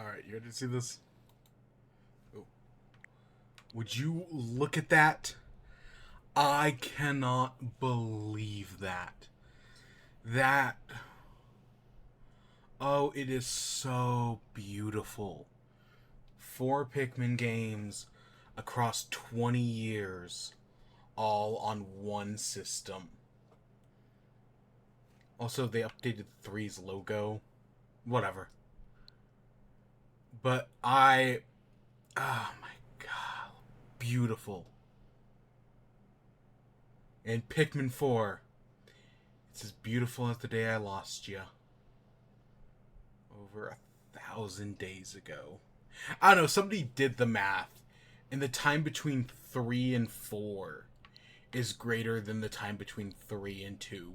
Alright, you ready to see this? Oh. Would you look at that? I cannot believe that. That... Oh, it is so beautiful. 4 Pikmin games across 20 years, all on one system. Also, they updated 3's logo. Whatever. But oh my god, beautiful. And Pikmin 4, it's as beautiful as the day I lost you. Over 1,000 days ago. I don't know, somebody did the math, and the time between 3 and 4 is greater than the time between 3 and 2.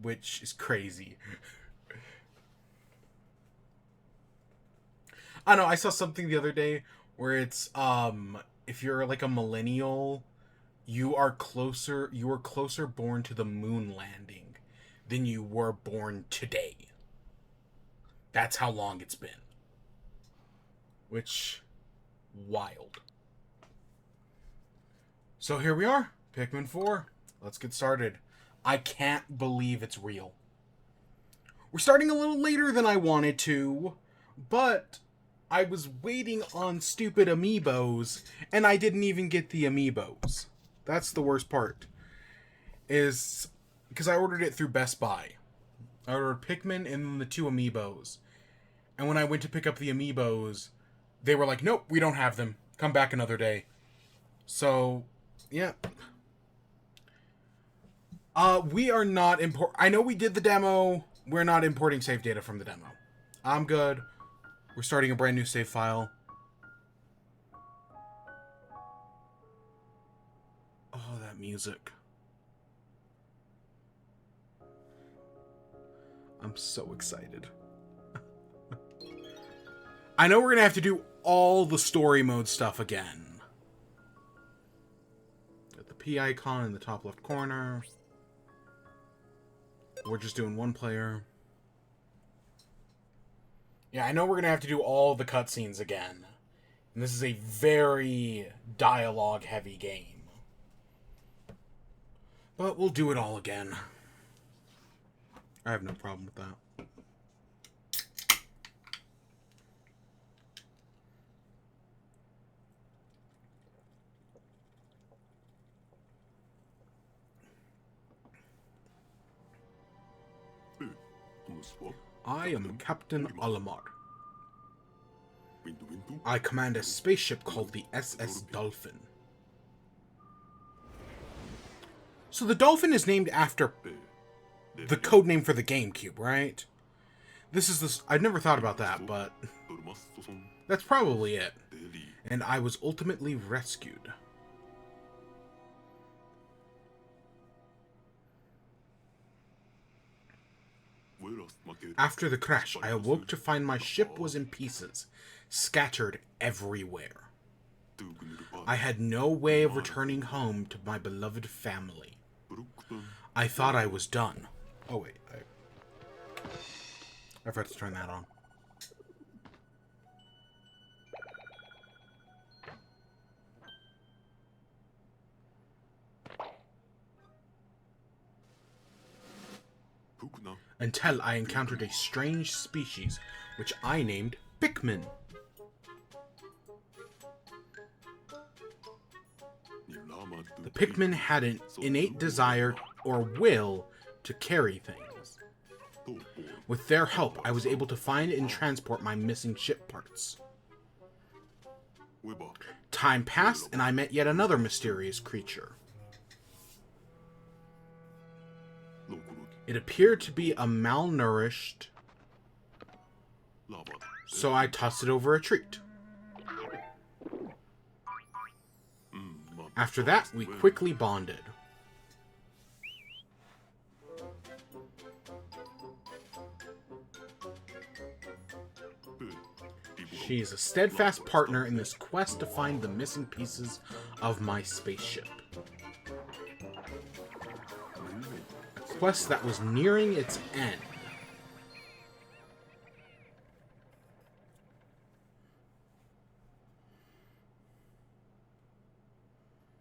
Which is crazy. I don't know, I saw something the other day where it's, if you're like a millennial, you were closer born to the moon landing than you were born today. That's how long it's been. Which, wild. So here we are, Pikmin 4. Let's get started. I can't believe it's real. We're starting a little later than I wanted to, but I was waiting on stupid amiibos, and I didn't even get the amiibos. That's the worst part. Is because I ordered it through Best Buy. I ordered Pikmin and then the 2 amiibos. And when I went to pick up the amiibos, they were like, nope, we don't have them. Come back another day. So, yeah. We are not I know we did the demo. We're not importing save data from the demo. I'm good. We're starting a brand new save file. Oh, that music. I'm so excited. I know we're gonna have to do all the story mode stuff again. Got the P icon in the top left corner. We're just doing 1 player. Yeah, I know we're gonna have to do all the cutscenes again. And this is a very dialogue-heavy game. But we'll do it all again. I have no problem with that. I am Captain Olimar. I command a spaceship called the SS Dolphin. So the Dolphin is named after the codename for the GameCube, right? I've never thought about that, but that's probably it. And I was ultimately rescued. After the crash, I awoke to find my ship was in pieces, scattered everywhere. I had no way of returning home to my beloved family. I thought I was done. Oh wait, I forgot to turn that on. Until I encountered a strange species, which I named Pikmin. The Pikmin had an innate desire or will to carry things. With their help, I was able to find and transport my missing ship parts. Time passed, and I met yet another mysterious creature. It appeared to be a malnourished, so I tossed it over a treat. After that, we quickly bonded. She is a steadfast partner in this quest to find the missing pieces of my spaceship. A quest that was nearing its end.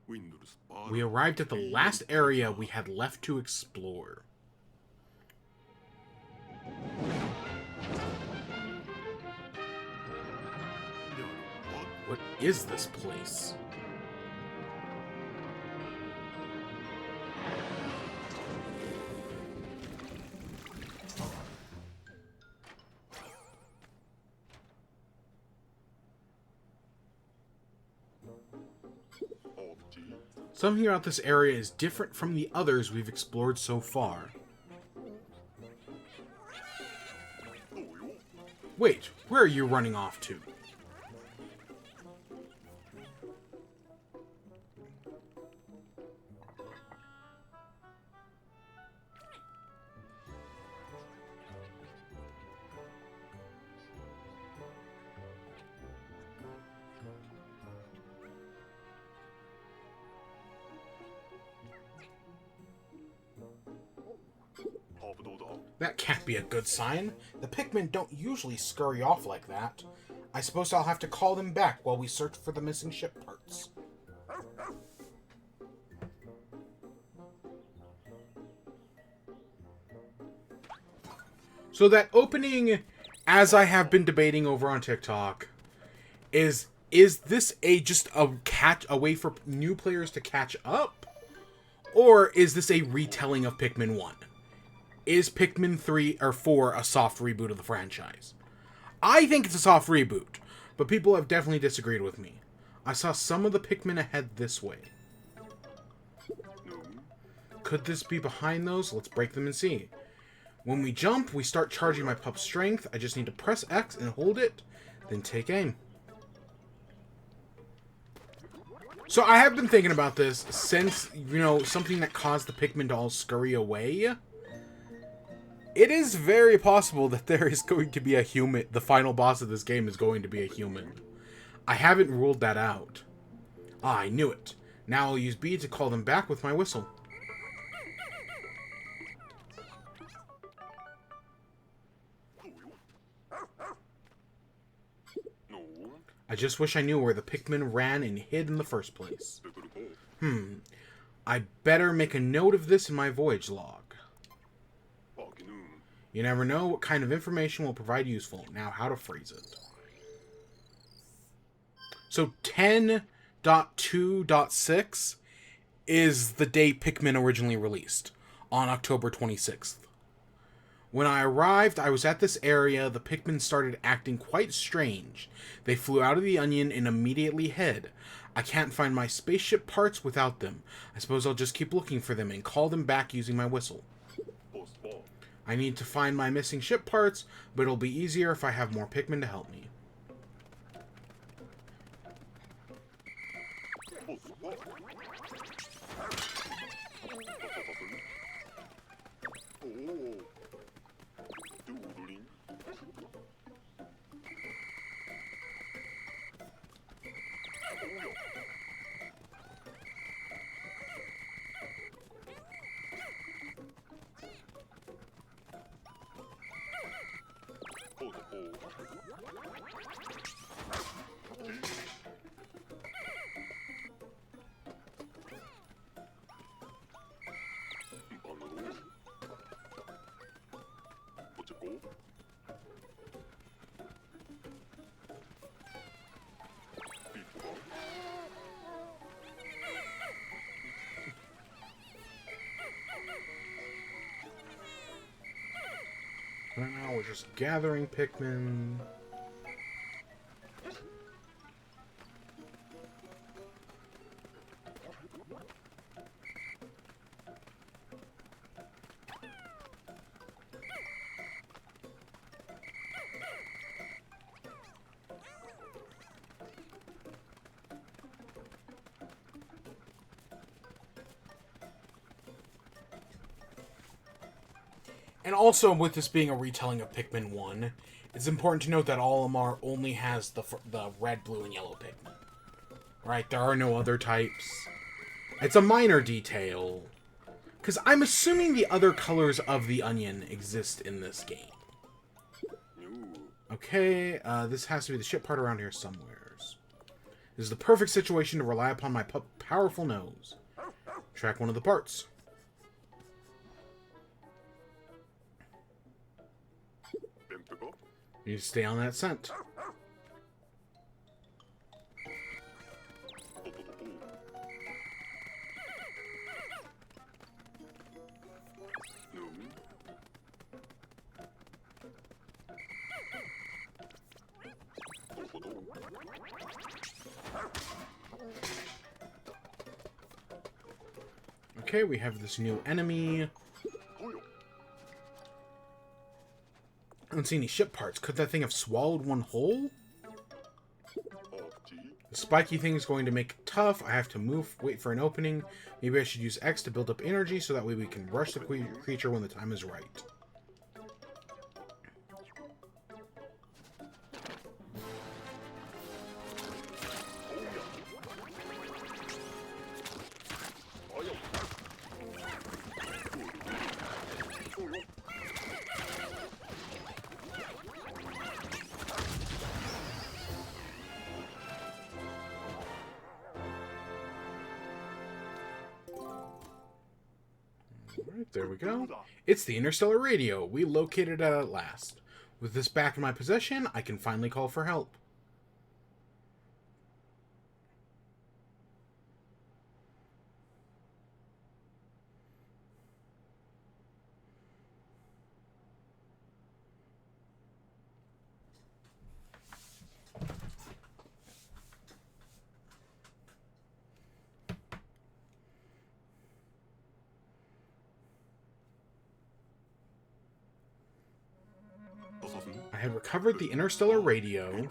We arrived at the last area we had left to explore. What is this place? Something about this area is different from the others we've explored so far. Wait, where are you running off to? That can't be a good sign. The Pikmin don't usually scurry off like that. I suppose I'll have to call them back while we search for the missing ship parts. So that opening, as I have been debating over on TikTok, is this just a way for new players to catch up? Or is this a retelling of Pikmin 1? Is Pikmin 3 or 4 a soft reboot of the franchise? I think it's a soft reboot, but people have definitely disagreed with me. I saw some of the Pikmin ahead this way. Could this be behind those? Let's break them and see. When we jump, we start charging my pup's strength. I just need to press X and hold it, then take aim. So I have been thinking about this since, something that caused the Pikmin to all scurry away. It is very possible that there is going to be a human. The final boss of this game is going to be a human. I haven't ruled that out. Ah, I knew it. Now I'll use B to call them back with my whistle. I just wish I knew where the Pikmin ran and hid in the first place. I better make a note of this in my voyage log. You never know what kind of information will provide useful. Now, how to phrase it. So, 10.2.6 is the day Pikmin originally released, on October 26th. When I arrived, I was at this area. The Pikmin started acting quite strange. They flew out of the onion and immediately hid. I can't find my spaceship parts without them. I suppose I'll just keep looking for them and call them back using my whistle. I need to find my missing ship parts, but it'll be easier if I have more Pikmin to help me. Right now we're just gathering Pikmin. And also, with this being a retelling of Pikmin 1, it's important to note that Olimar only has the red, blue, and yellow Pikmin. Right? There are no other types. It's a minor detail. Because I'm assuming the other colors of the onion exist in this game. Okay, this has to be the ship part around here somewhere. This is the perfect situation to rely upon my powerful nose. Track one of the parts. You need to stay on that scent. Okay, we have this new enemy. I don't see any ship parts. Could that thing have swallowed one whole? The spiky thing is going to make it tough. I have to move, wait for an opening. Maybe I should use X to build up energy so that way we can rush the creature when the time is right. Alright, there we go. It's the interstellar radio. We located it at last. With this back in my possession, I can finally call for help. I had recovered the interstellar radio.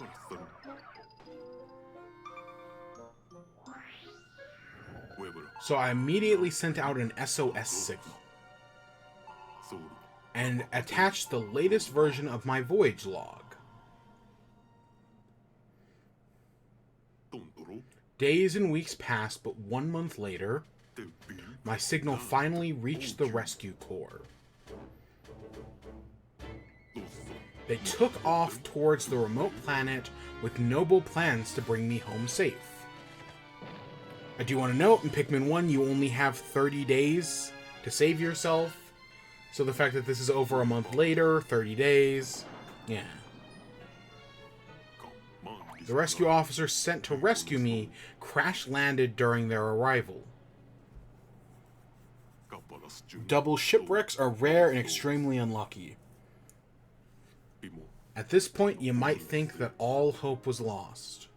So I immediately sent out an SOS signal and attached the latest version of my voyage log. Days and weeks passed, but 1 month later, my signal finally reached the rescue corps. They took off towards the remote planet with noble plans to bring me home safe. I do want to note, in Pikmin 1, you only have 30 days to save yourself. So the fact that this is over a month later, 30 days, yeah. The rescue officer sent to rescue me crash-landed during their arrival. Double shipwrecks are rare and extremely unlucky. At this point, you might think that all hope was lost.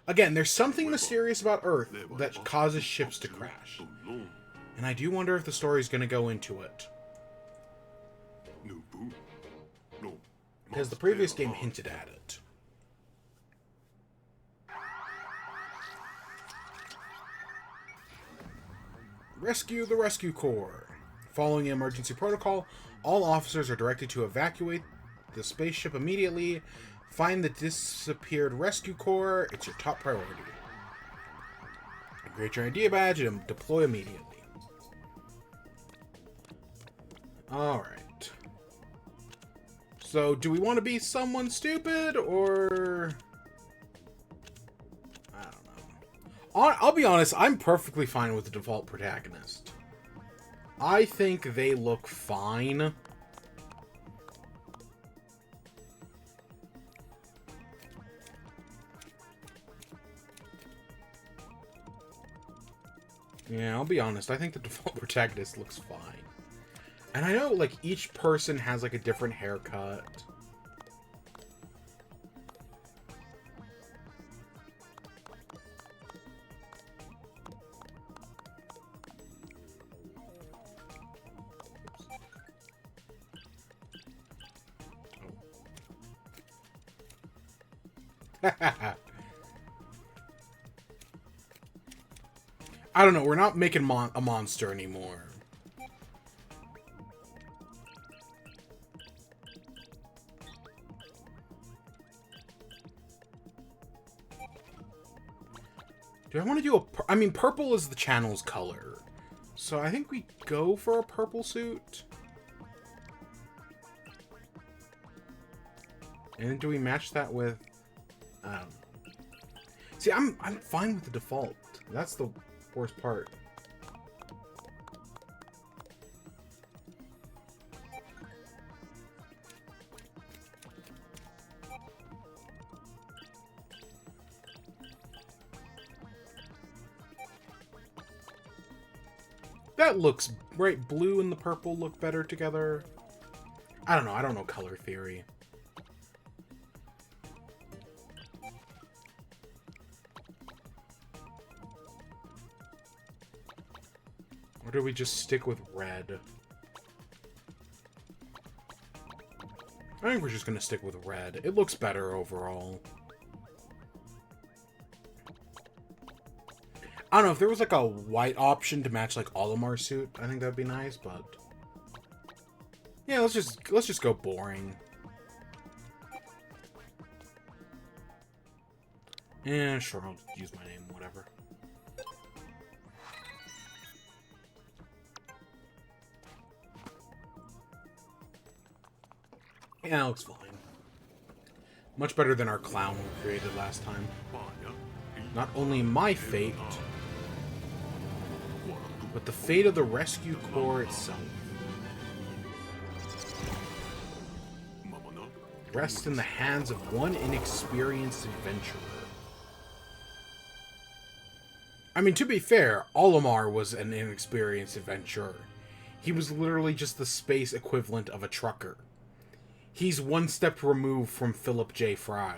Again, there's something mysterious about Earth that causes ships to crash. And I do wonder if the story is going to go into it. Because the previous game hinted at it. Rescue the rescue corps. Following the emergency protocol, all officers are directed to evacuate the spaceship immediately. Find the disappeared rescue corps. It's your top priority. Create your idea badge and deploy immediately. Alright. So, do we want to be someone stupid, or... I don't know. I'll be honest, I'm perfectly fine with the default protagonist. I think they look fine. Yeah, I'll be honest. I think the default protagonist looks fine. And I know, like, each person has, like, a different haircut. I don't know, we're not making a monster anymore. Do I want to do a... I mean, purple is the channel's color. So I think we go for a purple suit. And do we match that with... See, I'm fine with the default. That's the worst part. That looks right. Blue and the purple look better together. I don't know. I don't know color theory. Or do we just stick with red? I think we're just going to stick with red. It looks better overall. I don't know, if there was like a white option to match like Olimar's suit, I think that'd be nice, but yeah, let's just go boring. Yeah, sure, I'll use my name, whatever. Yeah, that looks fine. Much better than our clown we created last time. Not only my fate, but the fate of the rescue corps itself rests in the hands of one inexperienced adventurer. I mean, to be fair, Olimar was an inexperienced adventurer. He was literally just the space equivalent of a trucker. He's one step removed from Philip J. Fry.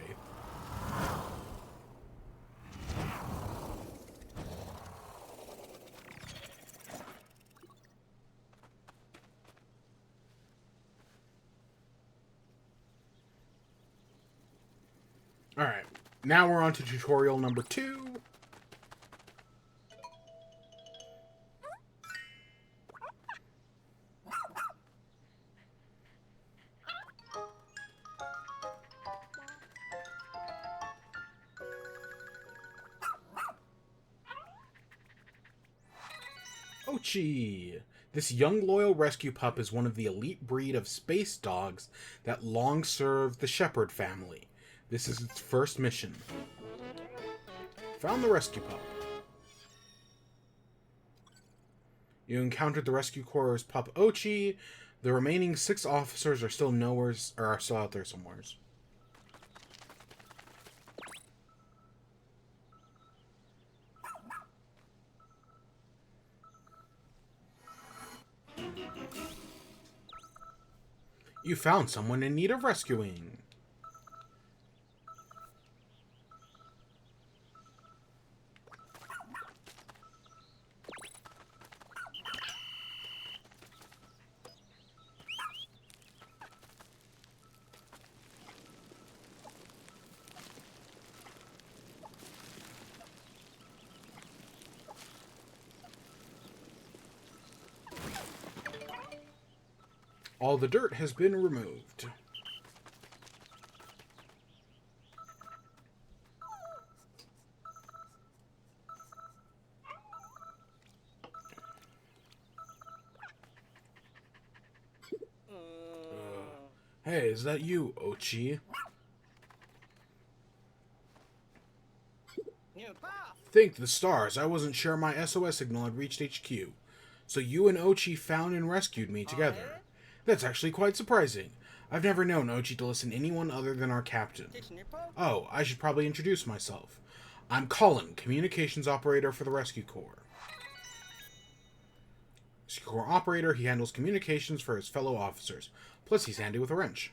Alright, now we're on to tutorial number 2. Ochi! This young loyal rescue pup is one of the elite breed of space dogs that long served the Shepherd family. This is its first mission. Found the rescue pup. You encountered the rescue corps' pup Ochi. The remaining 6 officers are still are still out there somewheres. You found someone in need of rescuing. All the dirt has been removed. Hey, is that you, Ochi? Thank the stars, I wasn't sure my SOS signal had reached HQ. So you and Ochi found and rescued me together. That's actually quite surprising. I've never known Ochi to listen to anyone other than our captain. Oh, I should probably introduce myself. I'm Colin, communications operator for the Rescue Corps. Rescue Corps operator, he handles communications for his fellow officers. Plus, he's handy with a wrench.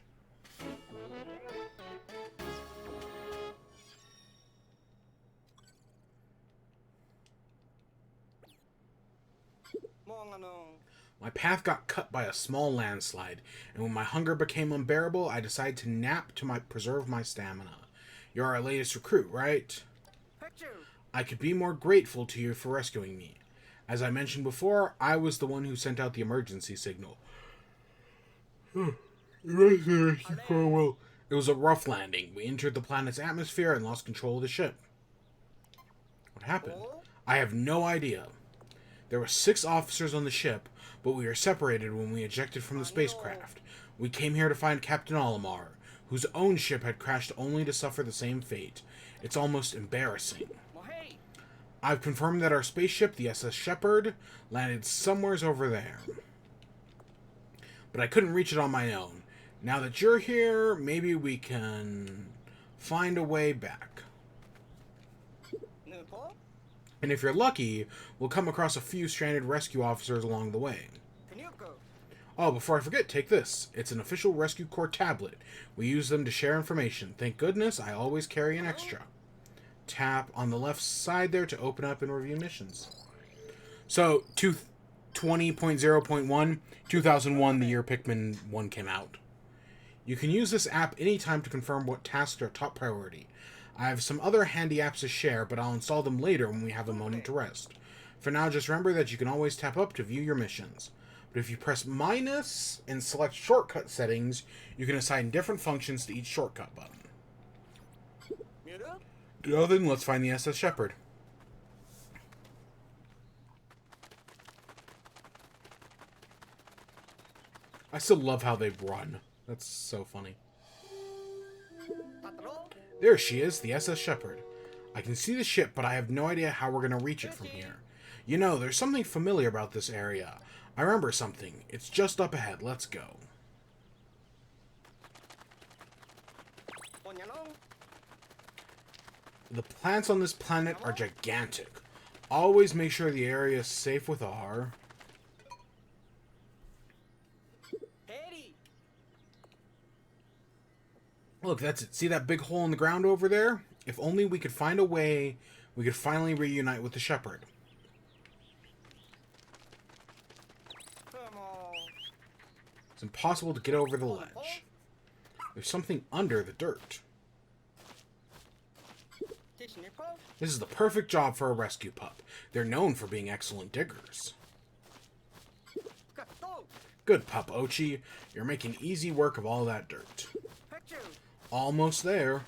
My path got cut by a small landslide, and when my hunger became unbearable, I decided to nap to preserve my stamina. You're our latest recruit, right? I could be more grateful to you for rescuing me. As I mentioned before, I was the one who sent out the emergency signal. It was a rough landing. We entered the planet's atmosphere and lost control of the ship. What happened? I have no idea. There were 6 officers on the ship, but we were separated when we ejected from the spacecraft. We came here to find Captain Olimar, whose own ship had crashed only to suffer the same fate. It's almost embarrassing. I've confirmed that our spaceship, the SS Shepherd, landed somewheres over there. But I couldn't reach it on my own. Now that you're here, maybe we can find a way back. And if you're lucky, we'll come across a few stranded rescue officers along the way. Oh, before I forget, take this. It's an official Rescue Corps tablet. We use them to share information. Thank goodness I always carry an extra. Tap on the left side there to open up and review missions. So, 20.0.1, 2001, the year Pikmin 1 came out. You can use this app anytime to confirm what tasks are top priority. I have some other handy apps to share, but I'll install them later when we have a moment to rest. For now, just remember that you can always tap up to view your missions. But if you press minus and select shortcut settings, you can assign different functions to each shortcut button. Now then, let's find the SS Shepherd. I still love how they run. That's so funny. There she is, the SS Shepherd. I can see the ship, but I have no idea how we're going to reach it from here. You know, there's something familiar about this area. I remember something. It's just up ahead. Let's go. The plants on this planet are gigantic. Always make sure the area is safe with R. Look, that's it. See that big hole in the ground over there? If only we could find a way, we could finally reunite with the Shepherd. It's impossible to get over the ledge. There's something under the dirt. This is the perfect job for a rescue pup. They're known for being excellent diggers. Good pup, Ochi. You're making easy work of all that dirt. Almost there.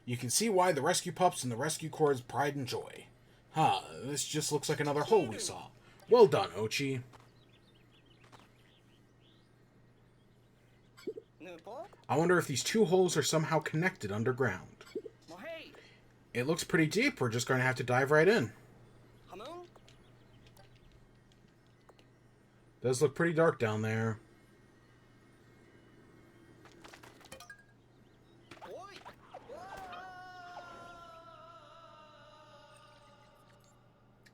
You can see why the rescue pups and the rescue corps' pride and joy. Huh, this just looks like another hole we saw. Well done, Ochi. I wonder if these two holes are somehow connected underground. It looks pretty deep. We're just going to have to dive right in. Does look pretty dark down there.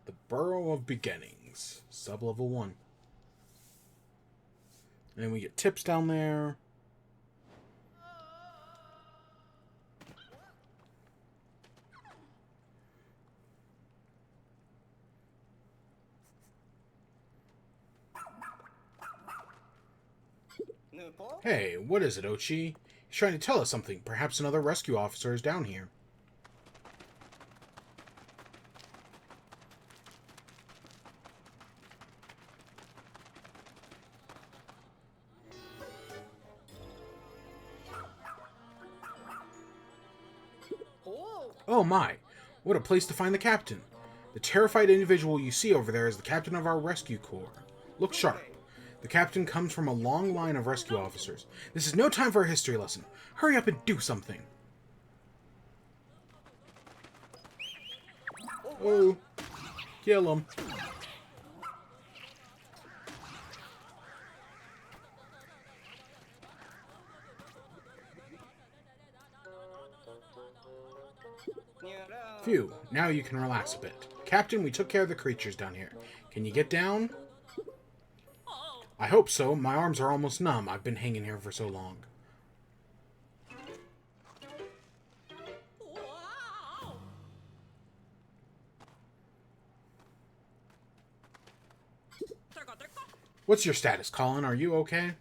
The Burrow of Beginnings. Sub-level 1. And we get tips down there. Hey, what is it, Ochi? He's trying to tell us something. Perhaps another rescue officer is down here. Oh my, what a place to find the captain. The terrified individual you see over there is the captain of our rescue corps. Look sharp. The captain comes from a long line of rescue officers. This is no time for a history lesson. Hurry up and do something. Oh, kill him. Phew, now you can relax a bit. Captain, we took care of the creatures down here. Can you get down? I hope so. My arms are almost numb. I've been hanging here for so long. What's your status, Colin? Are you okay?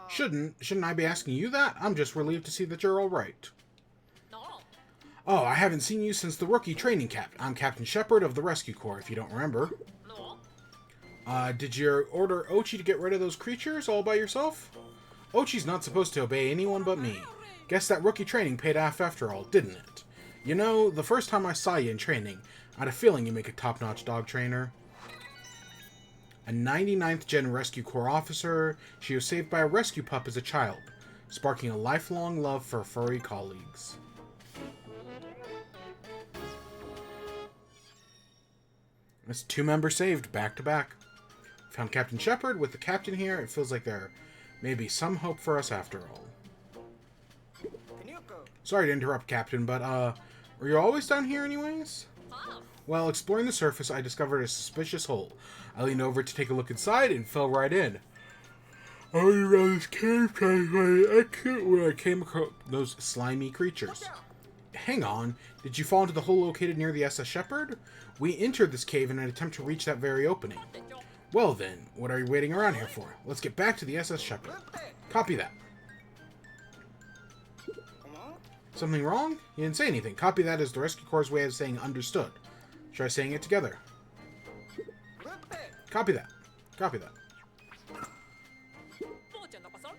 Shouldn't I be asking you that? I'm just relieved to see that you're alright. Oh, I haven't seen you since the rookie training camp. I'm Captain Shepherd of the Rescue Corps, if you don't remember. Did you order Ochi to get rid of those creatures all by yourself? Ochi's not supposed to obey anyone but me. Guess that rookie training paid off after all, didn't it? You know, the first time I saw you in training, I had a feeling you make a top-notch dog trainer. A 99th Gen Rescue Corps officer, she was saved by a rescue pup as a child, sparking a lifelong love for furry colleagues. That's 2 members saved, back to back. Found Captain Shepard. With the captain here, it feels like there may be some hope for us after all. Sorry to interrupt, Captain, but, were you always down here anyways? While exploring the surface, I discovered a suspicious hole. I leaned over to take a look inside and fell right in. I went around this cave trying to find an exit when I came across those slimy creatures. Hang on, did you fall into the hole located near the SS Shepard? We entered this cave in an attempt to reach that very opening. Well then, what are you waiting around here for? Let's get back to the SS Shepard. Copy that. Something wrong? You didn't say anything. Copy that as the Rescue Corps' way of saying understood. Try saying it together. Copy that. Copy that.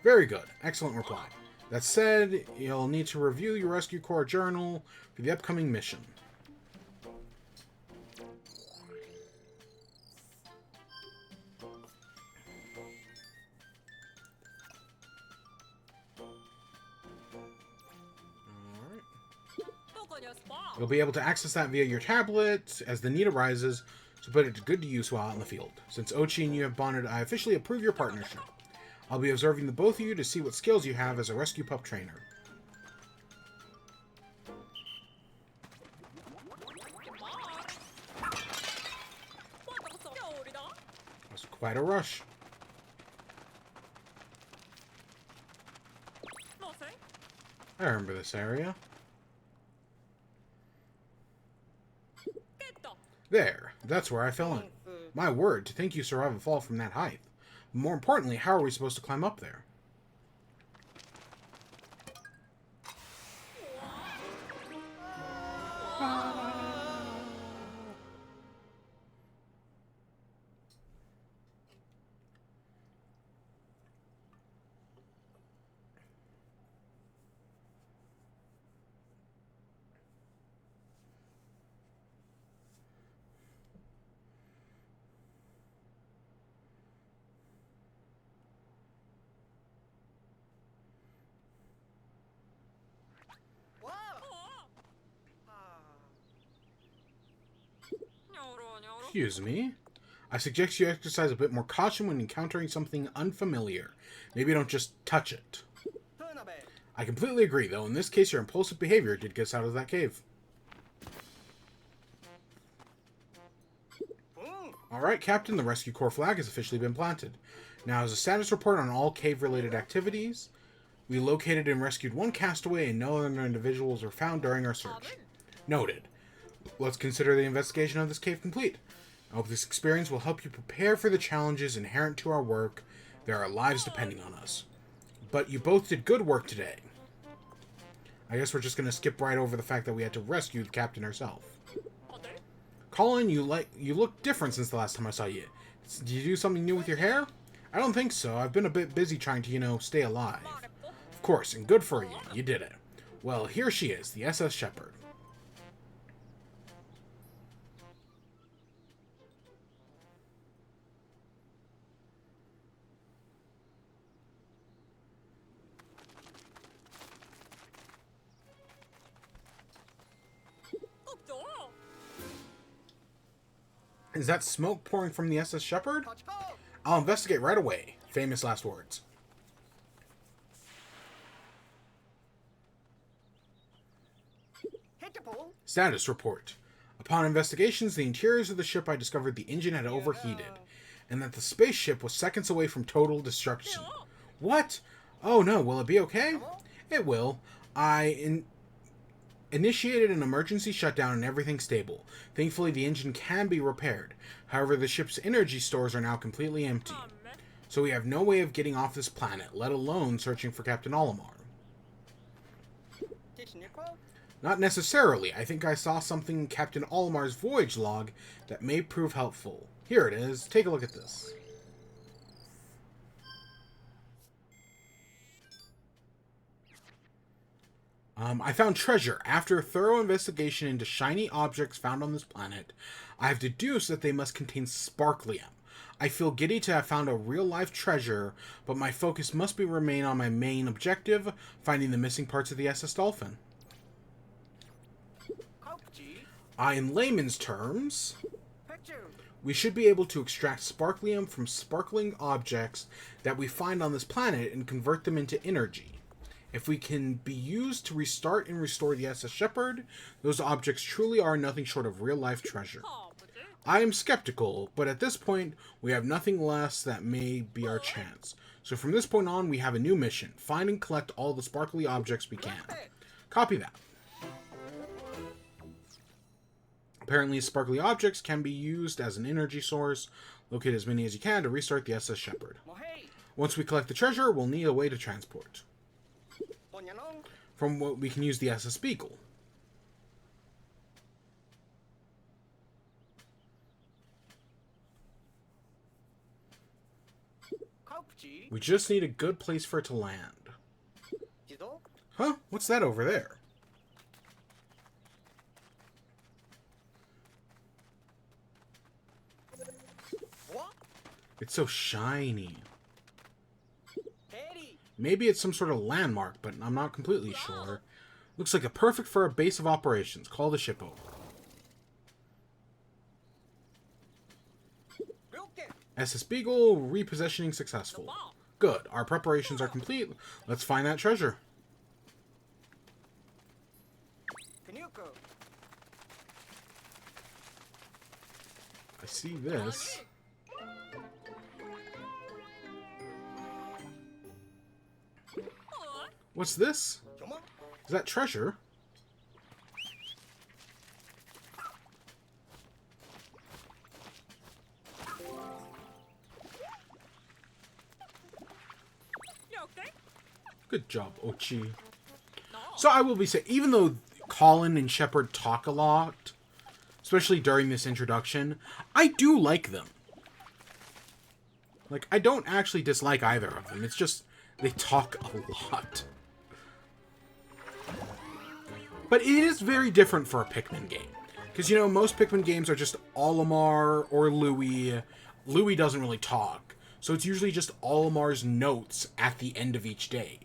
Very good. Excellent reply. That said, you'll need to review your Rescue Corps journal for the upcoming mission. You'll be able to access that via your tablet as the need arises, so put it to good use while out in the field. Since Ochi and you have bonded, I officially approve your partnership. I'll be observing the both of you to see what skills you have as a rescue pup trainer. That's quite a rush. I remember this area. There, that's where I fell in. My word, to think you survived a fall from that height. More importantly, how are we supposed to climb up there? Excuse me. I suggest you exercise a bit more caution when encountering something unfamiliar. Maybe don't just touch it. I completely agree, though. In this case, your impulsive behavior did get us out of that cave. Alright, Captain, the Rescue Corps flag has officially been planted. Now, as a status report on all cave-related activities, we located and rescued 1 castaway and no other individuals were found during our search. Noted. Let's consider the investigation of this cave complete. I hope this experience will help you prepare for the challenges inherent to our work. There are lives depending on us. But you both did good work today. I guess we're just going to skip right over the fact that we had to rescue the captain herself. Colin, you look different since the last time I saw you. Did you do something new with your hair? I don't think so. I've been a bit busy trying to, stay alive. Of course, and good for you. You did it. Well, here she is, the SS Shepard. Is that smoke pouring from the SS Shepard? I'll investigate right away. Famous last words. Status report. Upon investigations, the interiors of the ship, I discovered the engine had overheated, and that the spaceship was seconds away from total destruction. What? Oh no, will it be okay? It will. I initiated an emergency shutdown and everything's stable. Thankfully, the engine can be repaired. However, the ship's energy stores are now completely empty. So we have no way of getting off this planet, let alone searching for Captain Olimar. Not necessarily. I think I saw something in Captain Olimar's voyage log that may prove helpful. Here it is. Take a look at this. I found treasure. After a thorough investigation into shiny objects found on this planet, I have deduced that they must contain sparklium, I feel giddy to have found a real-life treasure, but my focus must remain on my main objective, finding the missing parts of the SS Dolphin. In layman's terms, we should be able to extract sparklium from sparkling objects that we find on this planet and convert them into energy. If we can be used to restart and restore the SS Shepherd, those objects truly are nothing short of real-life treasure. I am skeptical, but at this point, we have nothing less that may be our chance. So from this point on, we have a new mission. Find and collect all the sparkly objects we can. Copy that. Apparently, sparkly objects can be used as an energy source. Locate as many as you can to restart the SS Shepherd. Once we collect the treasure, we'll need a way to transport. From what we can use the SS Beagle. We just need a good place for it to land. Huh? What's that over there? It's so shiny. Maybe it's some sort of landmark, but I'm not completely sure. Looks like a perfect for a base of operations. Call the ship over. SS Beagle repositioning successful. Good. Our preparations are complete. Let's find that treasure. I see this. What's this? Is that treasure? Good job, Ochi. So I will be saying, even though Colin and Shepard talk a lot, especially during this introduction, I do like them. Like, I don't actually dislike either of them. It's just, they talk a lot. But it is very different for a Pikmin game. Because, you know, most Pikmin games are just Olimar or Louie. Louie doesn't really talk. So it's usually just Olimar's notes at the end of each day.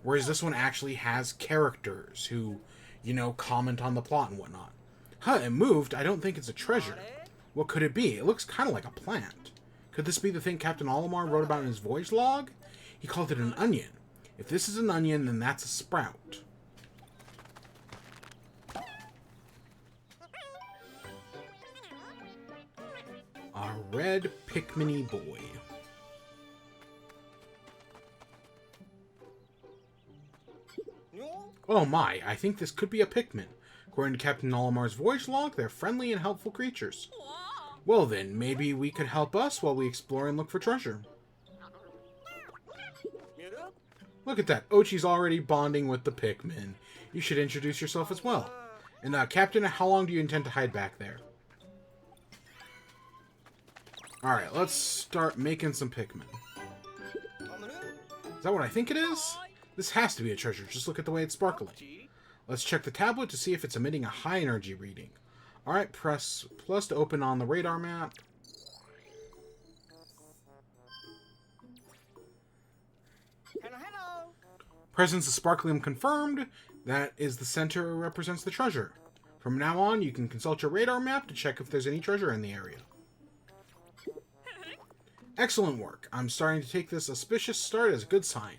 Whereas this one actually has characters who, you know, comment on the plot and whatnot. Huh, it moved. I don't think it's a treasure. What could it be? It looks kind of like a plant. Could this be the thing Captain Olimar wrote about in his voyage log? He called it an onion. If this is an onion, then that's a sprout. A red Pikmin-y boy. Oh my, I think this could be a Pikmin. According to Captain Olimar's voyage log, they're friendly and helpful creatures. Well then, maybe we could help us while we explore and look for treasure. Look at that, Ochi's already bonding with the Pikmin. You should introduce yourself as well. And Captain, how long do you intend to hide back there? Alright, let's start making some Pikmin. Is that what I think it is? This has to be a treasure, just look at the way it's sparkling. Let's check the tablet to see if it's emitting a high energy reading. Alright, press plus to open on the radar map. Presence of sparklium confirmed. That is the center represents the treasure. From now on, you can consult your radar map to check if there's any treasure in the area. Excellent work. I'm starting to take this auspicious start as a good sign.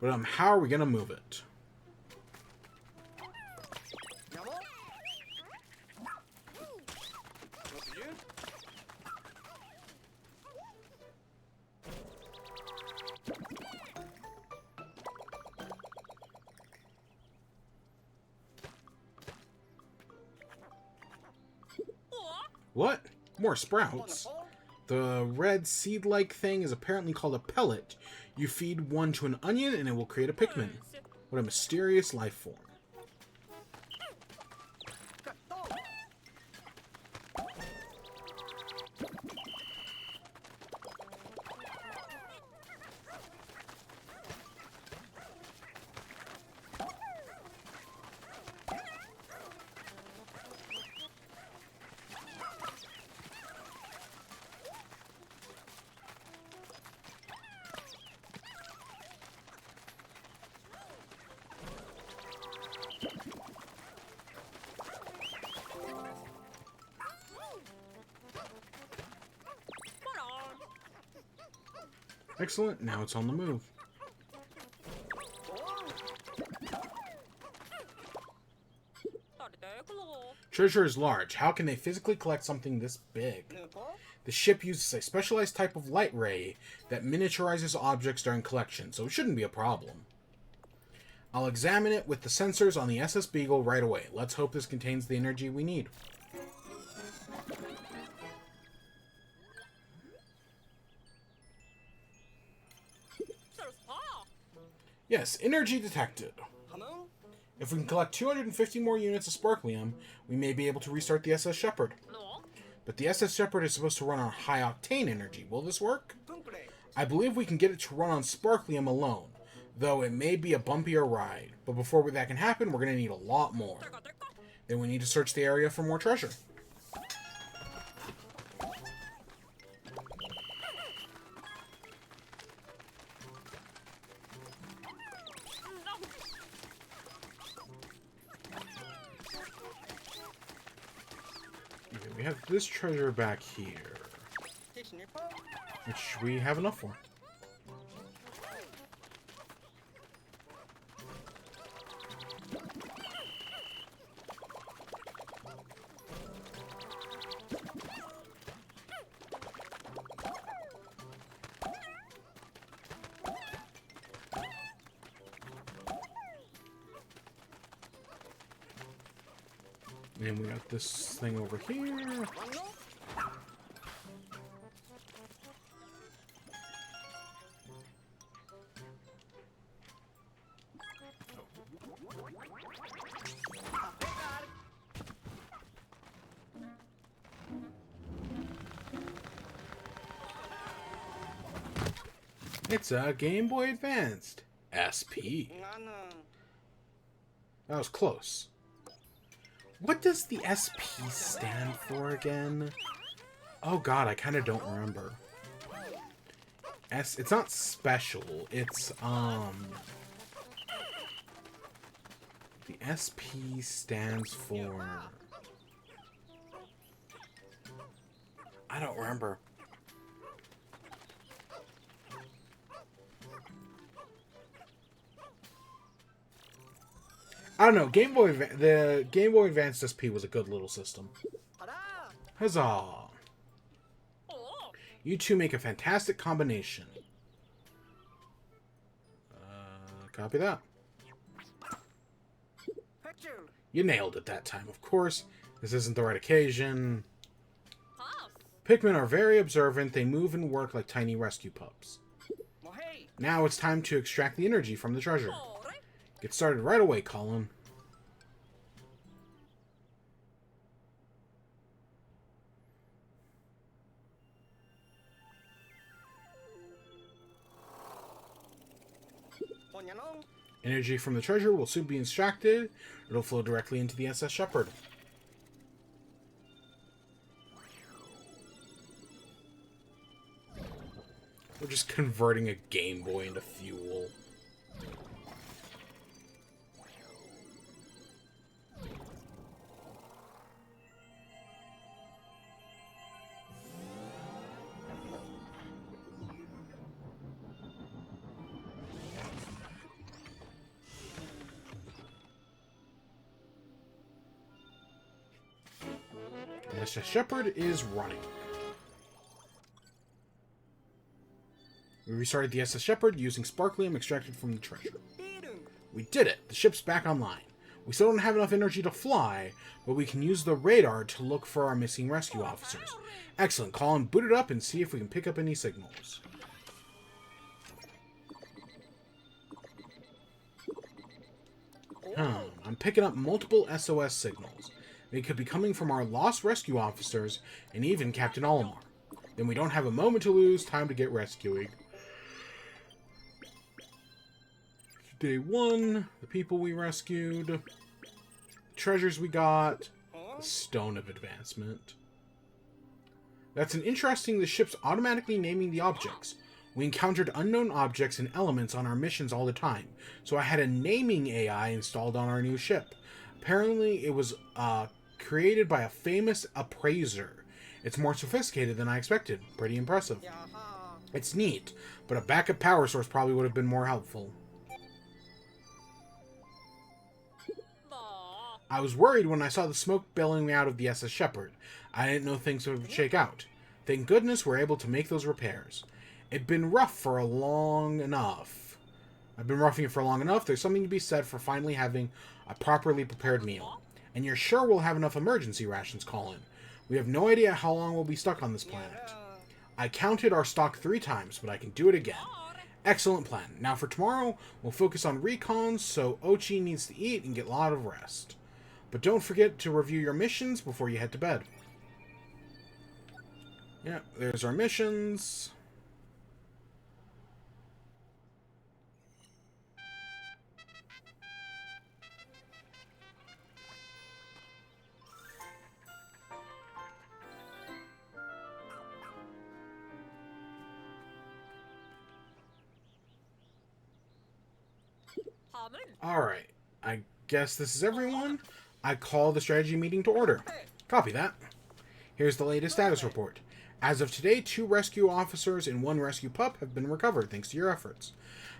But how are we going to move it? What? More sprouts? The red seed-like thing is apparently called a pellet. You feed one to an onion and it will create a Pikmin. What a mysterious life form. Excellent. Now it's on the move. Treasure is large. How can they physically collect something this big? The ship uses a specialized type of light ray that miniaturizes objects during collection, so it shouldn't be a problem. I'll examine it with the sensors on the SS Beagle right away. Let's hope this contains the energy we need. Yes, energy detected. If we can collect 250 more units of sparklium, we may be able to restart the SS Shepherd. But the SS Shepherd is supposed to run on high-octane energy. Will this work? I believe we can get it to run on sparklium alone, though it may be a bumpier ride. But before that can happen, we're going to need a lot more. Then we need to search the area for more treasure. We have this treasure back here, which we have enough for. And we got this thing over here. It's a Game Boy Advanced SP. That was close. What does the SP stand for again? Oh god, I kind of don't remember. It's not special. It's the SP stands for, I don't remember. I don't know. The Game Boy Advance SP was a good little system. Huzzah! You two make a fantastic combination. Copy that. You nailed it that time, of course. This isn't the right occasion. Pikmin are very observant. They move and work like tiny rescue pups. Now it's time to extract the energy from the treasure. Get started right away, Colin. Energy from the treasure will soon be extracted. It'll flow directly into the SS Shepherd. We're just converting a Game Boy into fuel. The Shepherd is running. We restarted the SS Shepherd using sparklium extracted from the treasure. We did it! The ship's back online. We still don't have enough energy to fly, but we can use the radar to look for our missing rescue officers. Excellent. Colin, boot it up and see if we can pick up any signals. I'm picking up multiple SOS signals. They could be coming from our lost rescue officers and even Captain Olimar. Then we don't have a moment to lose. Time to get rescuing. Day 1, the people we rescued, the treasures we got, the Stone of Advancement. That's an interesting, the ship's automatically naming the objects. We encountered unknown objects and elements on our missions all the time, so I had a naming AI installed on our new ship. Apparently, it was created by a famous appraiser. It's more sophisticated than I expected. Pretty impressive. It's neat, but a backup power source probably would have been more helpful. I was worried when I saw the smoke billowing out of the SS Shepherd. I didn't know things would shake out. Thank goodness we're able to make those repairs. It'd been rough for long enough. I've been roughing it for long enough. There's something to be said for finally having a properly prepared meal. And you're sure we'll have enough emergency rations, Colin? We have no idea how long we'll be stuck on this planet. I counted our stock 3 times, but I can do it again. Excellent plan. Now for tomorrow, we'll focus on recon, so Ochi needs to eat and get a lot of rest. But don't forget to review your missions before you head to bed. Yeah, there's our missions. Alright, I guess this is everyone. I call the strategy meeting to order. Copy that. Here's the latest status report. As of today, 2 rescue officers and 1 rescue pup have been recovered thanks to your efforts.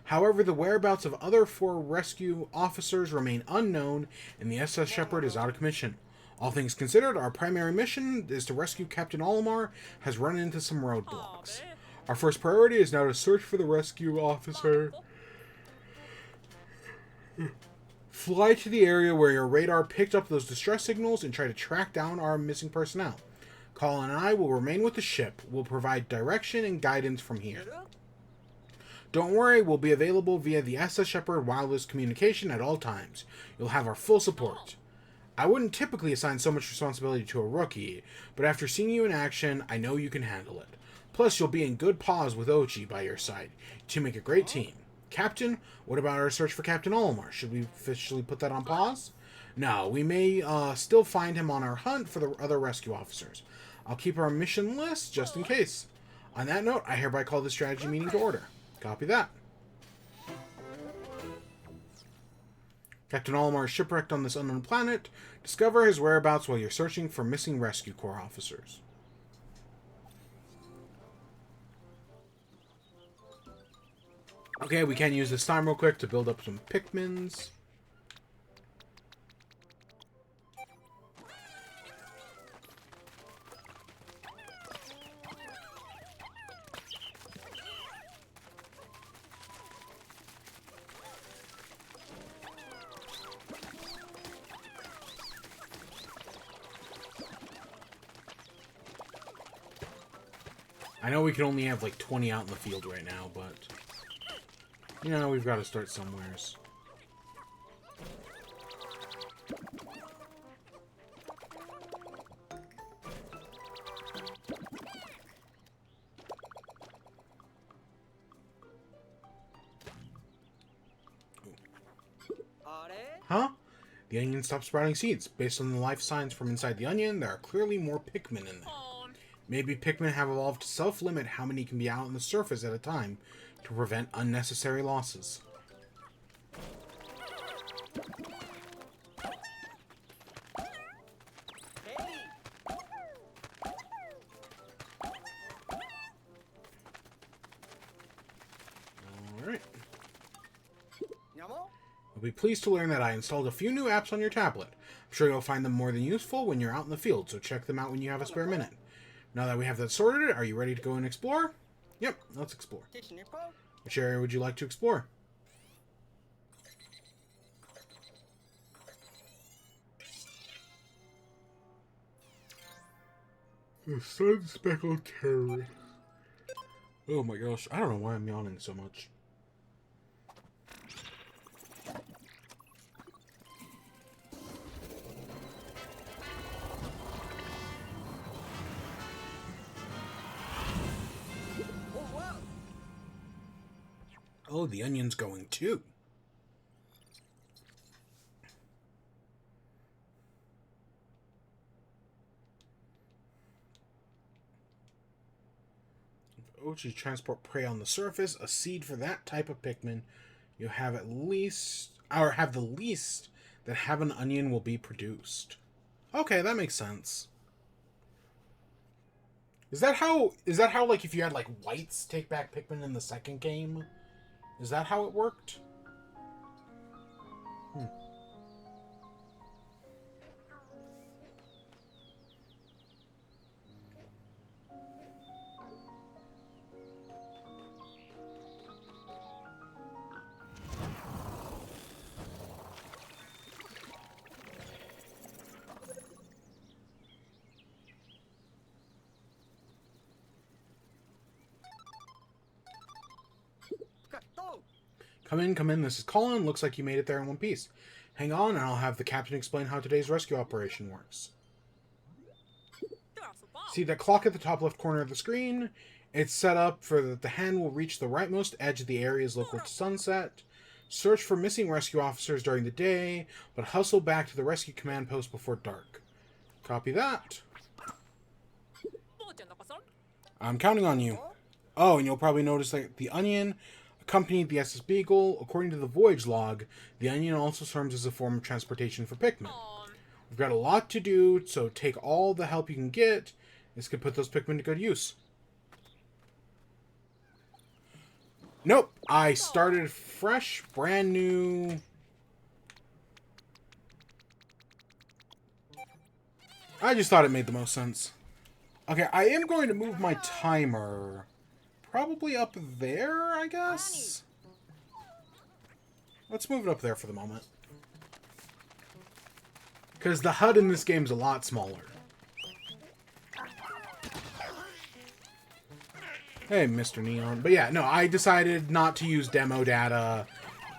However, the whereabouts of other 4 rescue officers remain unknown, and the SS Shepherd is out of commission. All things considered, our primary mission is to rescue Captain Olimar has run into some roadblocks. Our first priority is now to search for the rescue officer. Fly to the area where your radar picked up those distress signals and try to track down our missing personnel. Colin and I will remain with the ship. We'll provide direction and guidance from here. Don't worry, we'll be available via the SS Shepherd wireless communication at all times. You'll have our full support. I wouldn't typically assign so much responsibility to a rookie, but after seeing you in action, I know you can handle it. Plus, you'll be in good paws with Ochi by your side. You two make a great team. Captain, what about our search for Captain Olimar? Should we officially put that on pause? No, we may still find him on our hunt for the other rescue officers. I'll keep our mission list just in case. On that note, I hereby call the strategy meeting to order. Copy that. Captain Olimar is shipwrecked on this unknown planet. Discover his whereabouts while you're searching for missing rescue corps officers. Okay, we can use this time real quick to build up some Pikmins. I know we can only have like 20 out in the field right now, but you know, we've got to start somewheres. Huh? The onion stopped sprouting seeds. Based on the life signs from inside the onion, there are clearly more Pikmin in there. Maybe Pikmin have evolved to self-limit how many can be out on the surface at a time to prevent unnecessary losses. Alright. You'll be pleased to learn that I installed a few new apps on your tablet. I'm sure you'll find them more than useful when you're out in the field, so check them out when you have a spare minute. Now that we have that sorted, are you ready to go and explore? Yep, let's explore. Which area would you like to explore? The sun-speckled terrorist. Oh my gosh, I don't know why I'm yawning so much. Oh, the onion's going too. If Ochi transport prey on the surface, a seed for that type of Pikmin, you have at least, or have the least that have an onion will be produced. Okay, that makes sense. Is that how like if you had like whites take back Pikmin in the second game? Is that how it worked? Hmm. Come in. This is Colin. Looks like you made it there in one piece. Hang on, and I'll have the captain explain how today's rescue operation works. See that clock at the top left corner of the screen? It's set up for that the hand will reach the rightmost edge of the areas local to sunset. Search for missing rescue officers during the day, but hustle back to the rescue command post before dark. Copy that. I'm counting on you. Oh, and you'll probably notice that the Onion accompanied the SS Beagle. According to the voyage log, the Onion also serves as a form of transportation for Pikmin. We've got a lot to do, so take all the help you can get. This could put those Pikmin to good use. Nope, I started fresh, brand new. I just thought it made the most sense. Okay, I am going to move my timer probably up there, I guess? Let's move it up there for the moment. Because the HUD in this game is a lot smaller. Hey, Mr. Neon. But yeah, no, I decided not to use demo data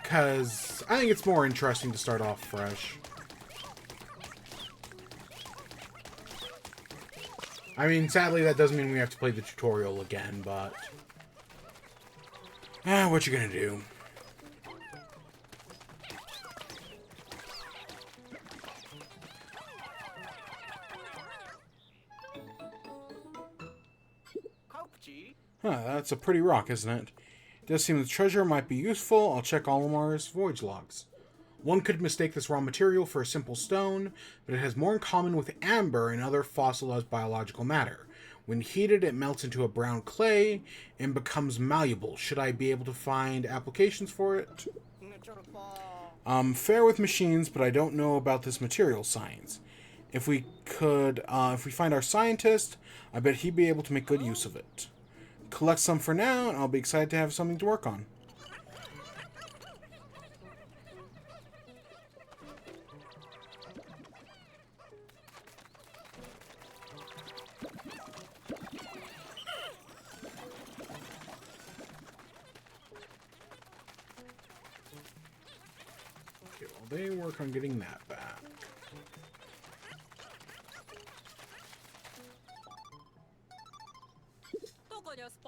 because I think it's more interesting to start off fresh. I mean, sadly, that doesn't mean we have to play the tutorial again, but... what you gonna do? Huh, that's a pretty rock, isn't it? It does seem the treasure might be useful. I'll check Olimar's voyage logs. One could mistake this raw material for a simple stone, but it has more in common with amber and other fossilized biological matter. When heated, it melts into a brown clay and becomes malleable. Should I be able to find applications for it? I'm fair with machines, but I don't know about this material science. If we find our scientist, I bet he'd be able to make good use of it. Collect some for now, and I'll be excited to have something to work on. Okay, well, they work on getting that back.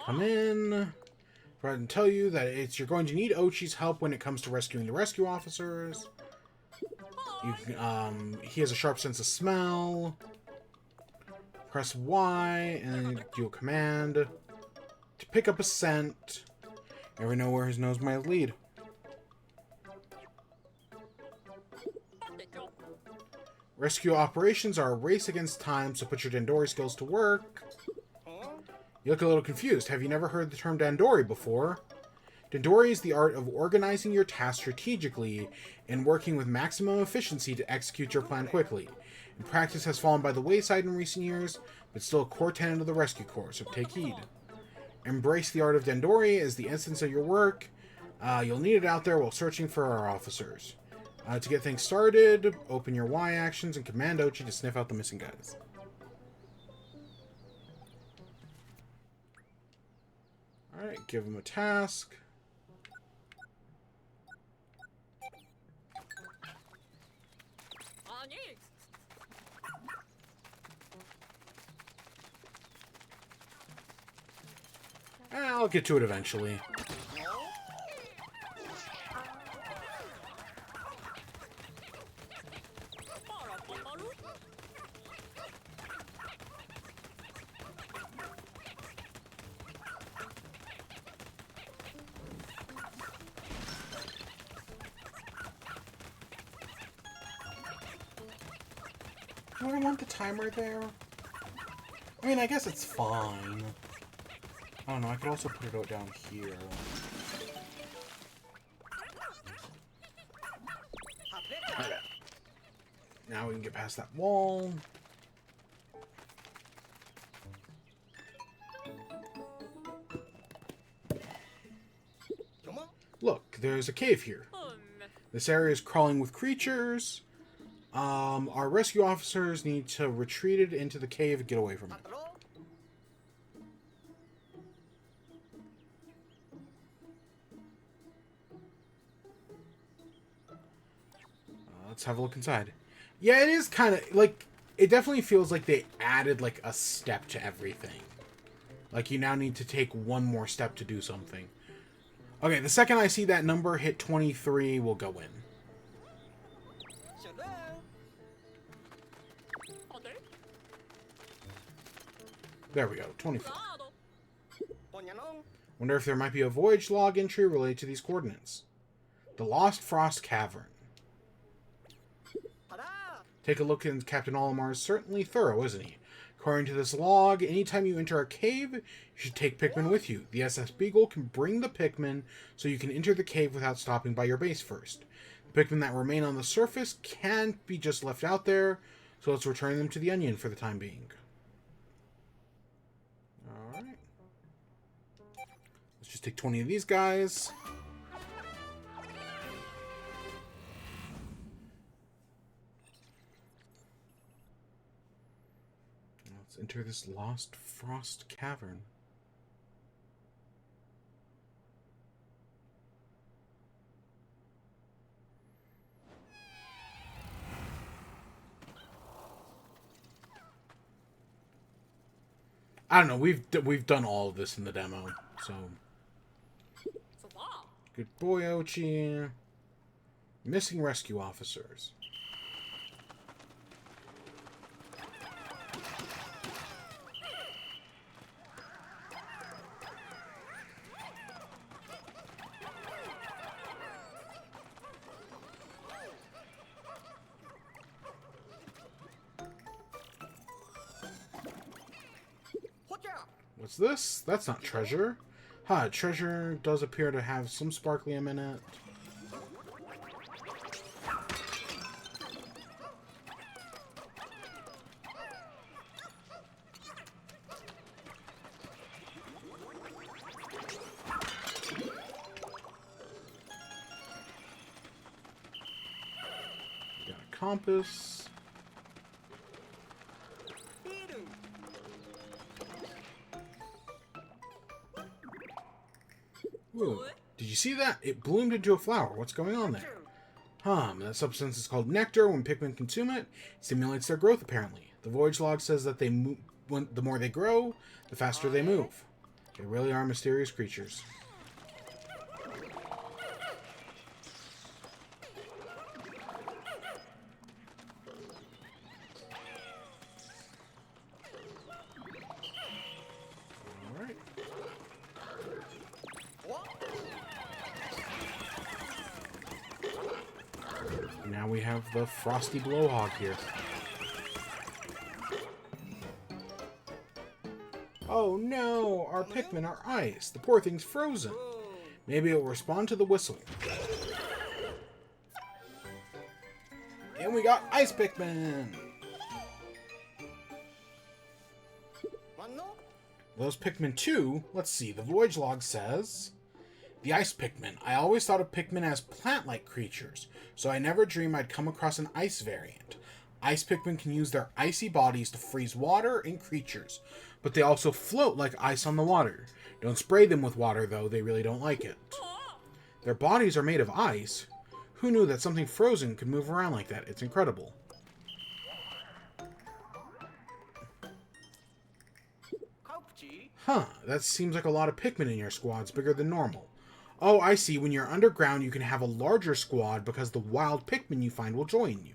Come in. Go ahead and tell you that you're going to need Ochi's help when it comes to rescuing the rescue officers. He has a sharp sense of smell. Press Y and do a command to pick up a scent. Never know where his nose might lead. Rescue operations are a race against time, so put your Dandori skills to work. You look a little confused. Have you never heard the term Dandori before? Dandori is the art of organizing your tasks strategically and working with maximum efficiency to execute your plan quickly. In practice has fallen by the wayside in recent years, but still a core tenet of the Rescue Corps, so take heed. Embrace the art of Dandori as the essence of your work. You'll need it out there while searching for our officers. To get things started, open your Y actions and command Ochi to sniff out the missing guys. Alright, give him a task. I'll get to it eventually. Do I want the timer there? I mean, I guess it's fine. I don't know, I could also put it out down here. Okay. Now we can get past that wall. Look, there's a cave here. This area is crawling with creatures. Our rescue officers need to retreat it into the cave and get away from it. Let's have a look inside. Yeah, it is kind of, like, it definitely feels like they added, like, a step to everything. Like, you now need to take one more step to do something. Okay, the second I see that number hit 23, we'll go in. There we go, 24. Wonder if there might be a voyage log entry related to these coordinates. The Lost Frost Cavern. Take a look, and Captain Olimar's certainly thorough, isn't he? According to this log, anytime you enter a cave, you should take Pikmin with you. The SS Beagle can bring the Pikmin so you can enter the cave without stopping by your base first. The Pikmin that remain on the surface can't be just left out there, so let's return them to the Onion for the time being. Alright. Let's just take 20 of these guys. Enter this Lost Frost Cavern. I don't know. We've done all of this in the demo, so. Good boy, Ochi. Missing rescue officers. What's this? That's not treasure. Huh, treasure does appear to have some sparklium in it. We got a compass. Ooh, did you see that? It bloomed into a flower. What's going on there? That substance is called nectar. When Pikmin consume it, it stimulates their growth, apparently. The voyage log says that they move, the more they grow, the faster they move. They really are mysterious creatures. Now we have the frosty blowhog here. Oh no! Our Pikmin are ice. The poor thing's frozen. Maybe it'll respond to the whistle. And we got Ice Pikmin! Those Pikmin 2, let's see, the voyage log says... The Ice Pikmin. I always thought of Pikmin as plant-like creatures, so I never dreamed I'd come across an ice variant. Ice Pikmin can use their icy bodies to freeze water and creatures, but they also float like ice on the water. Don't spray them with water, though, they really don't like it. Their bodies are made of ice. Who knew that something frozen could move around like that? It's incredible. Huh, that seems like a lot of Pikmin in your squad's bigger than normal. Oh, I see. When you're underground, you can have a larger squad because the wild Pikmin you find will join you.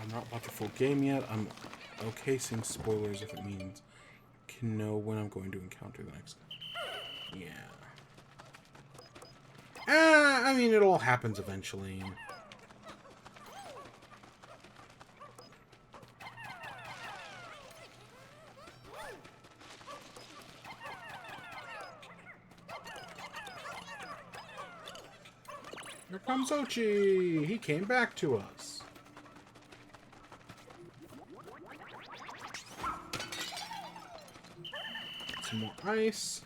I'm not about the full game yet. I'm okay seeing spoilers if it means I can know when I'm going to encounter the next. Yeah. I mean, it all happens eventually. Here comes Ochi! He came back to us. Some more ice.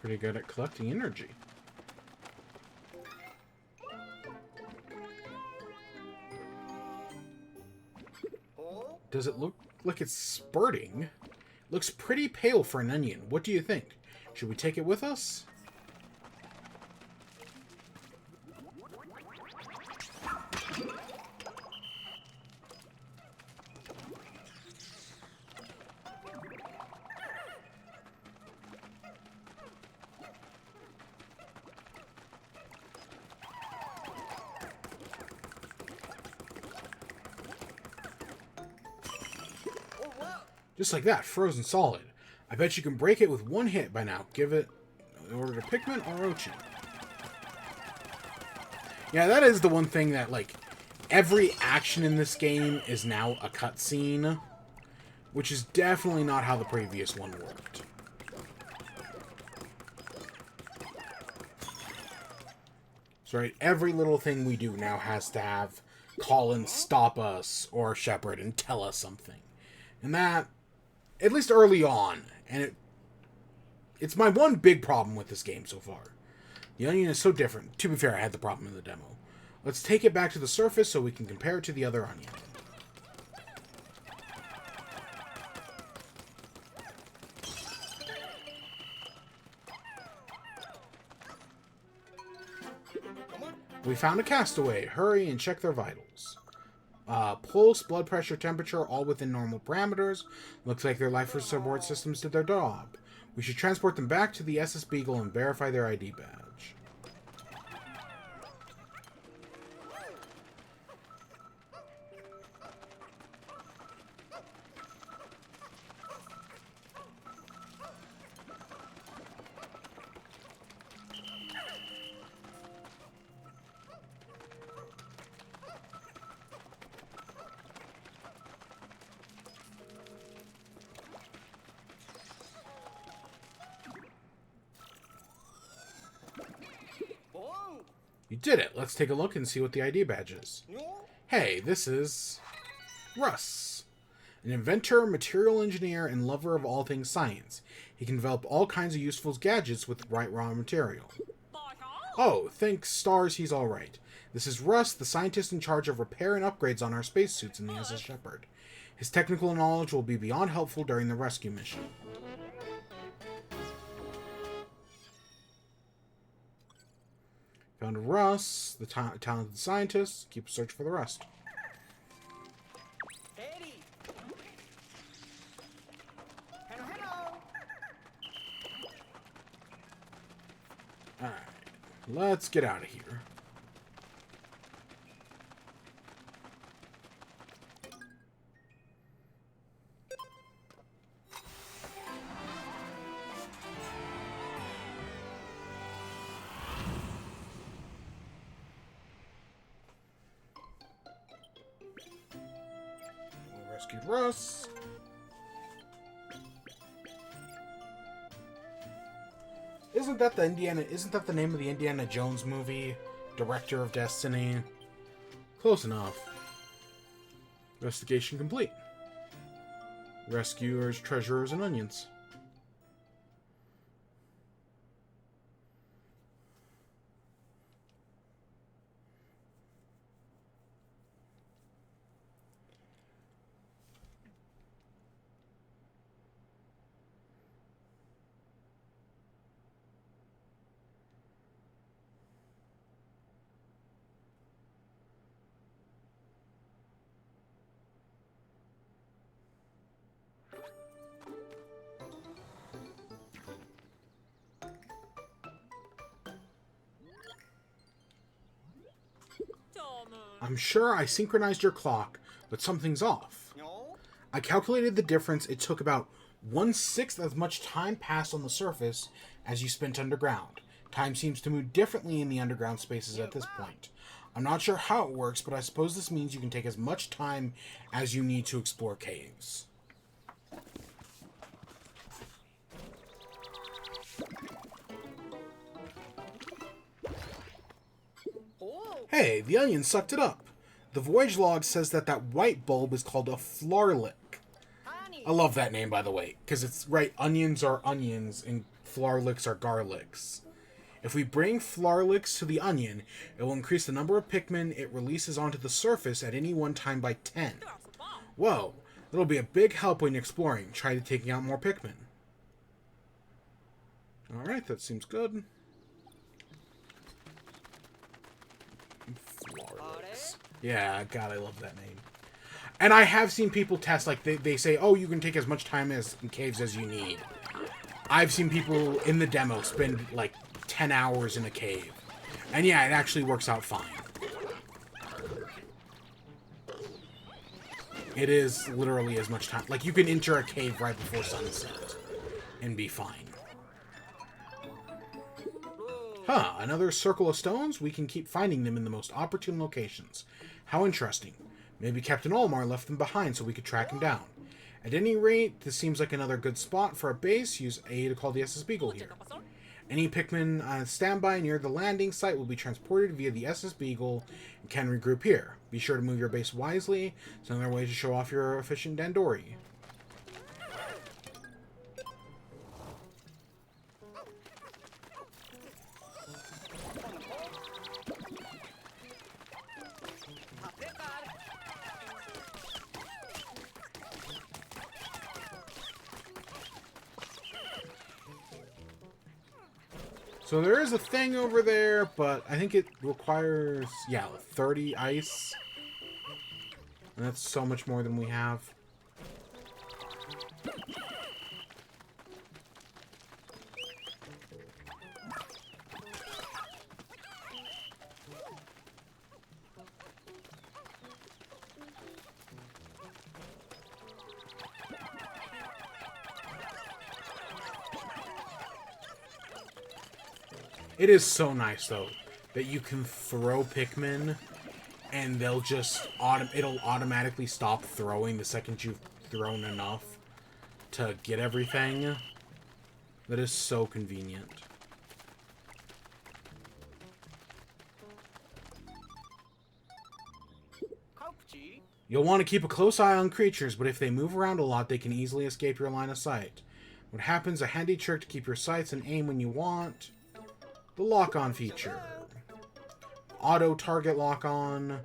Pretty good at collecting energy. Does it look like it's spurting? Looks pretty pale for an onion. What do you think? Should we take it with us? Just like that, frozen solid. I bet you can break it with one hit by now. Give it in order to Pikmin or Ochi. Yeah, that is the one thing that, like, every action in this game is now a cutscene, which is definitely not how the previous one worked. So, right, every little thing we do now has to have Colin stop us or Shepard and tell us something. And that, at least early on, and it's my one big problem with this game so far. The onion is so different. To be fair, I had the problem in the demo. Let's take it back to the surface so we can compare it to the other onion. We found a castaway. Hurry and check their vitals. Pulse, blood pressure, temperature, all within normal parameters. Looks like their life support systems did their job. We should transport them back to the SS Beagle and verify their ID badge. You did it. Let's take a look and see what the ID badge is. Hey, this is Russ, an inventor, material engineer, and lover of all things science. He can develop all kinds of useful gadgets with the right raw material. Oh, thanks stars, he's all right. This is Russ, the scientist in charge of repair and upgrades on our spacesuits in the SS Shepard. His technical knowledge will be beyond helpful during the rescue mission. Found Russ, the talented scientist. Keep a search for the rest. Alright, let's get out of here. Rescued Russ. Isn't that the name of the Indiana Jones movie? Director of Destiny. Close enough. Investigation complete. Rescuers, treasurers, and onions. I'm sure I synchronized your clock, but something's off. I calculated the difference. It took about 1/6 as much time passed on the surface as you spent underground. Time seems to move differently in the underground spaces at this point. I'm not sure how it works, but I suppose this means you can take as much time as you need to explore caves. Hey, the onion sucked it up. The voyage log says that white bulb is called a flarlick. I love that name, by the way, because it's right, onions are onions and flarlicks are garlics. If we bring flarlicks to the onion, it will increase the number of Pikmin it releases onto the surface at any one time by 10. Whoa, that'll be a big help when exploring. Try taking out more Pikmin. Alright, that seems good. Flarlicks. Yeah, God, I love that name. And I have seen people test, like, they say, oh, you can take as much time in caves as you need. I've seen people in the demo spend, like, 10 hours in a cave. And yeah, it actually works out fine. It is literally as much time. Like, you can enter a cave right before sunset and be fine. Huh, another circle of stones? We can keep finding them in the most opportune locations. How interesting. Maybe Captain Olimar left them behind so we could track him down. At any rate, this seems like another good spot for a base. Use A to call the SS Beagle here. Any Pikmin on standby near the landing site will be transported via the SS Beagle and can regroup here. Be sure to move your base wisely. It's another way to show off your efficient Dandori. So there is a thing over there, but I think it requires, yeah, 30 ice. And that's so much more than we have. It is so nice, though, that you can throw Pikmin, and they'll just it'll automatically stop throwing the second you've thrown enough to get everything. That is so convenient. You'll want to keep a close eye on creatures, but if they move around a lot, they can easily escape your line of sight. What happens, a handy trick to keep your sights and aim when you want. The lock-on feature. Auto-target lock-on.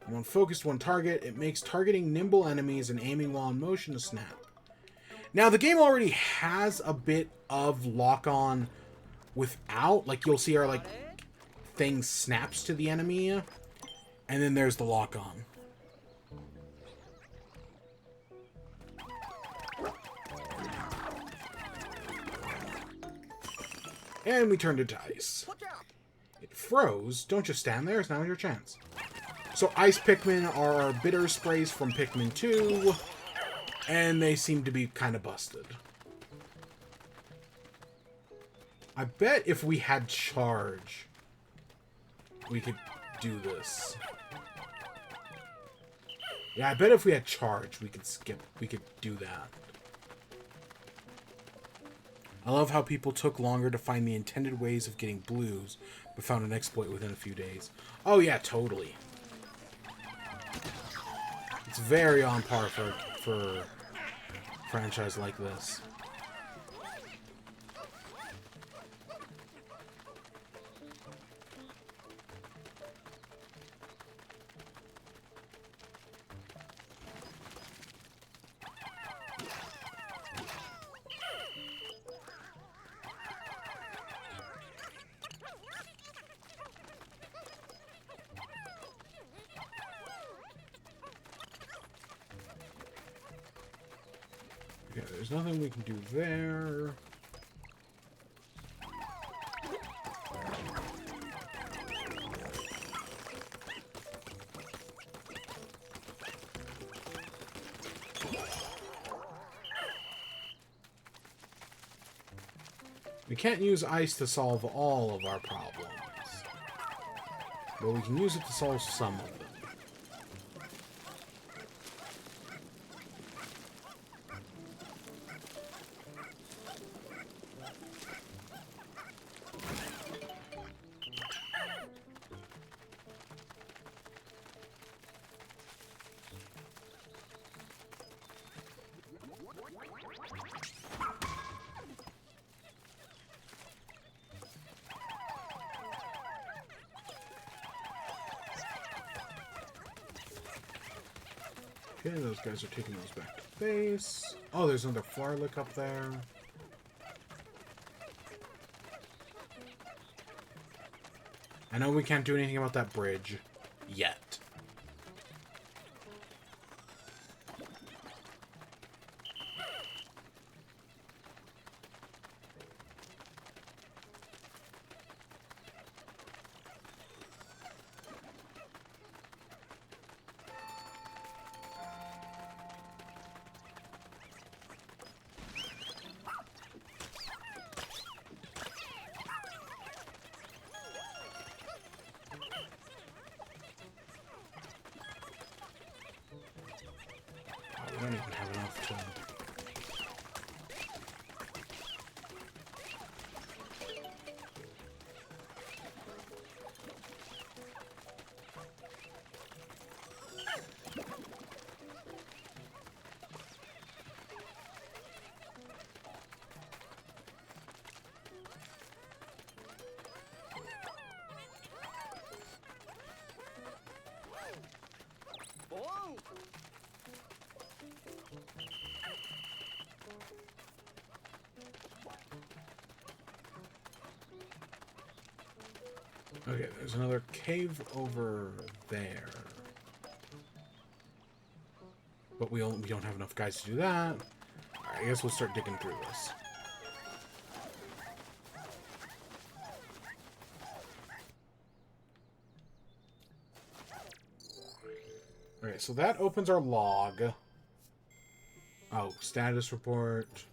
When focused one target, it makes targeting nimble enemies and aiming while in motion a snap. Now, the game already has a bit of lock-on without. Like, you'll see our, like, thing snaps to the enemy. And then there's the lock-on. And we turned it to ice. It froze. Don't just stand there. It's now your chance. So ice Pikmin are bitter sprays from Pikmin 2. And they seem to be kind of busted. I bet if we had charge, we could do this. Yeah, I bet if we had charge, we could do that. I love how people took longer to find the intended ways of getting blues, but found an exploit within a few days. Oh yeah, totally. It's very on par for a franchise like this. Okay, there's nothing we can do there. We can't use ice to solve all of our problems. But we can use it to solve some of them. Okay, those guys are taking those back to base. Oh, there's another Flarlick up there. I know we can't do anything about that bridge yet. I don't even have enough to... Okay, there's another cave over there. But we don't have enough guys to do that. Alright, I guess we'll start digging through this. Alright, so that opens our log. Oh, status report.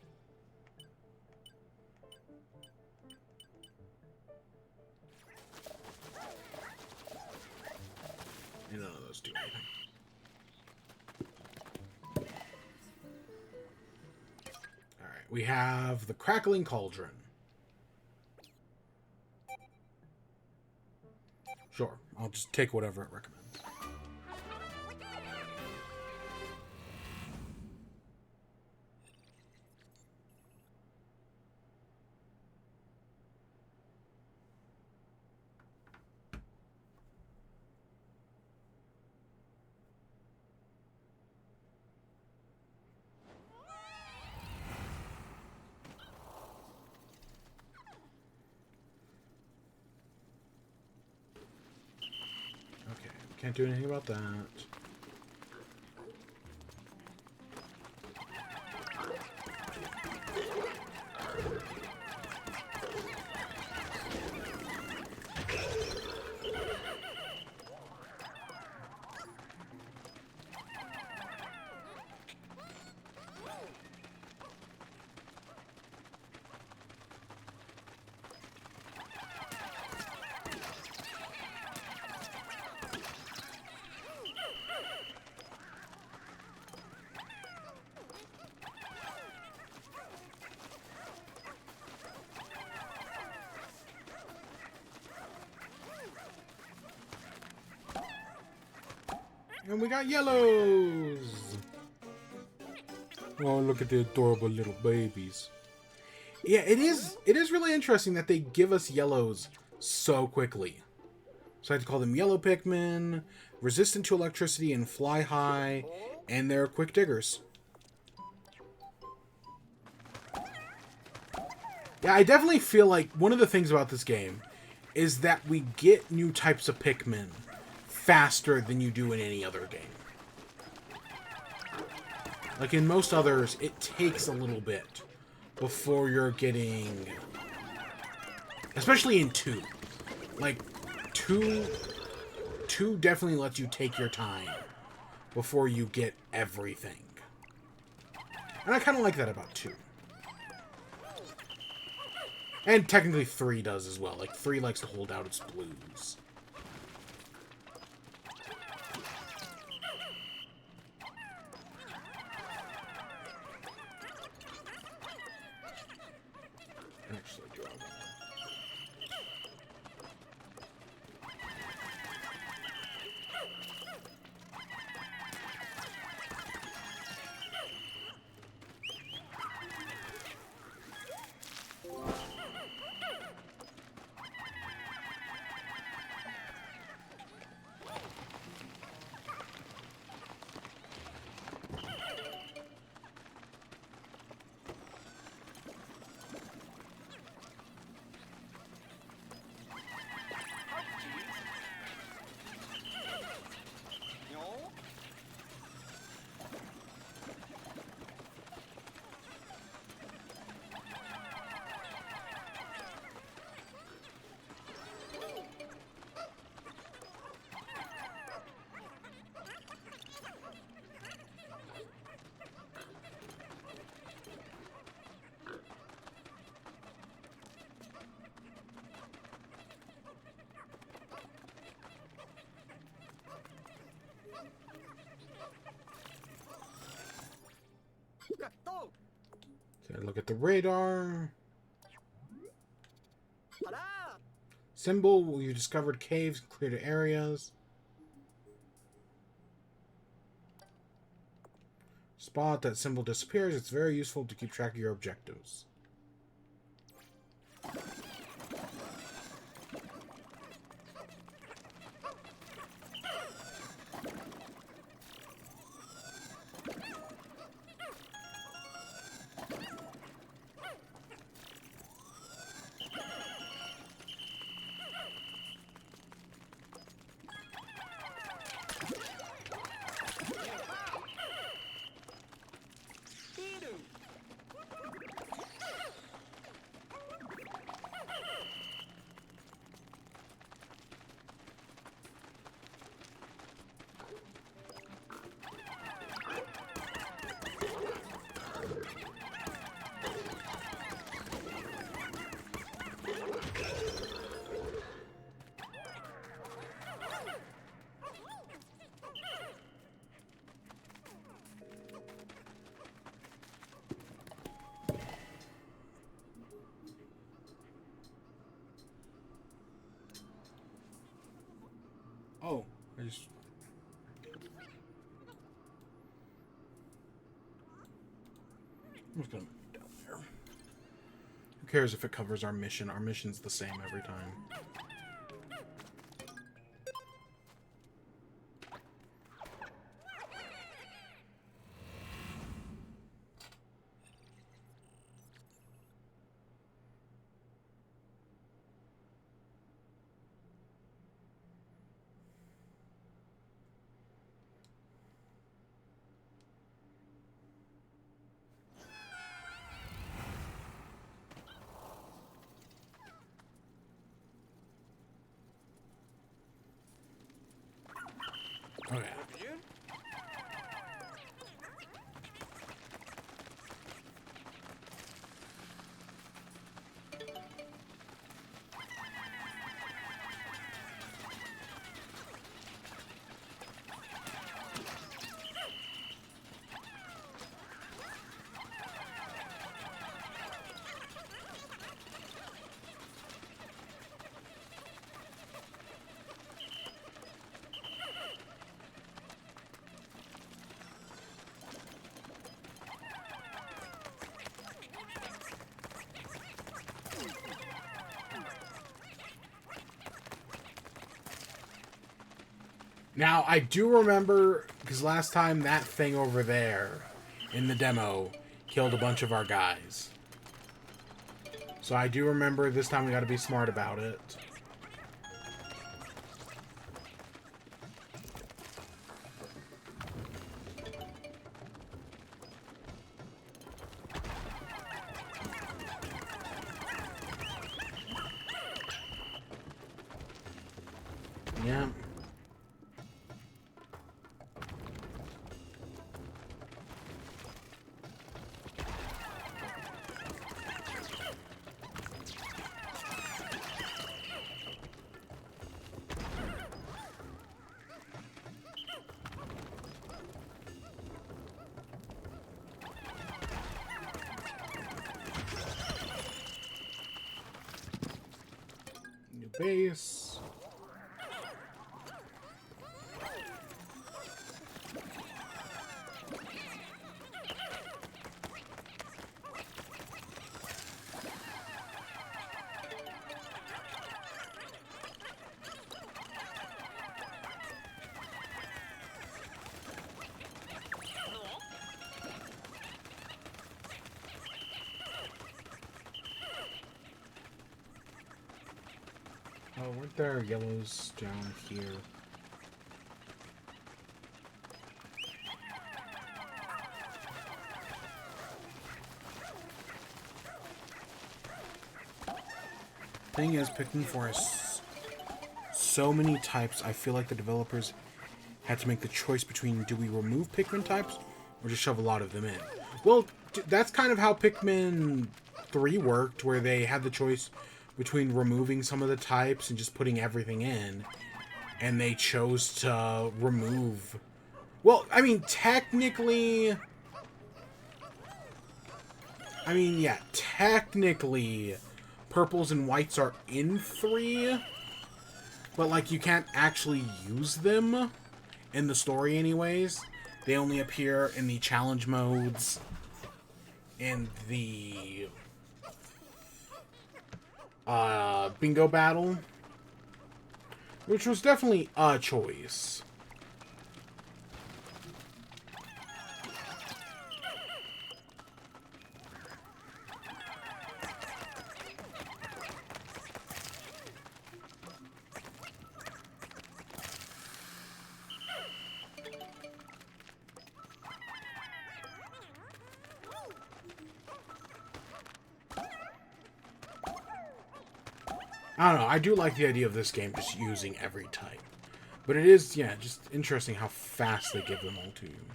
None of those do anything. Alright, we have the Crackling Cauldron. Sure, I'll just take whatever it recommends. Can't do anything about that. And we got yellows! Oh, look at the adorable little babies. Yeah, it is really interesting that they give us yellows so quickly. So I have to call them yellow Pikmin, resistant to electricity and fly high, and they're quick diggers. Yeah, I definitely feel like one of the things about this game is that we get new types of Pikmin faster than you do in any other game. Like in most others, it takes a little bit before you're getting... Especially in 2. Like, 2 definitely lets you take your time before you get everything. And I kind of like that about 2. And technically 3 does as well. Like, 3 likes to hold out its blues. Actually, do I want Okay, look at the radar. Symbol, you discovered caves, cleared areas. Spot that symbol disappears. It's very useful to keep track of your objectives. Oh, I'm just gonna move it down there. Who cares if it covers our mission? Our mission's the same every time. Oh yeah. Now, I do remember, because last time that thing over there in the demo killed a bunch of our guys. So I do remember this time we gotta be smart about it. Yeah. New base. Oh, weren't there yellows down here? Thing is, Pikmin 4 has so many types, I feel like the developers had to make the choice between do we remove Pikmin types or just shove a lot of them in. Well, that's kind of how Pikmin 3 worked, where they had the choice between removing some of the types and just putting everything in, and they chose to remove... Well, I mean, technically... yeah, technically, purples and whites are in 3, but, like, you can't actually use them in the story anyways. They only appear in the challenge modes, in the bingo battle, which was definitely a choice. I don't know, I do like the idea of this game just using every type. But it is, yeah, just interesting how fast they give them all to you.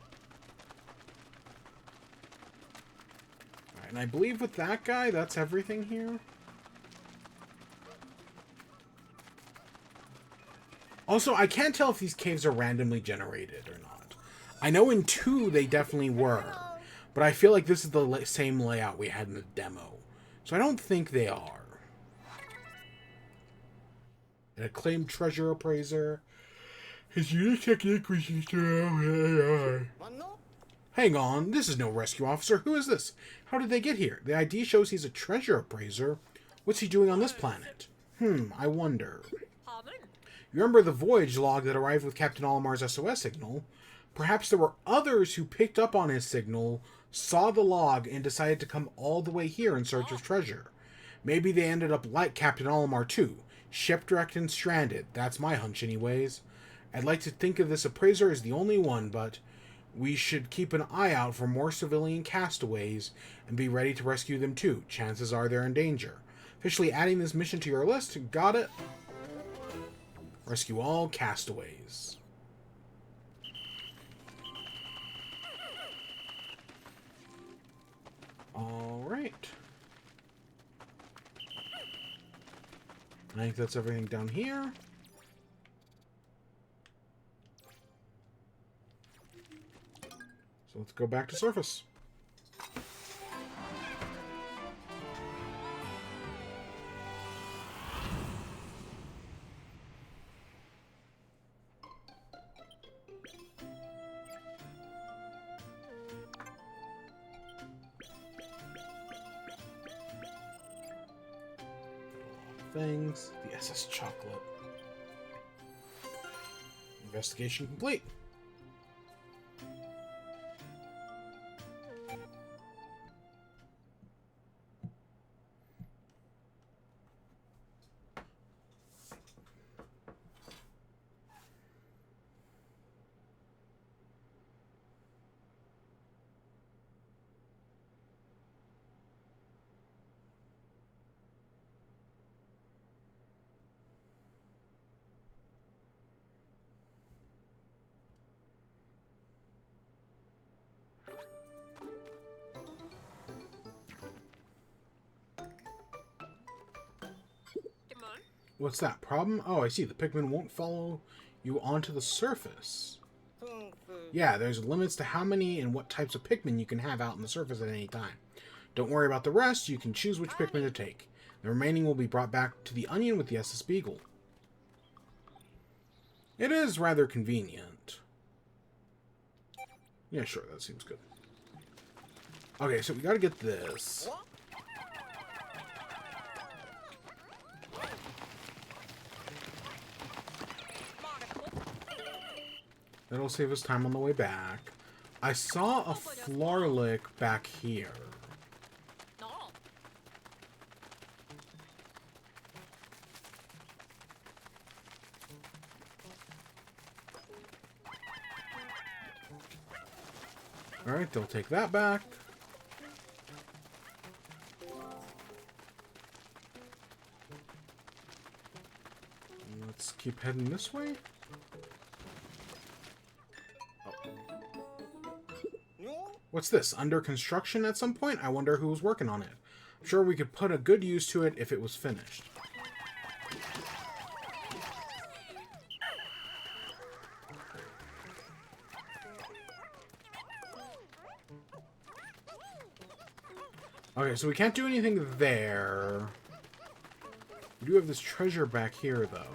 Alright, and I believe with that guy, that's everything here. Also, I can't tell if these caves are randomly generated or not. I know in 2 they definitely were, but I feel like this is the same layout we had in the demo. So I don't think they are. An acclaimed treasure appraiser. His unique technique was used to... Hang on, this is no rescue officer. Who is this? How did they get here? The ID shows he's a treasure appraiser. What's he doing on this planet? I wonder. You remember the voyage log that arrived with Captain Olimar's SOS signal? Perhaps there were others who picked up on his signal, saw the log, and decided to come all the way here in search of treasure. Maybe they ended up like Captain Olimar too. Shipwrecked and stranded. That's my hunch anyways. I'd like to think of this appraiser as the only one, but we should keep an eye out for more civilian castaways and be ready to rescue them too. Chances are they're in danger. Officially adding this mission to your list. Got it. Rescue all castaways. Alright. I think that's everything down here. So let's go back to surface. Things. The SS Chocolate. Investigation complete. What's that? Problem? Oh, I see. The Pikmin won't follow you onto the surface. Yeah, there's limits to how many and what types of Pikmin you can have out on the surface at any time. Don't worry about the rest. You can choose which Pikmin to take. The remaining will be brought back to the Onion with the SS Beagle. It is rather convenient. Yeah, sure, that seems good. Okay, so we gotta get this. That'll save us time on the way back. I saw a Flarlick back here. Alright, they'll take that back. Let's keep heading this way. What's this? Under construction at some point? I wonder who was working on it. I'm sure we could put a good use to it if it was finished. Okay, so we can't do anything there. We do have this treasure back here, though.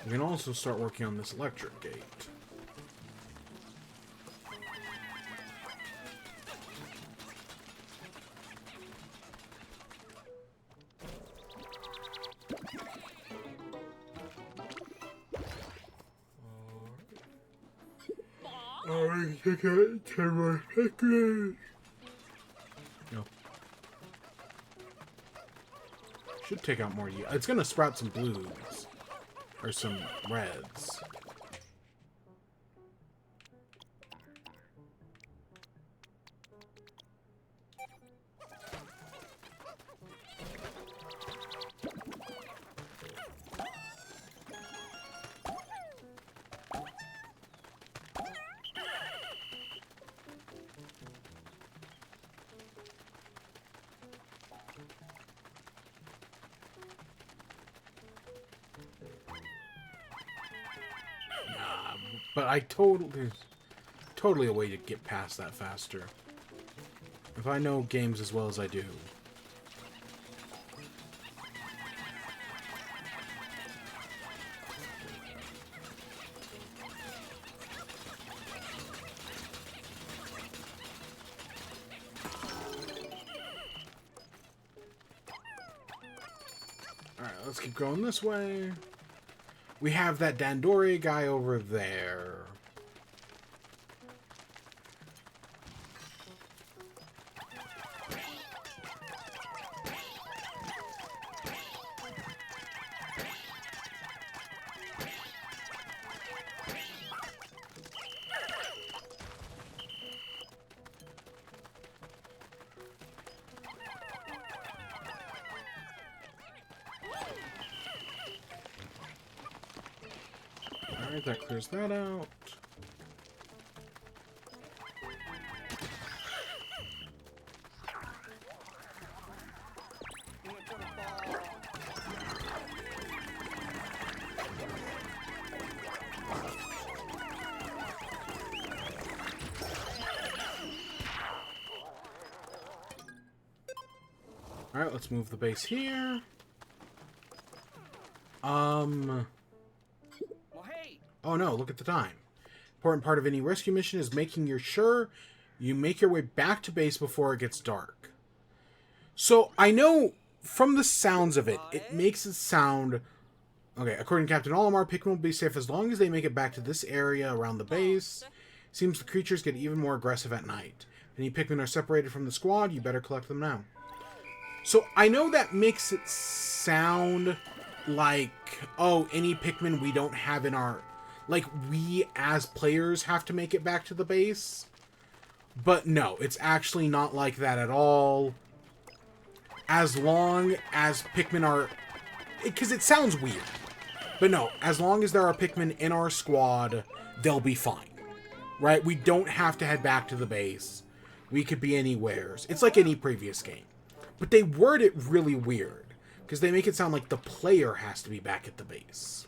We can also start working on this electric gate. I think I can my Pikmin. No. Should take out more. It's gonna sprout some blues. Or some reds. But there's totally a way to get past that faster. If I know games as well as I do. Alright, let's keep going this way. We have that Dandori guy over there. Alright, that clears that out. Alright, let's move the base here. Oh no, look at the time. Important part of any rescue mission is making sure you make your way back to base before it gets dark. So, I know from the sounds of it, it makes it sound... Okay, according to Captain Olimar, Pikmin will be safe as long as they make it back to this area around the base. Seems the creatures get even more aggressive at night. If any Pikmin are separated from the squad, you better collect them now. So, I know that makes it sound like, oh, any Pikmin we don't have in our... Like, we as players have to make it back to the base. But no, it's actually not like that at all. As long as Pikmin are... Because it sounds weird. But no, as long as there are Pikmin in our squad, they'll be fine. Right? We don't have to head back to the base. We could be anywheres. It's like any previous game. But they word it really weird. Because they make it sound like the player has to be back at the base.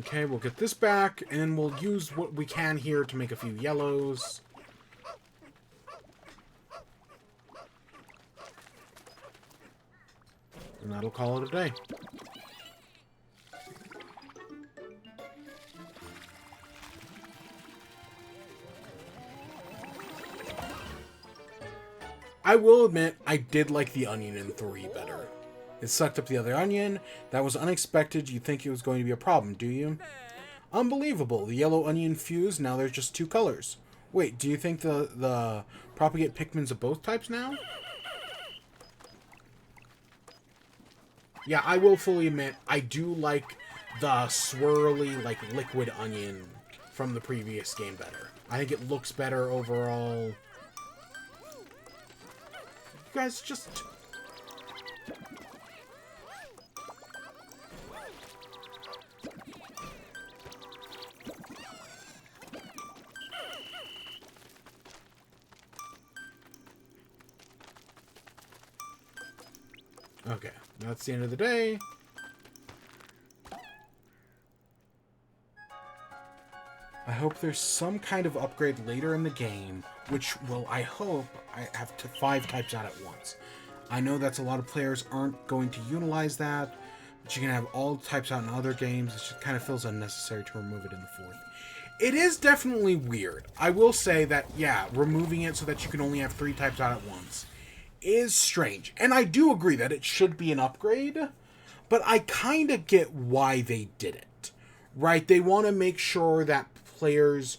Okay, we'll get this back, and we'll use what we can here to make a few yellows. And that'll call it a day. I will admit, I did like the onion in 3 better. It sucked up the other onion. That was unexpected. You'd think it was going to be a problem, do you? Unbelievable. The yellow onion fused. Now there's just 2 colors. Wait, do you think the propagate Pikmins of both types now? Yeah, I will fully admit, I do like the swirly, like, liquid onion from the previous game better. I think it looks better overall. You guys just... Okay, that's the end of the day. I hope there's some kind of upgrade later in the game, which will, I hope, I have 5 types out at once. I know that's a lot of players aren't going to utilize that, but you can have all types out in other games. It just kind of feels unnecessary to remove it in the 4th. It is definitely weird. I will say that, yeah, removing it so that you can only have 3 types out at once is strange. And I do agree that it should be an upgrade, but I kind of get why they did it. Right? They want to make sure that players...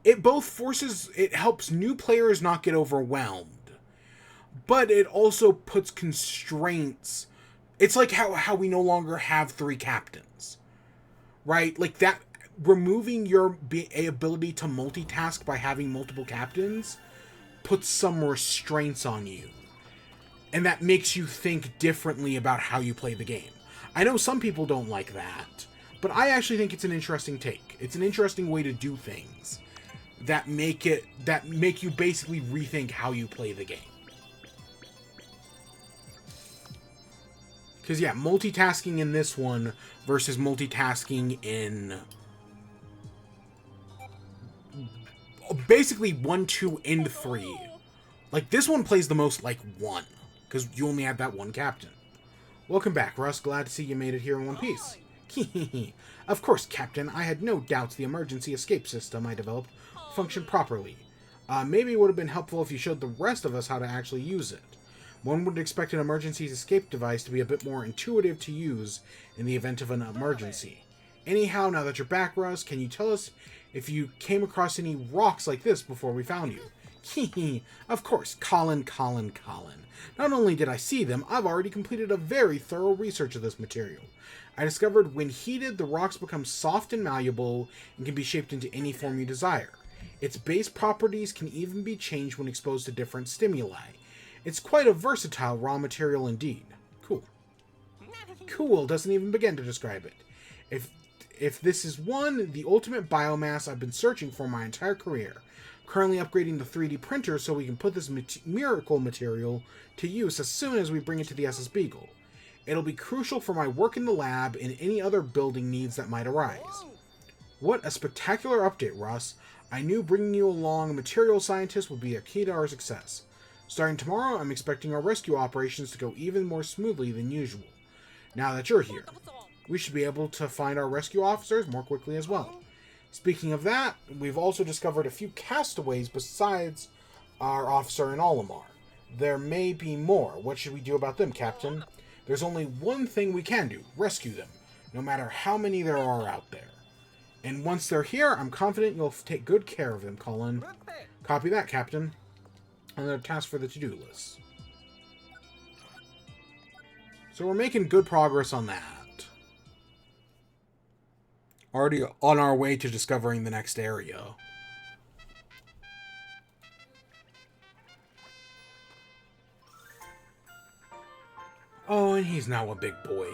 It helps new players not get overwhelmed, but it also puts constraints. It's like how we no longer have 3 captains. Right? Like that, removing your ability to multitask by having multiple captains puts some restraints on you. And that makes you think differently about how you play the game. I know some people don't like that, but I actually think it's an interesting take. It's an interesting way to do things that make you basically rethink how you play the game. Because, yeah, multitasking in this one versus multitasking in... basically 1, 2, and 3. Like, this one plays the most like 1. Because you only have that 1 captain. Welcome back, Russ. Glad to see you made it here in one piece. Of course, Captain. I had no doubts the emergency escape system I developed functioned properly. Maybe it would have been helpful if you showed the rest of us how to actually use it. One would expect an emergency escape device to be a bit more intuitive to use in the event of an emergency. Anyhow, now that you're back, Russ, can you tell us if you came across any rocks like this before we found you? Of course, Colin. Not only did I see them, I've already completed a very thorough research of this material. I discovered when heated, the rocks become soft and malleable and can be shaped into any form you desire. Its base properties can even be changed when exposed to different stimuli. It's quite a versatile raw material indeed. Cool. Cool doesn't even begin to describe it. If this is the ultimate biomass I've been searching for my entire career. Currently upgrading the 3D printer so we can put this miracle material to use as soon as we bring it to the SS Beagle. It'll be crucial for my work in the lab and any other building needs that might arise. What a spectacular update, Russ. I knew bringing you along a material scientist would be a key to our success. Starting tomorrow, I'm expecting our rescue operations to go even more smoothly than usual. Now that you're here, we should be able to find our rescue officers more quickly as well. Speaking of that, we've also discovered a few castaways besides our officer in Olimar. There may be more. What should we do about them, Captain? There's only one thing we can do. Rescue them, no matter how many there are out there. And once they're here, I'm confident you'll take good care of them, Colin. Copy that, Captain. Another task for the to-do list. So we're making good progress on that. Already on our way to discovering the next area. Oh, and he's now a big boy.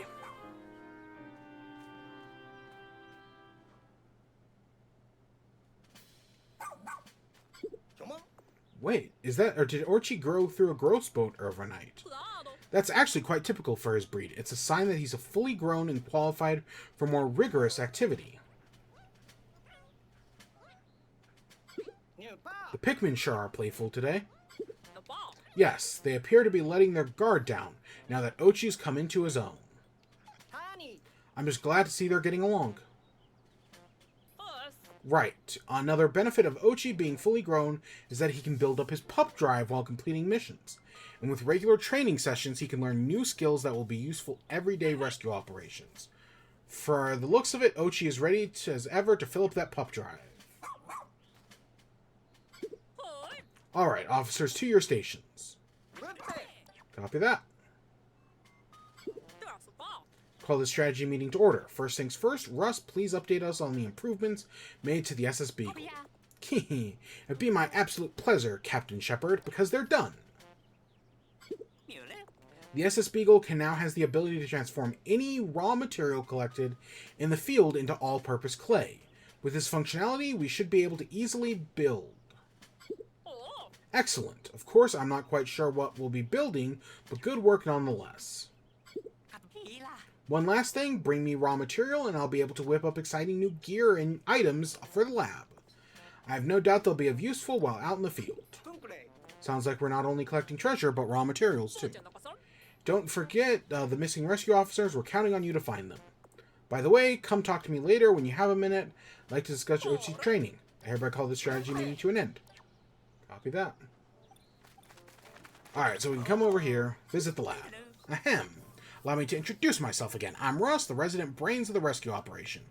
Wait, is that... or did Orchie grow through a growth spurt overnight? That's actually quite typical for his breed. It's a sign that he's fully grown and qualified for more rigorous activity. The Pikmin sure are playful today. Yes, they appear to be letting their guard down, now that Ochi's come into his own. I'm just glad to see they're getting along. Right. Another benefit of Ochi being fully grown is that he can build up his pup drive while completing missions. And with regular training sessions, he can learn new skills that will be useful everyday rescue operations. For the looks of it, Ochi is ready as ever to fill up that pup drive. Alright, officers, to your stations. Copy that. Call the strategy meeting to order. First things first, Russ, please update us on the improvements made to the SS Beagle. It'd be my absolute pleasure, Captain Shepard, because they're done. The SS Beagle now has the ability to transform any raw material collected in the field into all-purpose clay. With this functionality, we should be able to easily build. Excellent. Of course, I'm not quite sure what we'll be building, but good work nonetheless. One last thing, bring me raw material and I'll be able to whip up exciting new gear and items for the lab. I have no doubt they'll be of useful while out in the field. Sounds like we're not only collecting treasure, but raw materials too. Don't forget the missing rescue officers. We're counting on you to find them. By the way, come talk to me later when you have a minute. I'd like to discuss Ochi's training. I hereby call this strategy meeting to an end. Copy that. Alright, so we can come over here, visit the lab. Ahem. Allow me to introduce myself again. I'm Russ, the resident brains of the rescue operation.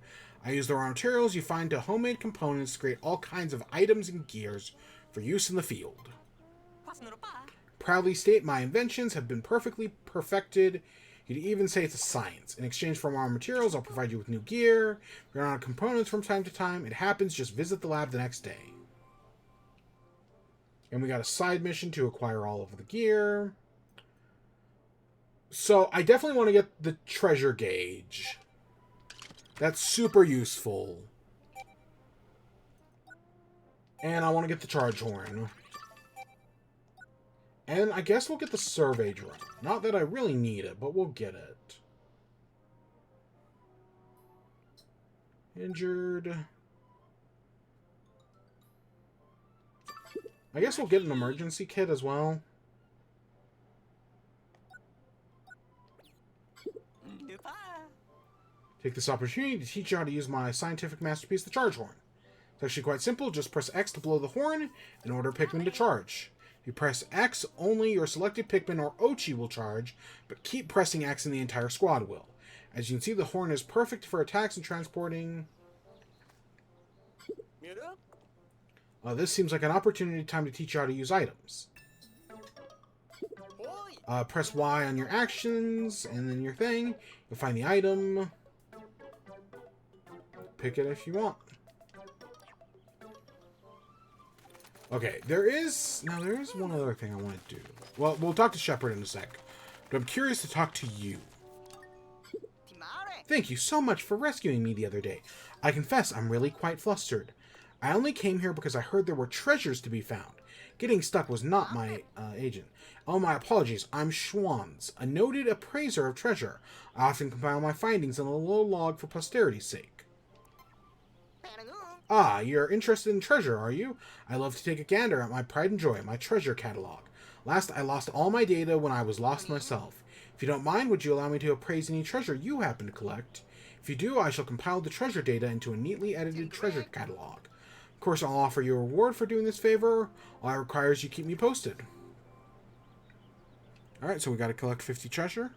I use the raw materials you find to homemade components to create all kinds of items and gears for use in the field. Proudly state my inventions have been perfectly perfected. You'd even say it's a science. In exchange for raw materials, I'll provide you with new gear. If you're out of components from time to time, it happens, just visit the lab the next day. And we got a side mission to acquire all of the gear. So, I definitely want to get the treasure gauge. That's super useful. And I want to get the charge horn. And I guess we'll get the survey drone. Not that I really need it, but we'll get it. Injured. I guess we'll get an emergency kit as well. Take this opportunity to teach you how to use my scientific masterpiece, the charge horn. It's actually quite simple. Just press X to blow the horn and order Pikmin to charge. If you press X, only your selected Pikmin or Ochi will charge, but keep pressing X and the entire squad will. As you can see, the horn is perfect for attacks and transporting. This seems like an opportunity time to teach you how to use items. Press Y on your actions, and then your thing. You'll find the item. Pick it if you want. Okay, there is one other thing I want to do. Well, we'll talk to Shepard in a sec. But I'm curious to talk to you. Thank you so much for rescuing me the other day. I confess I'm really quite flustered. I only came here because I heard there were treasures to be found. Getting stuck was not my agent. Oh, my apologies. I'm Schwanz, a noted appraiser of treasure. I often compile my findings in a little log for posterity's sake. Ah, you're interested in treasure, are you? I love to take a gander at my pride and joy, my treasure catalog. Last, I lost all my data when I was lost myself. If you don't mind, would you allow me to appraise any treasure you happen to collect? If you do, I shall compile the treasure data into a neatly edited treasure catalog. Of course, I'll offer you a reward for doing this favor. All I require is you keep me posted. Alright, so we gotta collect 50 treasure.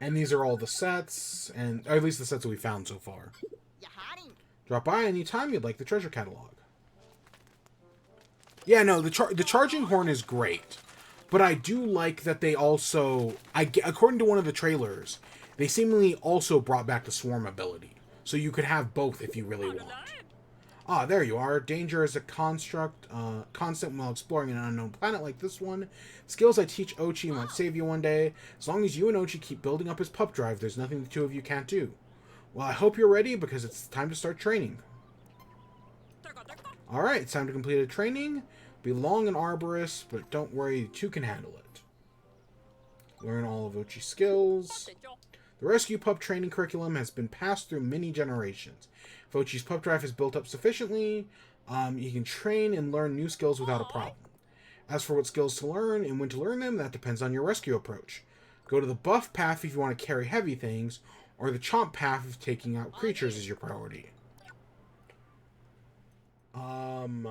And these are all the sets, or at least the sets that we found so far. Drop by anytime you'd like the treasure catalog. Yeah, no, the charging horn is great. But I do like that they also, according to one of the trailers, they seemingly also brought back the swarm ability. So you could have both if you really want. Ah, there you are. Danger is a constant while exploring an unknown planet like this one. Skills I teach Ochi might save you one day. As long as you and Ochi keep building up his pup drive, there's nothing the two of you can't do. Well, I hope you're ready because it's time to start training. Alright, it's time to complete a training. Belong an arborist, but don't worry, you two can handle it. Learn all of Ochi's skills. The Rescue Pup training curriculum has been passed through many generations. If Ochi's pup drive is built up sufficiently, you can train and learn new skills without a problem. As for what skills to learn and when to learn them, that depends on your rescue approach. Go to the buff path if you want to carry heavy things, or the chomp path if taking out creatures is your priority. I'm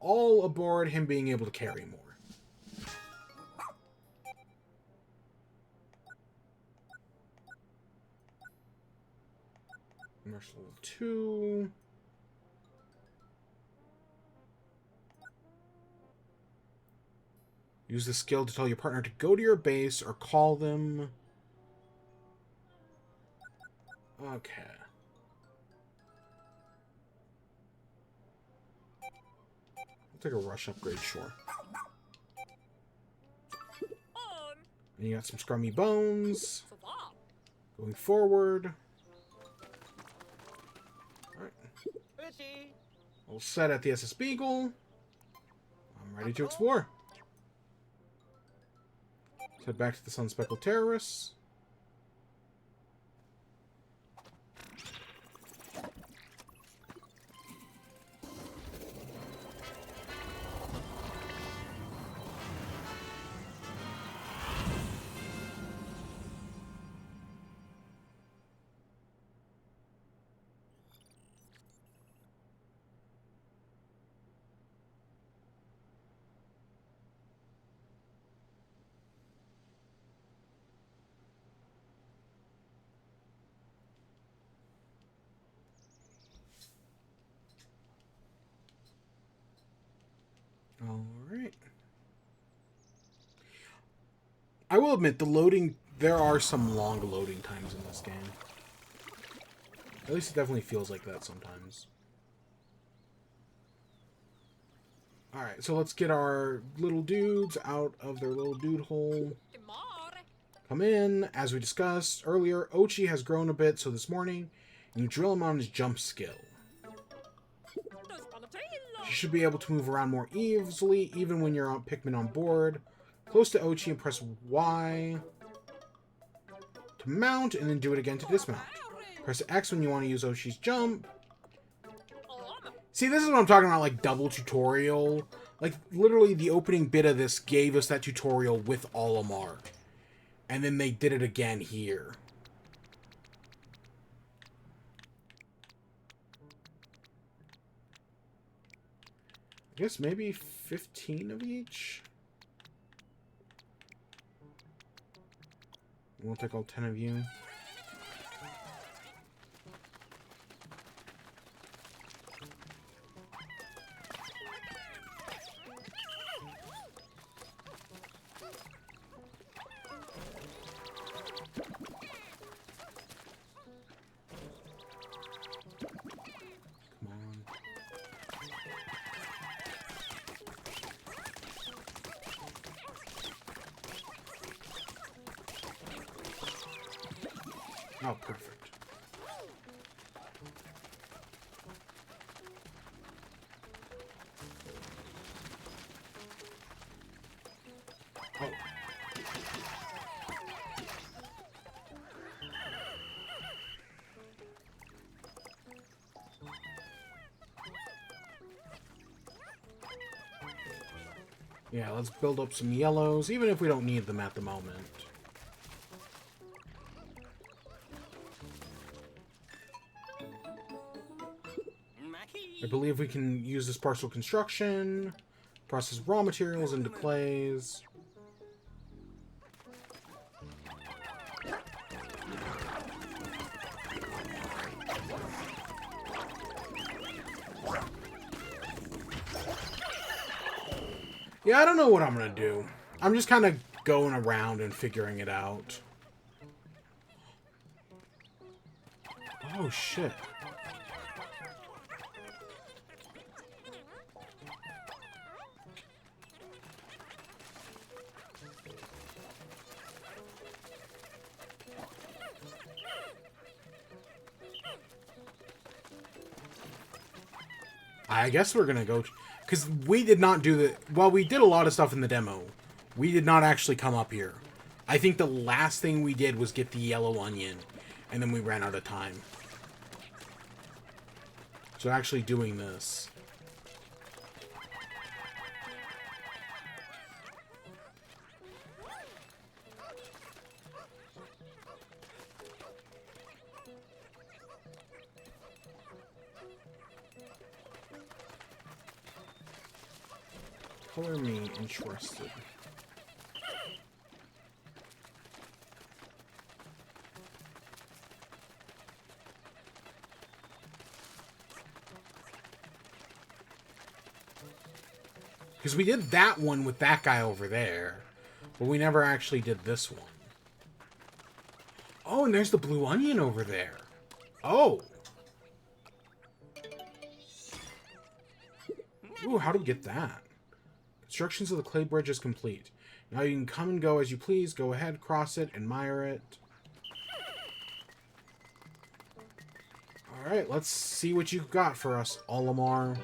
all aboard him being able to carry more. Commercial level 2. Use the skill to tell your partner to go to your base or call them. Okay. I'll take a rush upgrade, sure. And you got some scrummy bones. Going forward. Alright. All set at the SS Beagle. I'm ready to explore. Let's head back to the Sun-Speckled Terrorists. Alright. I will admit, there are some long loading times in this game. At least it definitely feels like that sometimes. Alright, so let's get our little dudes out of their little dude hole. Come in. As we discussed earlier, Ochi has grown a bit, so this morning, you drill him on his jump skill. You should be able to move around more easily, even when you're on Pikmin on board. Close to Ochi and press Y to mount, and then do it again to dismount. Press X when you want to use Ochi's jump. See, this is what I'm talking about, like, double tutorial. Like, literally, the opening bit of this gave us that tutorial with Olimar. And then they did it again here. I guess maybe 15 of each? We'll take all 10 of you. Oh, perfect. Oh. Yeah, let's build up some yellows, even if we don't need them at the moment. I believe we can use this partial construction, process raw materials into clays. Yeah, I don't know what I'm going to do. I'm just kind of going around and figuring it out. Oh, shit. I guess we're gonna go... Because we did not do the... Well, we did a lot of stuff in the demo. We did not actually come up here. I think the last thing we did was get the yellow onion. And then we ran out of time. So actually doing this... Color me interested. Because we did that one with that guy over there, but we never actually did this one. Oh, and there's the blue onion over there. Oh. Ooh, how do we get that? Constructions of the clay bridge is complete. Now you can come and go as you please. Go ahead, cross it, admire it. Alright, let's see what you've got for us, Olimar.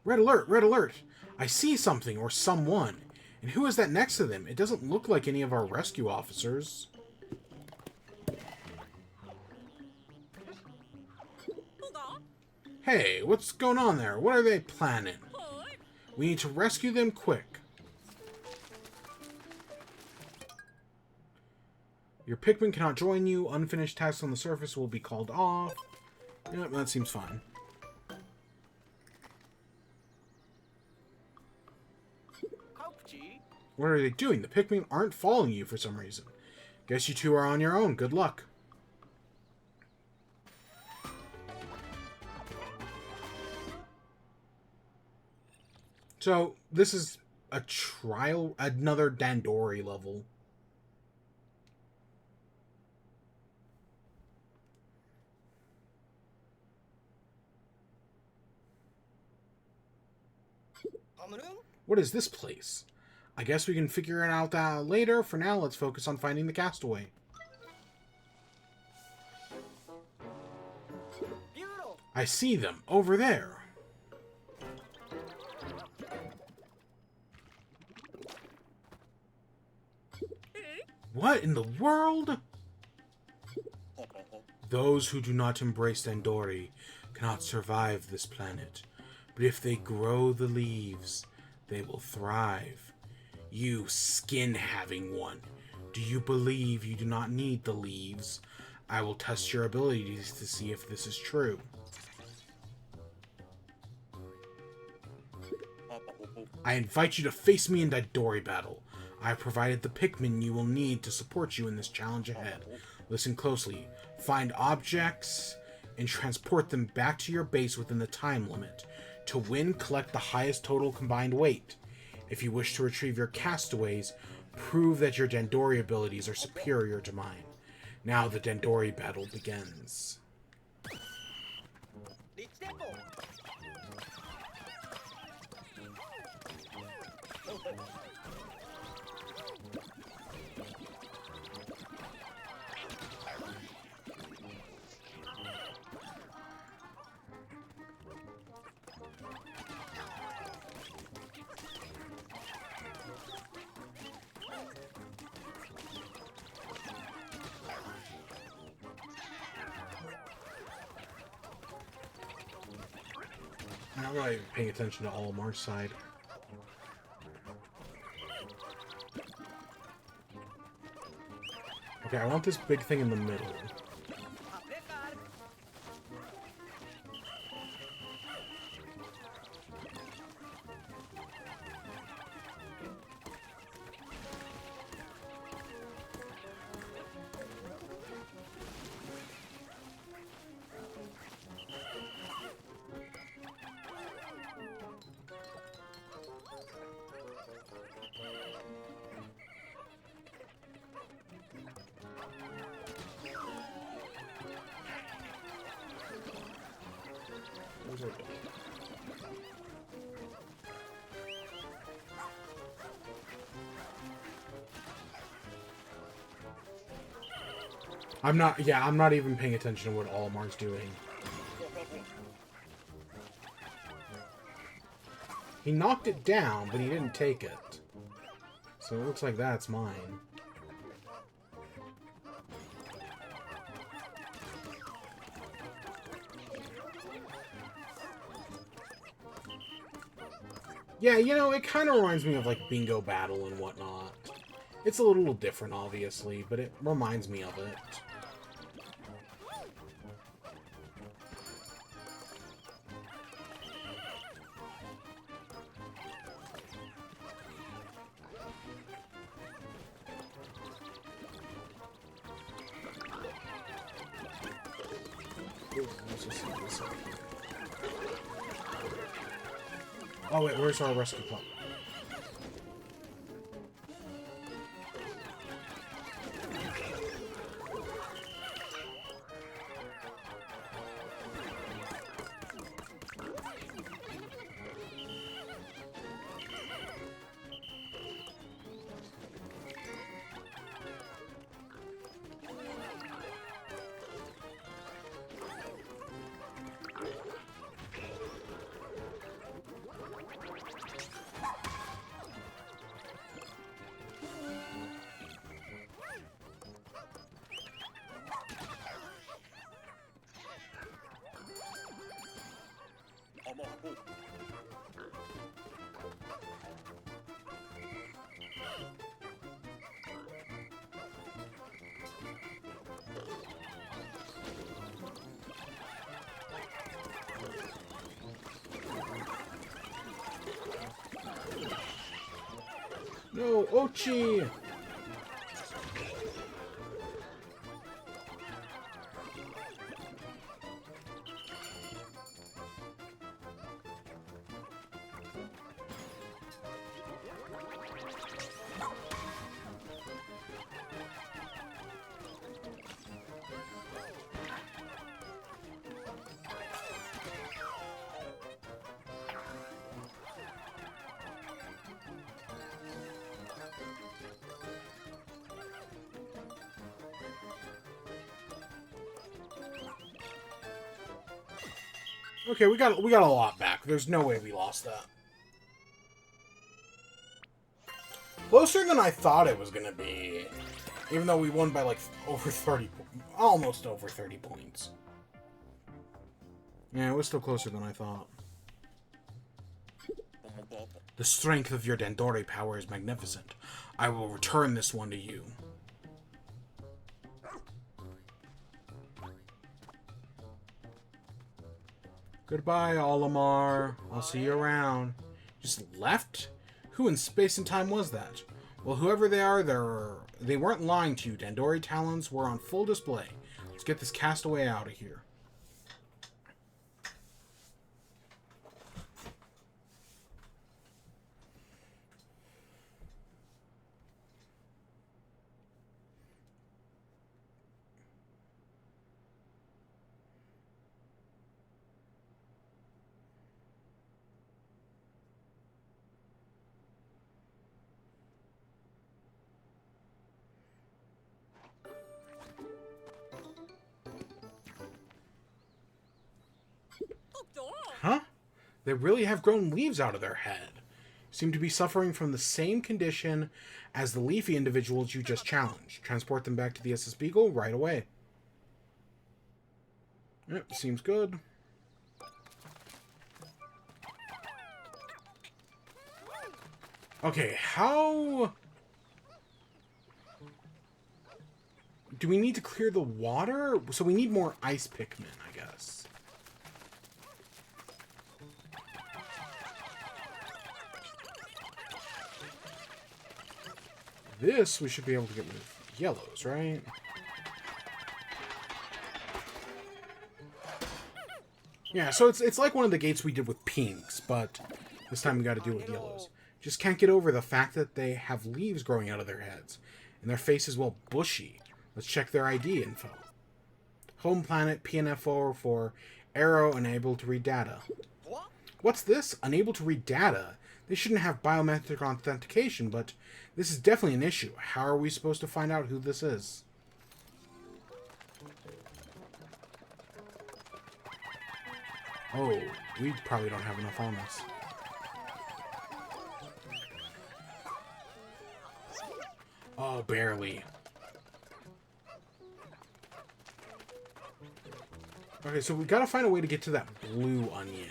Red alert, red alert! I see something or someone. And who is that next to them? It doesn't look like any of our rescue officers. Hey, what's going on there? What are they planning? We need to rescue them quick. Your Pikmin cannot join you. Unfinished tasks on the surface will be called off. Yep, that seems fine. What are they doing? The Pikmin aren't following you for some reason. Guess you two are on your own. Good luck. So, this is a trial, another Dandori level. What is this place? I guess we can figure it out later. For now, let's focus on finding the castaway. I see them over there. What in the world? Those who do not embrace Dandori cannot survive this planet. But if they grow the leaves, they will thrive. You skin-having one. Do you believe you do not need the leaves? I will test your abilities to see if this is true. I invite you to face me in Dandori battle. I have provided the Pikmin you will need to support you in this challenge ahead. Listen closely. Find objects and transport them back to your base within the time limit. To win, collect the highest total combined weight. If you wish to retrieve your castaways, prove that your Dandori abilities are superior to mine. Now the Dandori battle begins. I'm not really paying attention to Olimar's side. Okay, I want this big thing in the middle. I'm not even paying attention to what Olimar's doing. He knocked it down, but he didn't take it. So it looks like that's mine. Yeah, you know, it kind of reminds me of, like, Bingo Battle and whatnot. It's a little different, obviously, but it reminds me of it. Let's just see this up here. Oh, wait, where's our rescue pup? No, Ochi! Okay, we got a lot back. There's no way we lost that. Closer than I thought it was gonna be. Even though we won by like over 30, almost over 30 points. Yeah, it was still closer than I thought. The strength of your Dandori power is magnificent. I will return this one to you. Goodbye, Olimar. I'll see you around. Just left? Who in space and time was that? Well, whoever they are, they weren't lying to you. Dandori talents were on full display. Let's get this castaway out of here. Huh? They really have grown leaves out of their head. Seem to be suffering from the same condition as the leafy individuals you just challenged. Transport them back to the SS Beagle right away. Yep, seems good. Okay, how... do we need to clear the water? So we need more ice Pikmin, I guess. This we should be able to get with yellows, right? Yeah, so it's like one of the gates we did with pinks, but this time we got to do it with yellows. Just can't get over the fact that they have leaves growing out of their heads, and their faces, well, bushy. Let's check their ID info. Home planet PNF4 for arrow unable to read data. What's this? Unable to read data? They shouldn't have biometric authentication, but this is definitely an issue. How are we supposed to find out who this is? Oh, we probably don't have enough on us. Oh, barely. Okay, so we gotta find a way to get to that blue onion.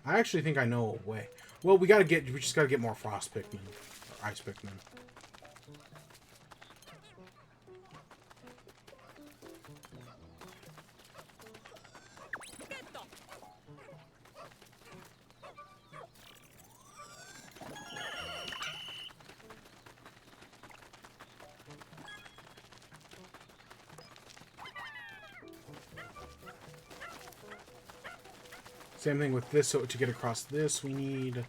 I actually think I know a way. Well, we just gotta get more frost Pikmin. Or ice Pikmin. Same thing with this. So to get across this, we need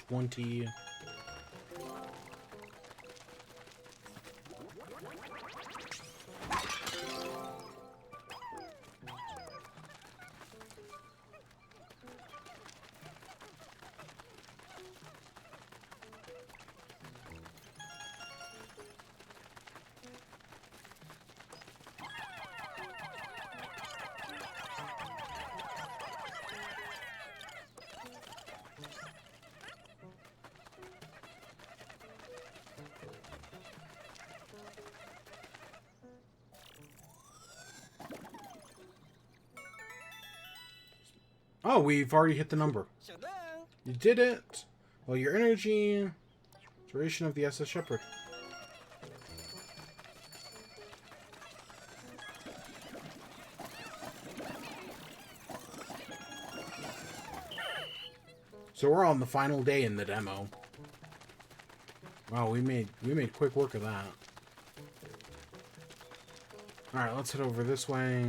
20. Oh, we've already hit the number. You did it. Well, your energy. Duration of the SS Shepherd. So we're on the final day in the demo. Wow, we made quick work of that. Alright, let's head over this way.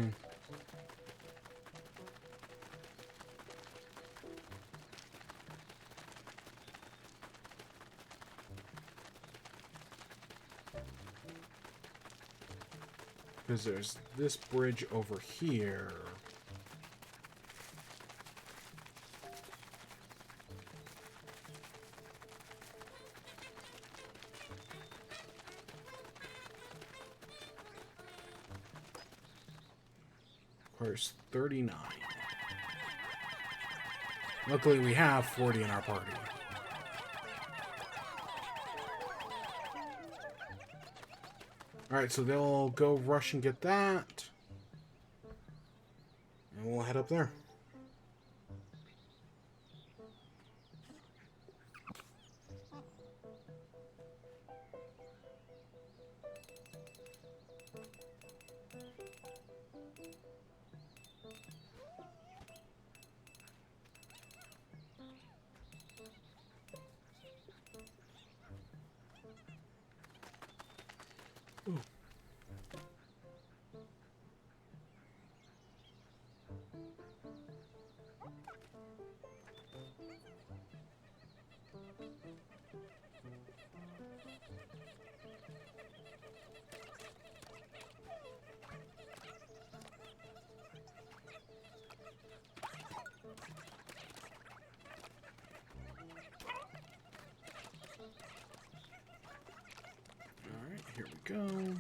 Because there's this bridge over here. Requires 39. Luckily, we have 40 in our party. Alright, so they'll go rush and get that. And we'll head up there. Ooh. Alright, here we go.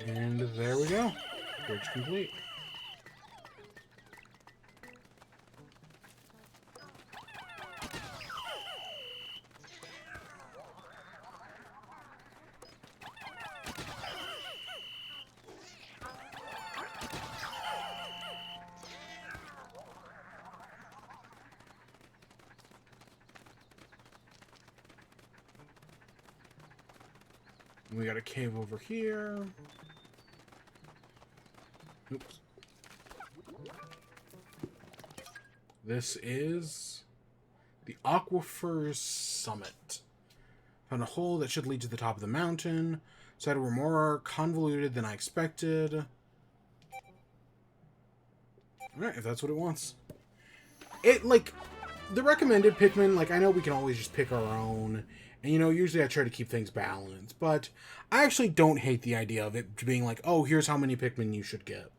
And there we go. Bridge complete. We got a cave over here. Oops. This is the Aquifer Summit. Found a hole that should lead to the top of the mountain. Decided we're more convoluted than I expected. Alright, if that's what it wants. It, like, the recommended Pikmin, like, I know we can always just pick our own. And, you know, usually I try to keep things balanced. But I actually don't hate the idea of it being like, oh, here's how many Pikmin you should get.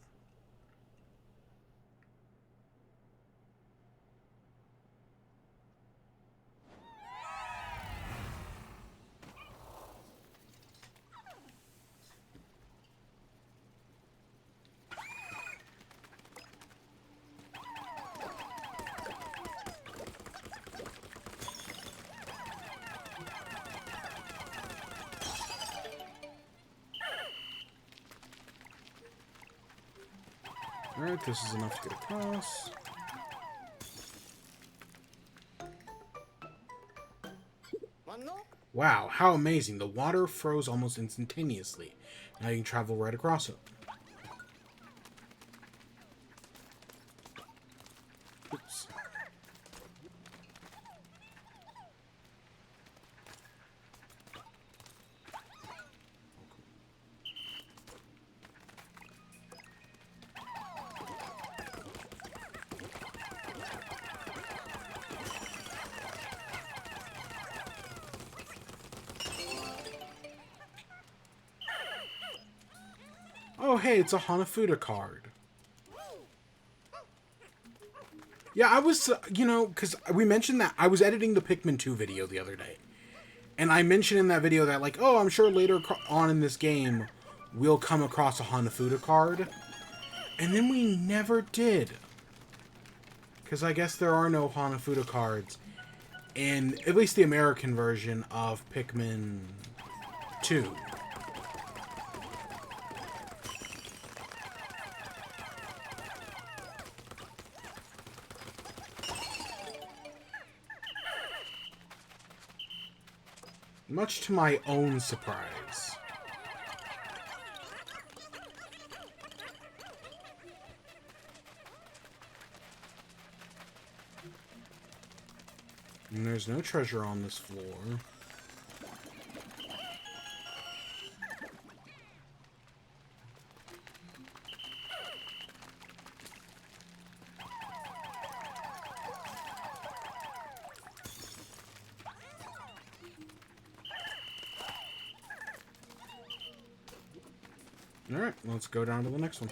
Alright, this is enough to get across. Wow, how amazing. The water froze almost instantaneously. Now you can travel right across it. Oops. Oh, hey, it's a Hanafuda card. Yeah, I was, you know, because we mentioned that I was editing the Pikmin 2 video the other day. And I mentioned in that video that, like, oh, I'm sure later on in this game, we'll come across a Hanafuda card. And then we never did. Because I guess there are no Hanafuda cards in, at least the American version of Pikmin 2. Much to my own surprise. And there's no treasure on this floor. Alright, let's go down to the next one.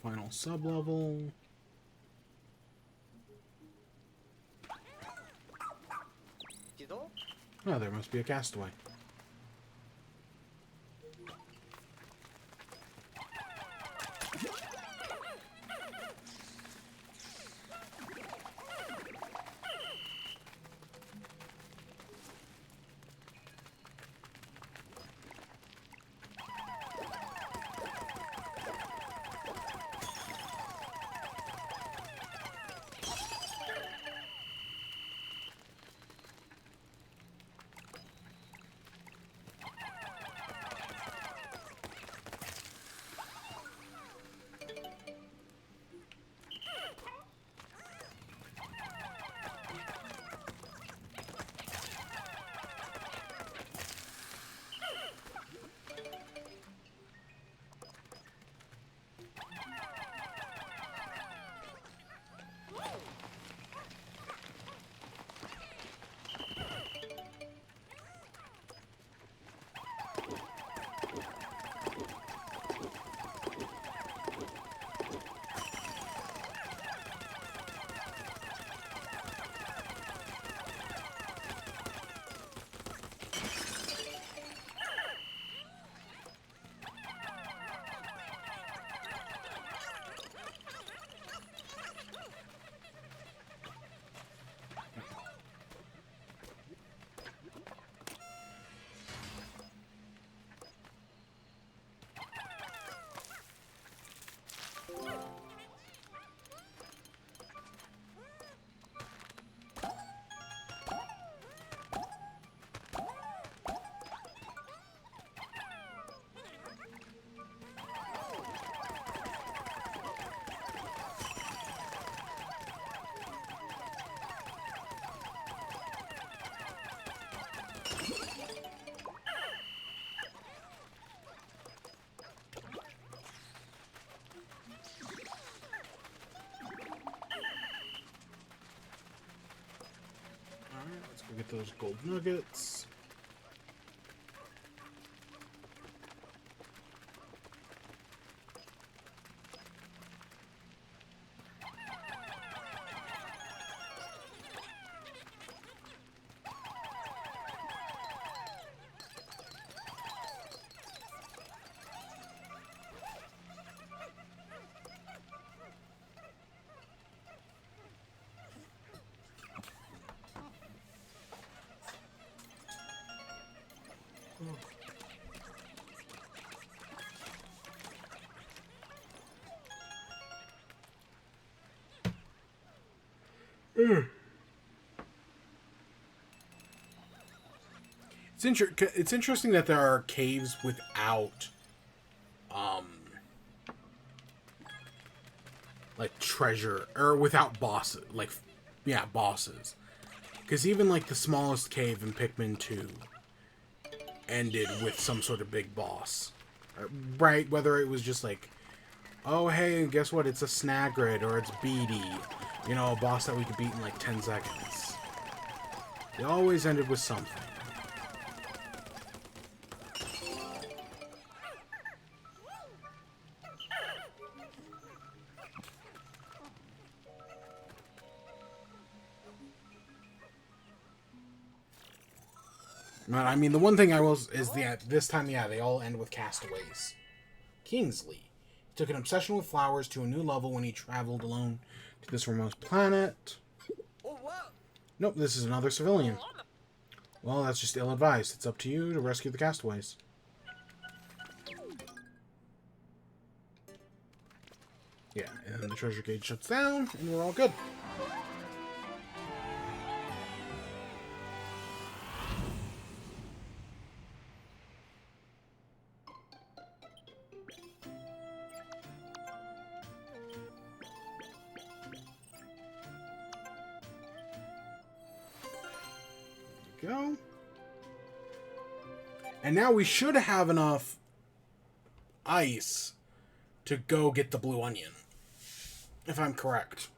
Final sub-level. Oh, there must be a castaway. Let's go get those gold nuggets. It's interesting that there are caves without, like treasure or without bosses. Like, yeah, bosses. Because even like the smallest cave in Pikmin 2 ended with some sort of big boss, right? Whether it was just like, oh hey, guess what? It's a Snagrid or it's Beatty, you know, a boss that we could beat in like 10 seconds. It always ended with something. But, I mean, the one thing I will is that this time, yeah, they all end with castaways. Kingsley. He took an obsession with flowers to a new level when he traveled alone to this remote planet. Nope, this is another civilian. Well, that's just ill-advised. It's up to you to rescue the castaways. Yeah, and then the treasure gate shuts down, and we're all good. Go. And now we should have enough ice to go get the blue onion, if I'm correct.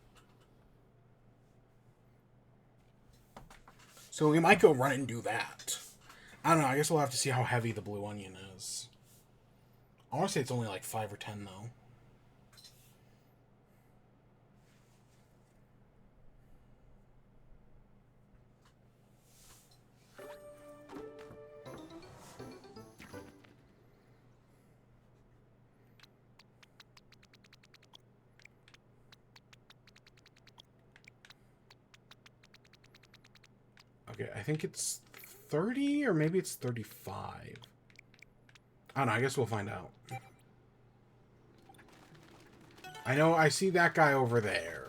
So we might go run and do that. I don't know, I guess we'll have to see how heavy the blue onion is. I want to say it's only like 5 or 10 though. Okay, I think it's 30 or maybe it's 35. I don't know, I guess we'll find out. I know I see that guy over there.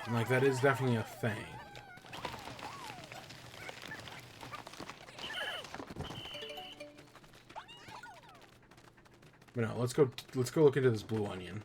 And, like, that is definitely a thing. But no, let's go look into this blue onion.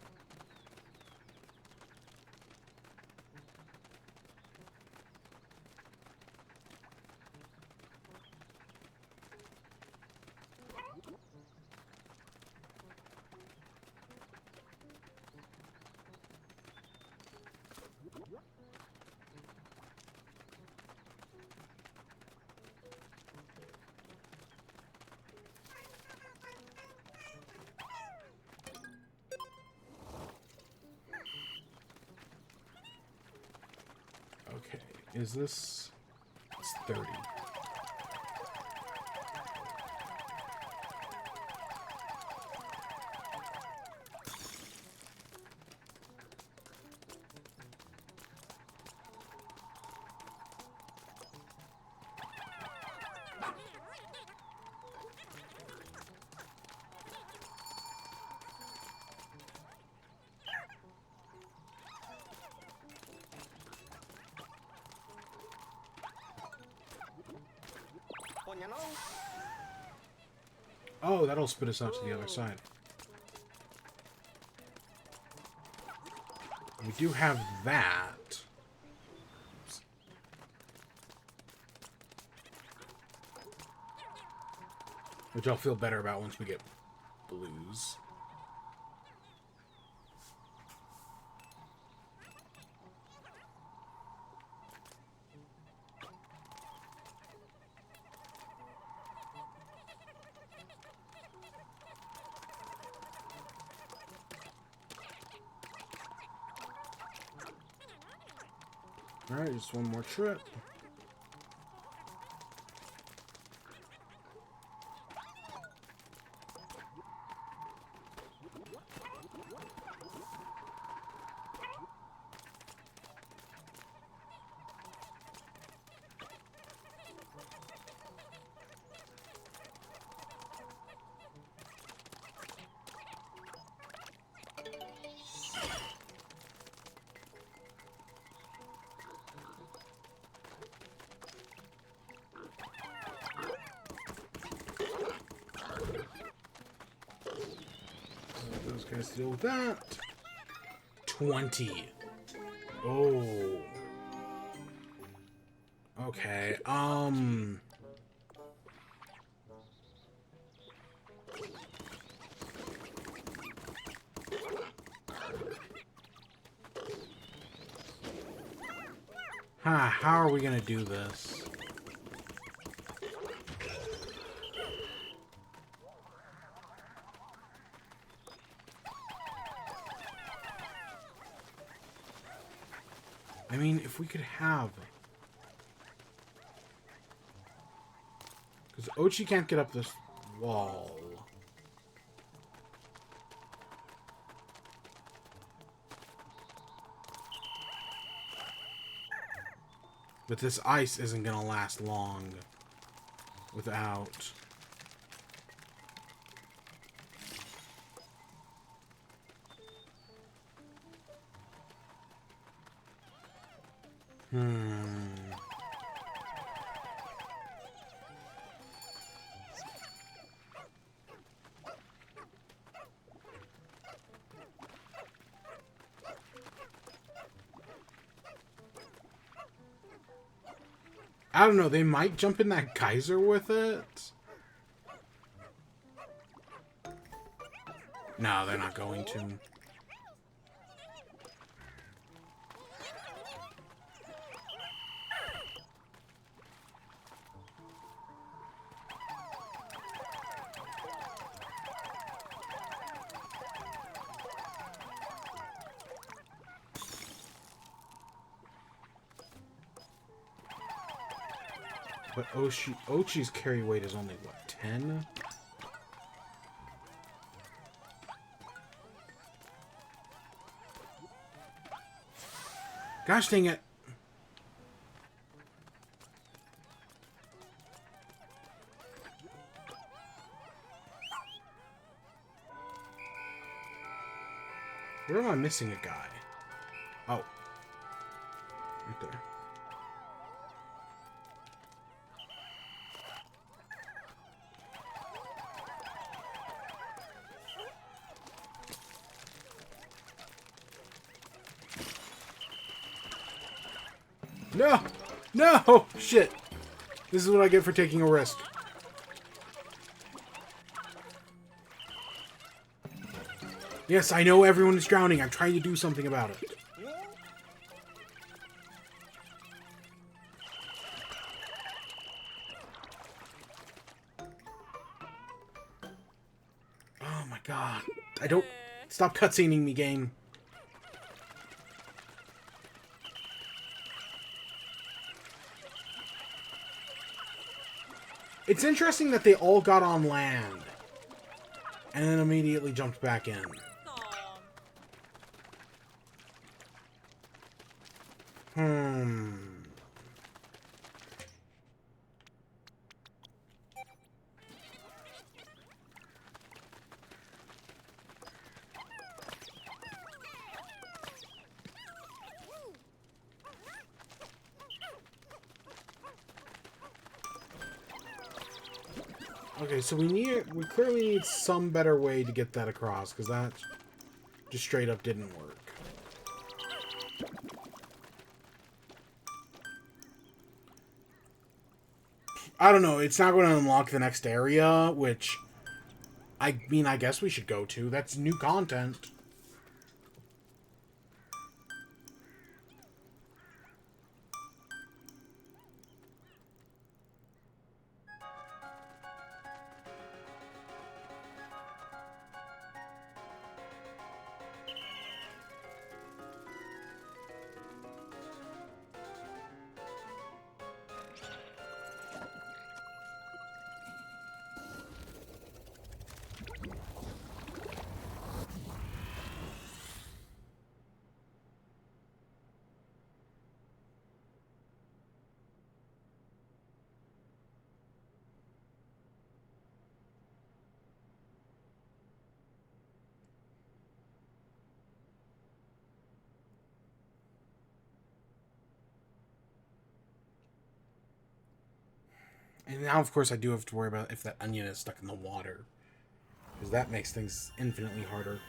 Okay, is this... It's 30. Oh, that'll spit us out to the other side. We do have that. Which I'll feel better about once we get blues. Alright, just one more trip. Okay, let's deal with that. 20. Oh. Okay, how are we gonna do this? I mean, if we could have... Because Ochi can't get up this wall. But this ice isn't gonna last long without... I don't know, they might jump in that geyser with it. No, they're not going to. But Ochi's carry weight is only, what, 10? Gosh dang it. Where am I missing a guy? Oh. Right there. No! No! Shit! This is what I get for taking a risk. Yes, I know everyone is drowning. I'm trying to do something about it. Oh my god. I don't... Stop cutscening me, game. It's interesting that they all got on land. And then immediately jumped back in. Okay, so we clearly need some better way to get that across, because that just straight up didn't work. I don't know, it's not going to unlock the next area, which, I mean, I guess we should go to. That's new content. And now, of course, I do have to worry about if that onion is stuck in the water. Because that makes things infinitely harder.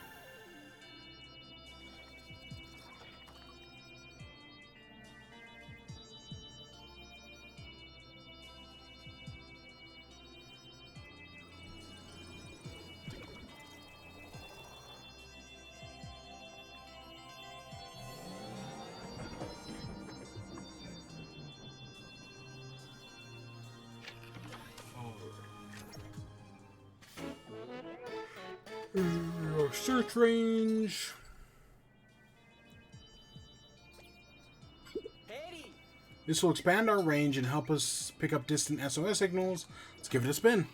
Search range. This will expand our range and help us pick up distant SOS signals. Let's give it a spin.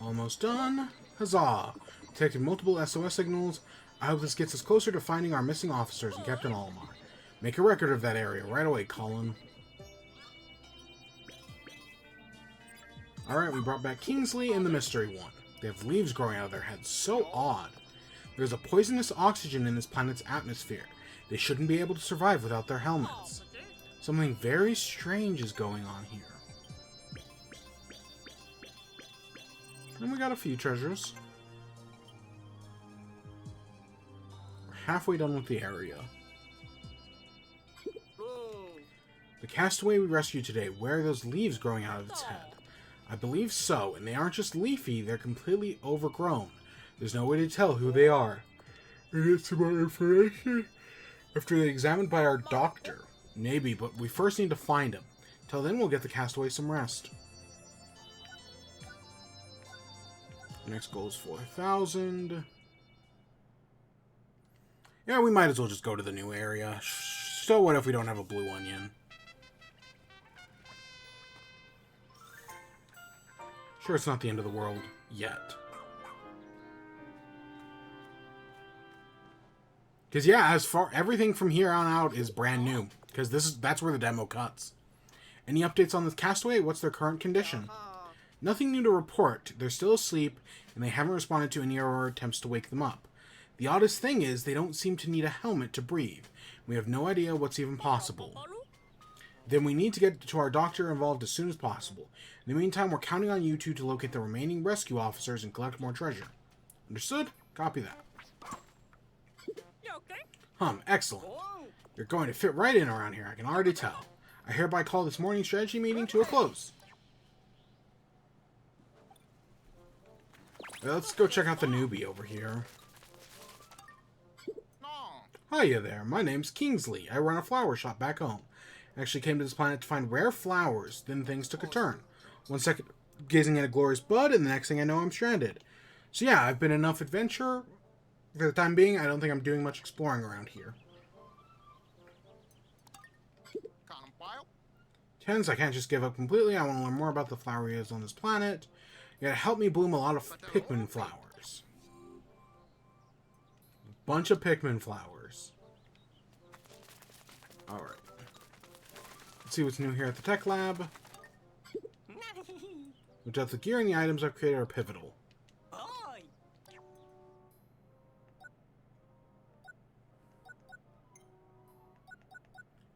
Almost done. Huzzah! Detected multiple SOS signals. I hope this gets us closer to finding our missing officers and Captain Olimar. Make a record of that area right away, Colin. Alright, we brought back Kingsley and the Mystery One. They have leaves growing out of their heads. So odd. There's a poisonous oxygen in this planet's atmosphere. They shouldn't be able to survive without their helmets. Something very strange is going on here. And we got a few treasures. We're halfway done with the area. The castaway we rescued today, where are those leaves growing out of its head? I believe so, and they aren't just leafy, they're completely overgrown. There's no way to tell who they are. We get some more information after they're examined by our doctor. Maybe, but we first need to find him. Till then, we'll get the castaway some rest. Next goal is 4,000. Yeah, we might as well just go to the new area. So what if we don't have a blue onion? Sure, it's not the end of the world yet. Because yeah, everything from here on out is brand new. Because that's where the demo cuts. Any updates on the castaway? What's their current condition? Nothing new to report. They're still asleep, and they haven't responded to any of our attempts to wake them up. The oddest thing is, they don't seem to need a helmet to breathe. We have no idea what's even possible. Then we need to get to our doctor involved as soon as possible. In the meantime, we're counting on you two to locate the remaining rescue officers and collect more treasure. Understood? Copy that. Excellent. You're going to fit right in around here, I can already tell. I hereby call this morning's strategy meeting to a close. Let's go check out the newbie over here. Hiya there, my name's Kingsley. I run a flower shop back home. I actually came to this planet to find rare flowers, then things took a turn. 1 second gazing at a glorious bud, and the next thing I know I'm stranded. So yeah, I've been enough adventure. For the time being, I don't think I'm doing much exploring around here. Hence, I can't just give up completely. I want to learn more about the flower areas on this planet. You gotta help me bloom a lot of Pikmin flowers. Bunch of Pikmin flowers. Alright. Let's see what's new here at the tech lab. Which out the gear and the items I've created are pivotal.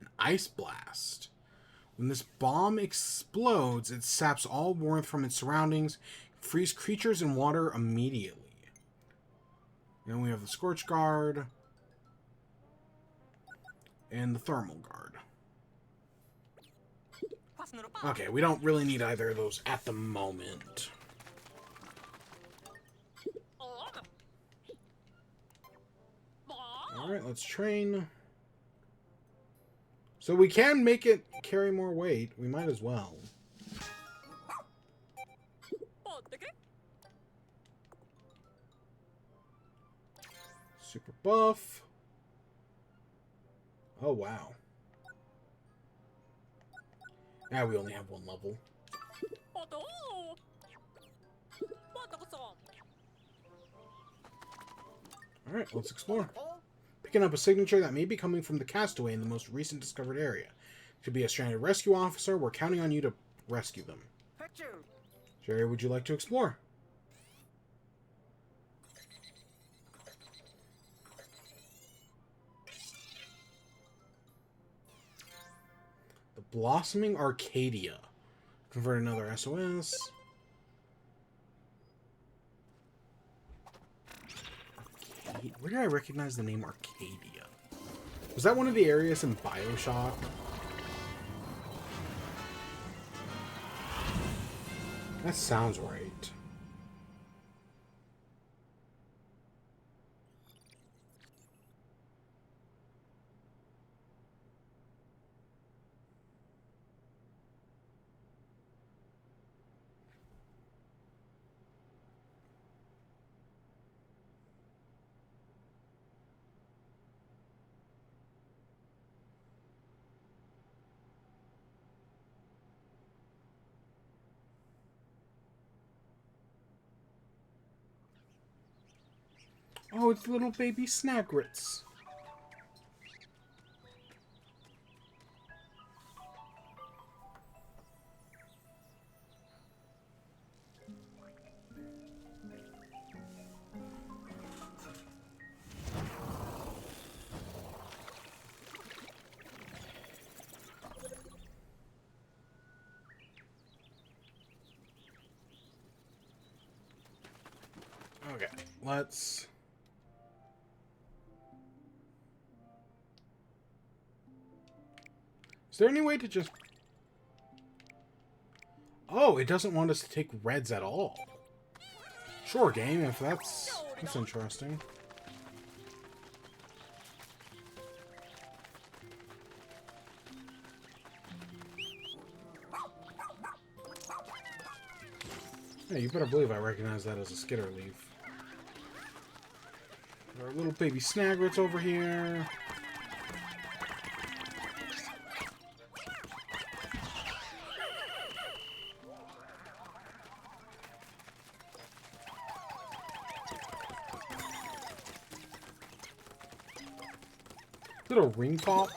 An ice blast. When this bomb explodes, it saps all warmth from its surroundings, frees creatures in water immediately. Then we have the Scorch Guard and the Thermal Guard. Okay, we don't really need either of those at the moment. Alright, let's train. So we can make it carry more weight. We might as well. Super buff. Oh, wow. Now we only have one level. Alright, let's explore. Picking up a signature that may be coming from the castaway in the most recent discovered area. Could be a stranded rescue officer. We're counting on you to rescue them. Which area would you like to explore? The Blossoming Arcadia. Convert another SOS. Where did I recognize the name Arcadia? Was that one of the areas in BioShock? That sounds right. Oh, it's little baby Snagrets. Okay, let's... Is there any way to just... Oh, it doesn't want us to take reds at all. Sure, game, if that's interesting. Yeah, you better believe I recognize that as a skitter leaf. There are little baby Snagrets over here. Little ring pop.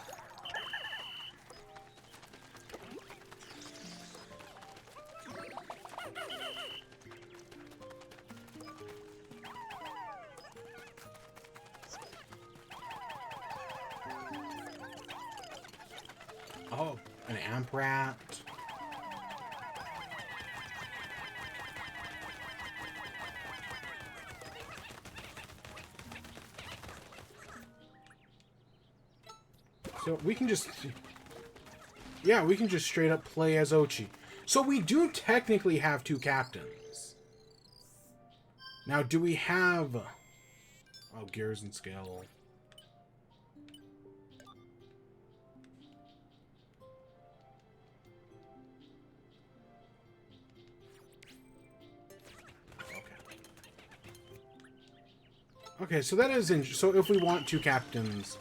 Oh, an amp rat. So we can just... Yeah, we can just straight up play as Ochi. So we do technically have two captains. Now, do we have... Oh, Gears and Skill. Okay, so that is so if we want two captains,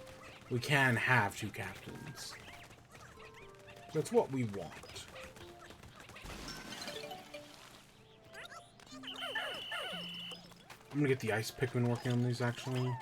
we can have two captains. That's what we want. I'm gonna get the ice Pikmin working on these, actually.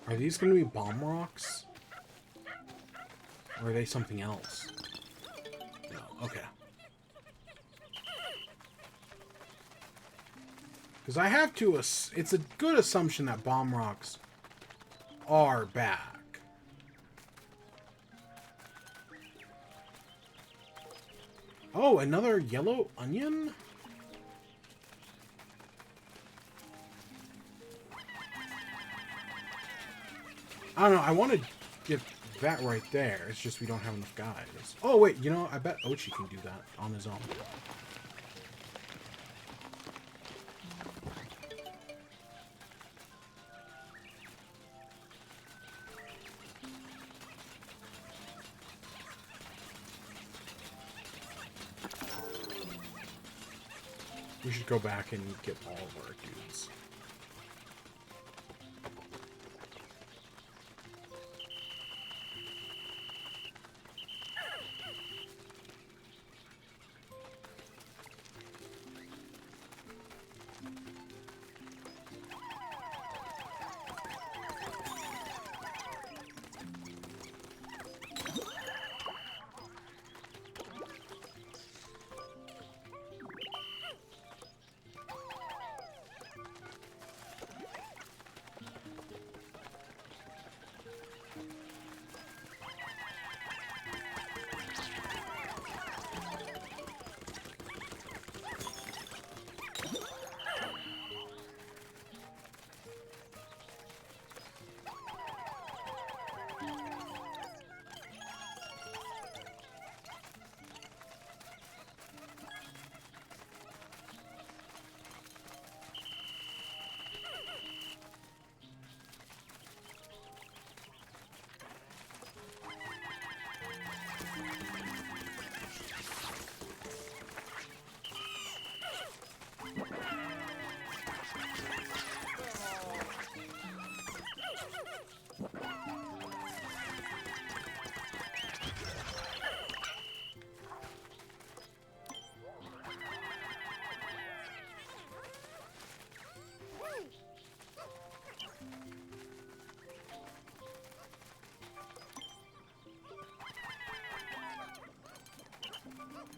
Are these going to be bomb rocks? Or are they something else? No, okay. Because I have to... It's a good assumption that bomb rocks are back. Oh, another yellow onion? I don't know, I want to get that right there. It's just we don't have enough guys. Oh, wait, you know, I bet Ochi can do that on his own. We should go back and get all of our dudes.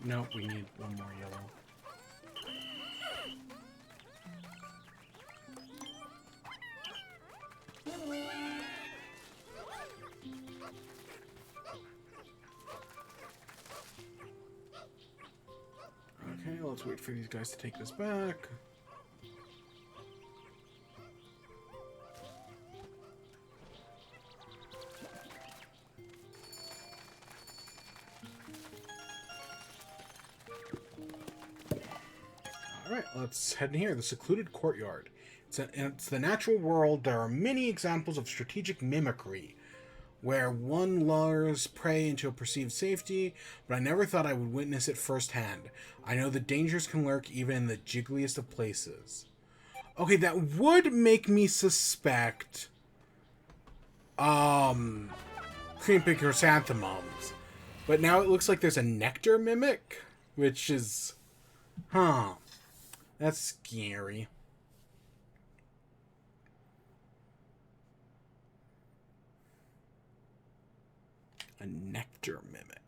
No, we need one more yellow. Okay, let's wait for these guys to take this back. Alright, let's head in here. The secluded courtyard. It's the natural world. There are many examples of strategic mimicry, where one lures prey into a perceived safety, but I never thought I would witness it firsthand. I know the dangers can lurk even in the jiggliest of places. Okay, that would make me suspect, cream pig chrysanthemums. But now it looks like there's a nectar mimic, which is, that's scary. A nectar mimic.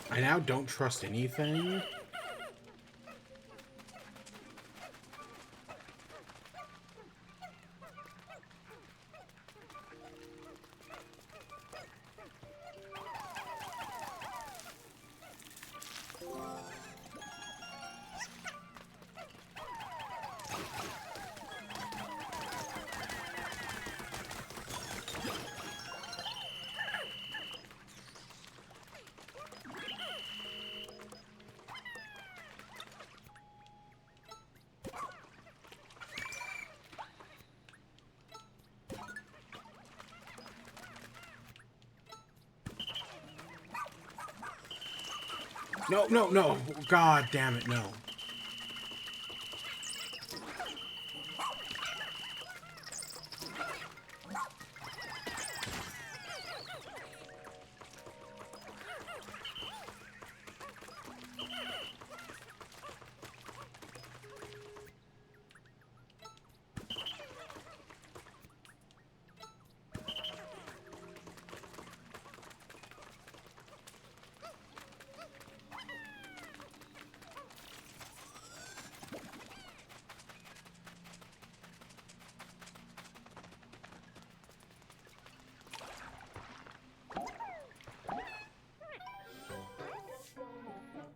I now don't trust anything. No, no, no. God damn it, no.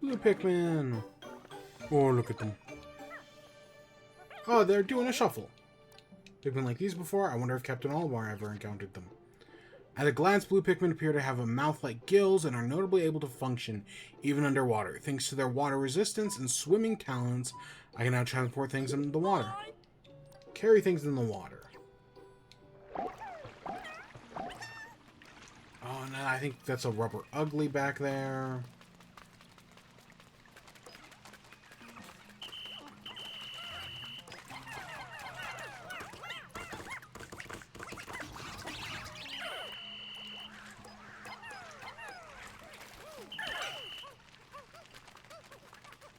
Blue Pikmin. Oh, look at them. Oh, they're doing a shuffle. Pikmin like these before? I wonder if Captain Olimar ever encountered them. At a glance, blue Pikmin appear to have a mouth like gills and are notably able to function even underwater. Thanks to their water resistance and swimming talents, I can now transport things in the water. Carry things in the water. Oh, no, I think that's a rubber ugly back there.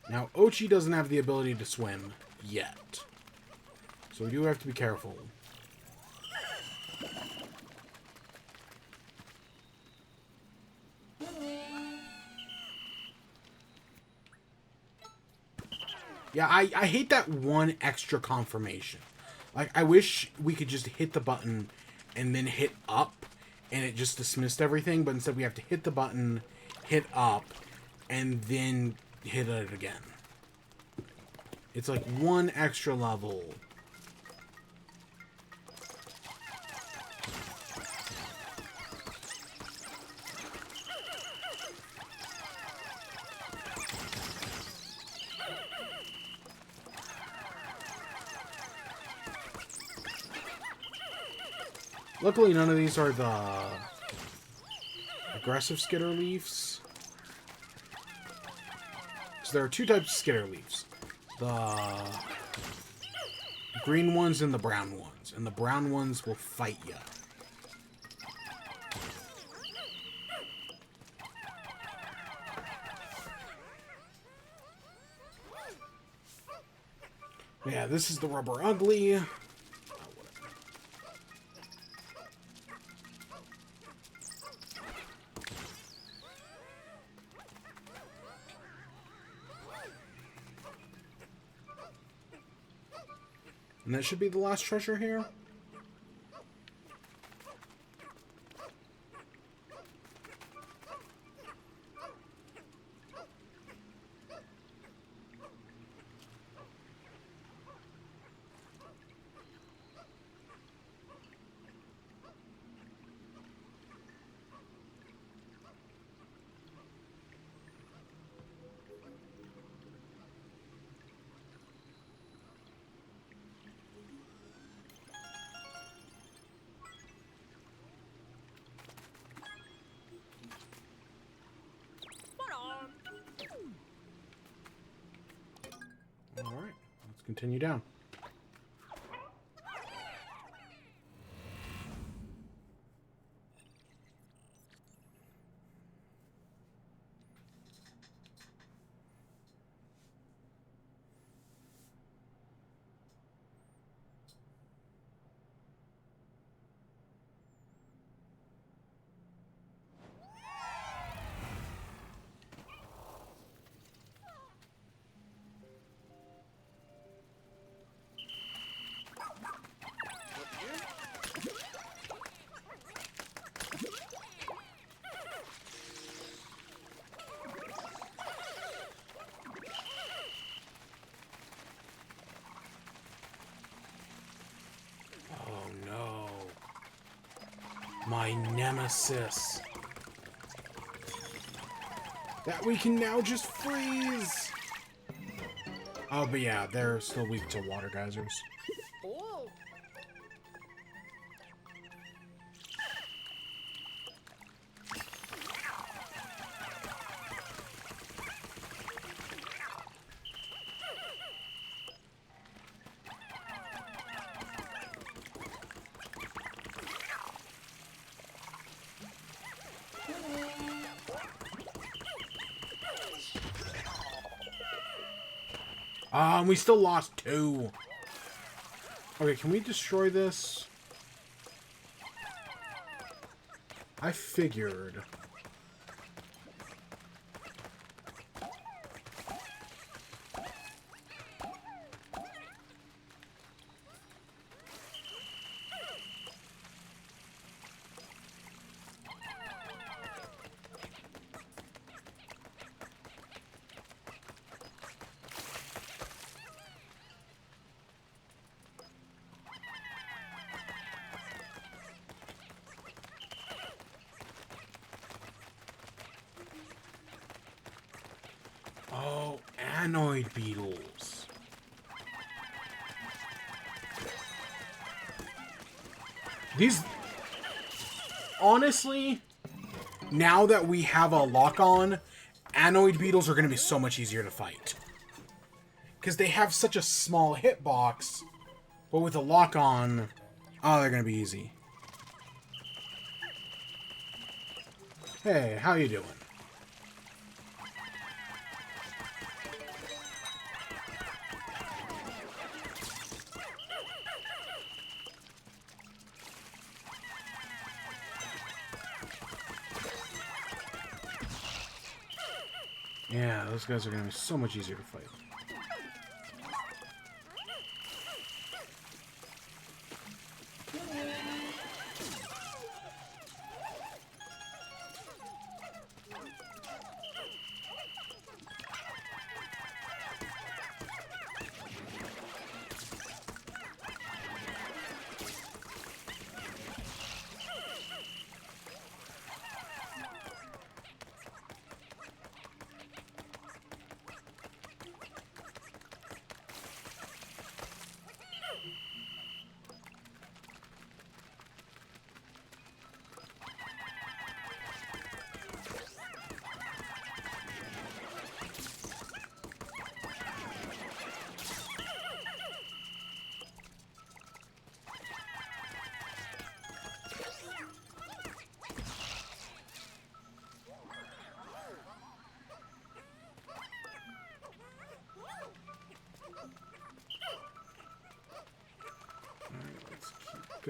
Now, Ochi doesn't have the ability to swim yet, so we do have to be careful. Yeah, I hate that one extra confirmation. Like, I wish we could just hit the button and then hit up, and it just dismissed everything, but instead we have to hit the button, hit up, and then hit it again. It's like one extra level. Luckily, none of these are the aggressive skitter leaves. So there are two types of skitter leaves. The green ones and the brown ones. And the brown ones will fight you. Yeah, this is the rubber ugly. And that should be the last treasure here. Alright, let's continue down. My nemesis. That we can now just freeze. Oh, but yeah, they're still weak to water geysers. Oh. We still lost 2. Okay, can we destroy this? I figured. Oh, anoid beetles. These... Honestly, now that we have a lock-on, anoid beetles are going to be so much easier to fight. Because they have such a small hitbox, but with a lock-on, oh, they're going to be easy. Hey, how you doing? Yeah, those guys are going to be so much easier to fight.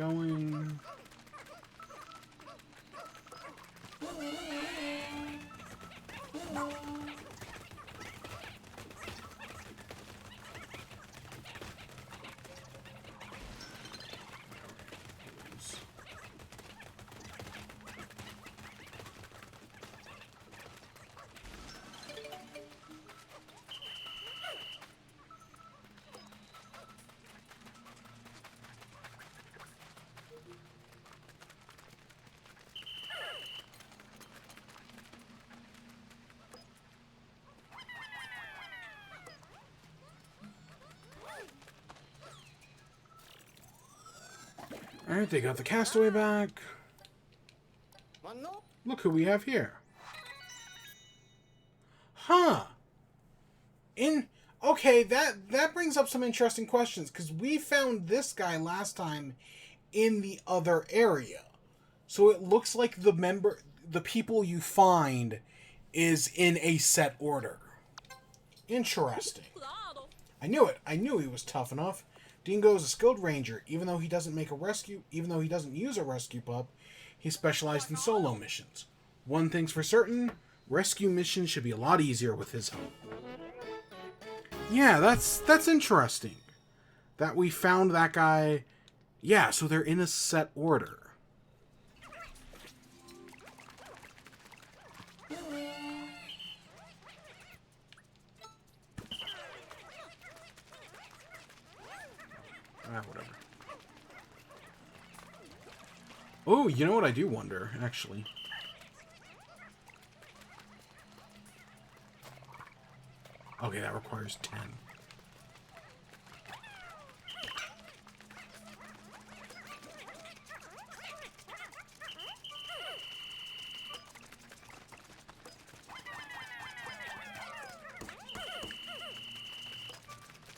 going. Alright, they got the castaway back. Look who we have here. Huh. Okay, that brings up some interesting questions, because we found this guy last time in the other area. So it looks like the people you find is in a set order. Interesting. I knew it. I knew he was tough enough. Dingo is a skilled ranger. Even though he doesn't use a rescue pup, he's specialized in solo missions. One thing's for certain, rescue missions should be a lot easier with his help. Yeah, that's interesting. That we found that guy. Yeah, so they're in a set order. Whatever. Oh, you know what I do wonder, actually? Okay, that requires 10.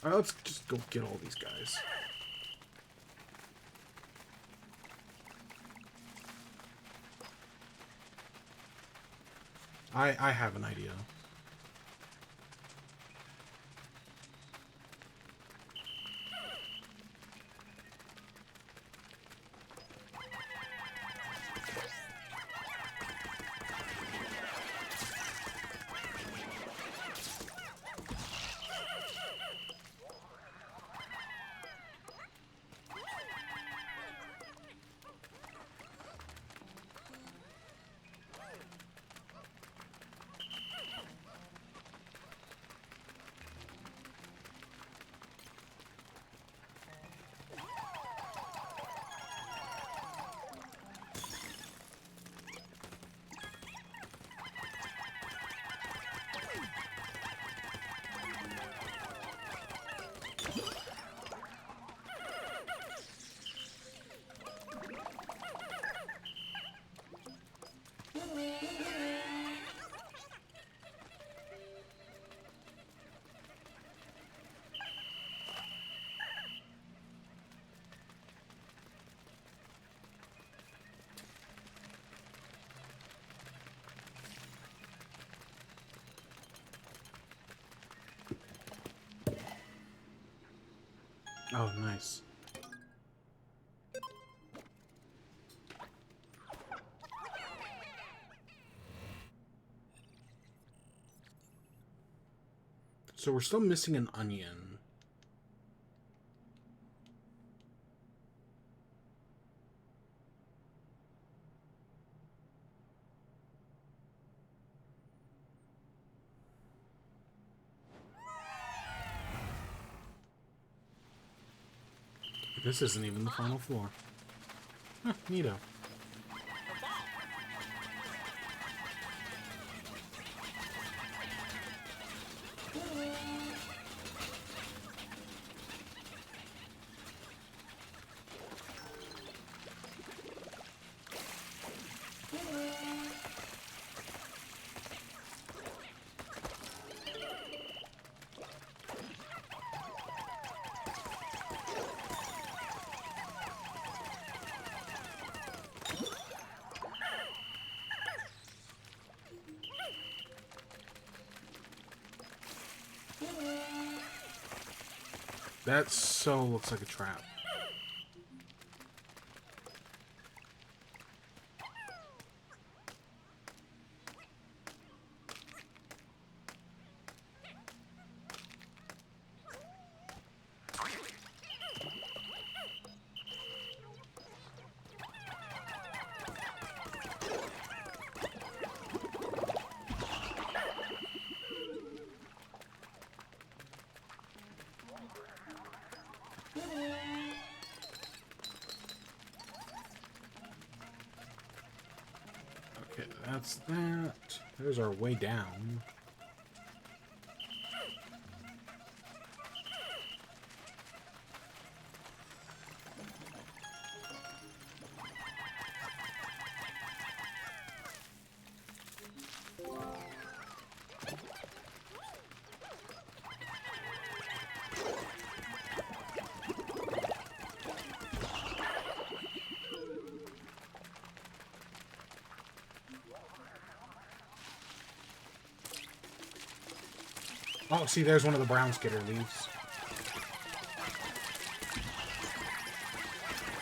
Alright, let's just go get all these guys. I have an idea. Oh, nice. So we're still missing an onion. This isn't even the final floor. Huh, neato. That so looks like a trap. Okay, that's that. There's our way down. Oh, see, there's one of the brown skitter leaves.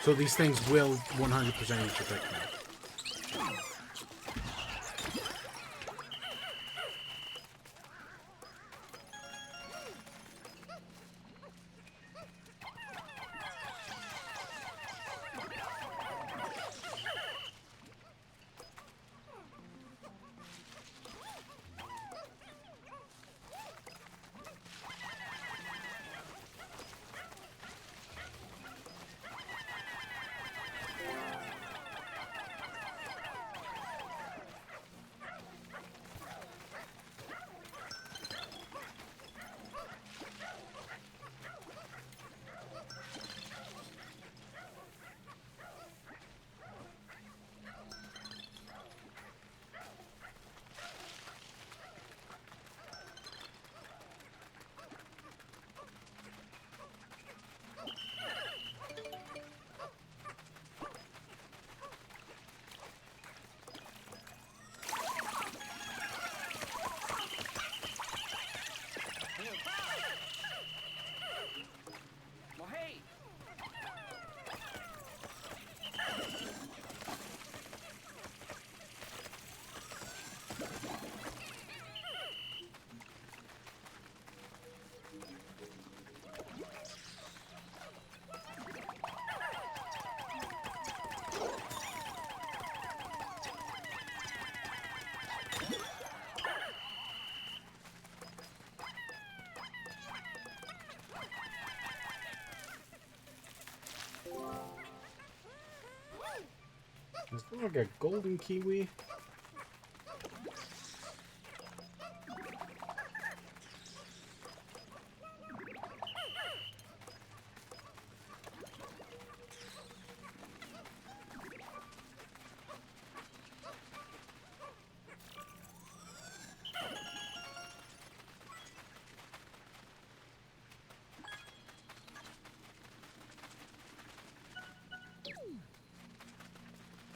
So these things will 100% eat your Pikmin. Is that like a golden kiwi?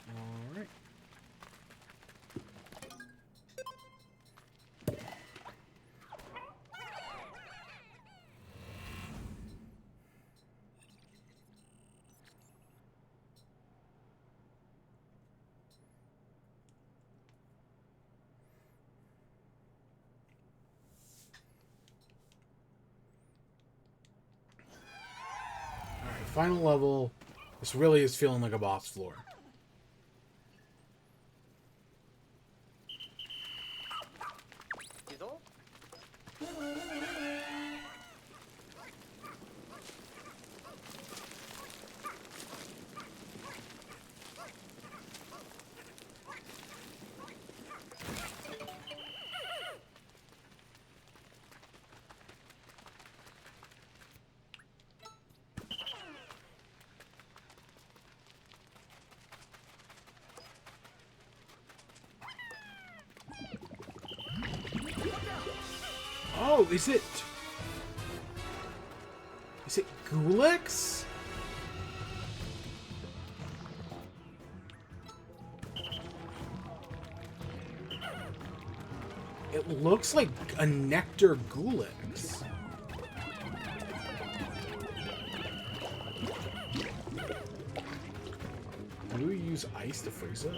Alright. Alright, final level. This really is feeling like a boss floor. Oh, is it Gulix? It looks like a Nectar Gulix. Do we use ice to freeze it?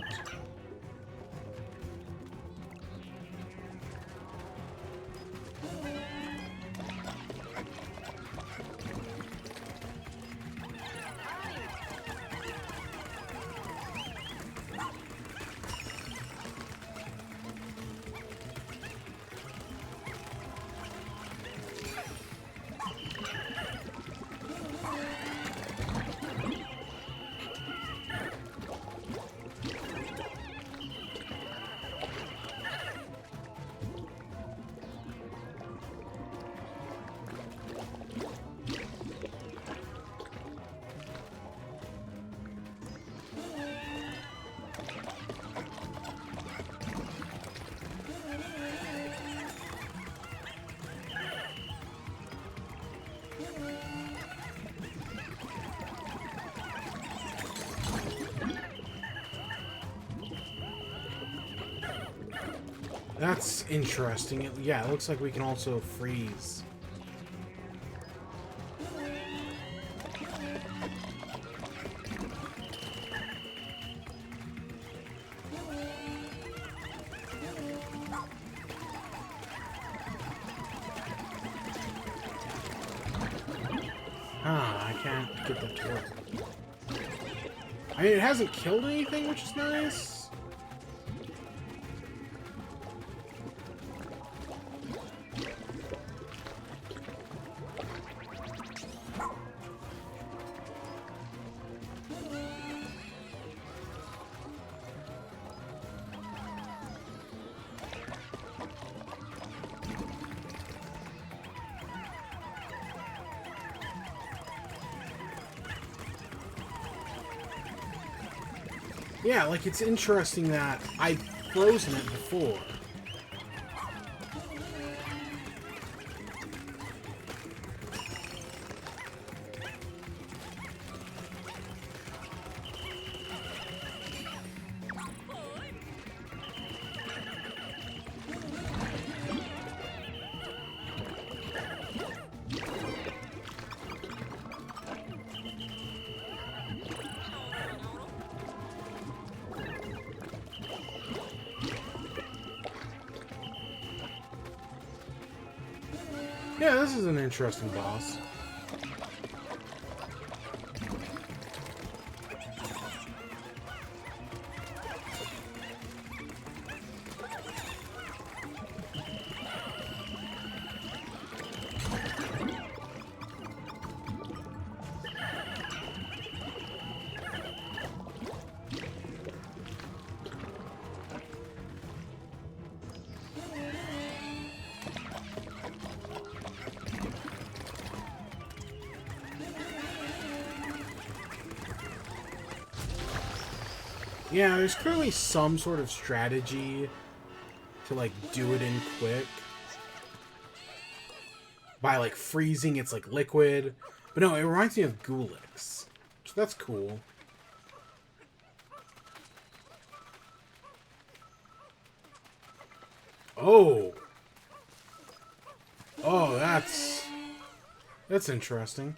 That's interesting. Yeah, it looks like we can also freeze. Ah, I can't get that to work. I mean, it hasn't killed anything, which is nice. Yeah, like, it's interesting that I've frozen it before. Yeah, this is an interesting boss. Yeah, there's clearly some sort of strategy to, like, do it in quick. By, like, freezing its, like, liquid. But no, it reminds me of Gulix. So that's cool. Oh! Oh, that's interesting.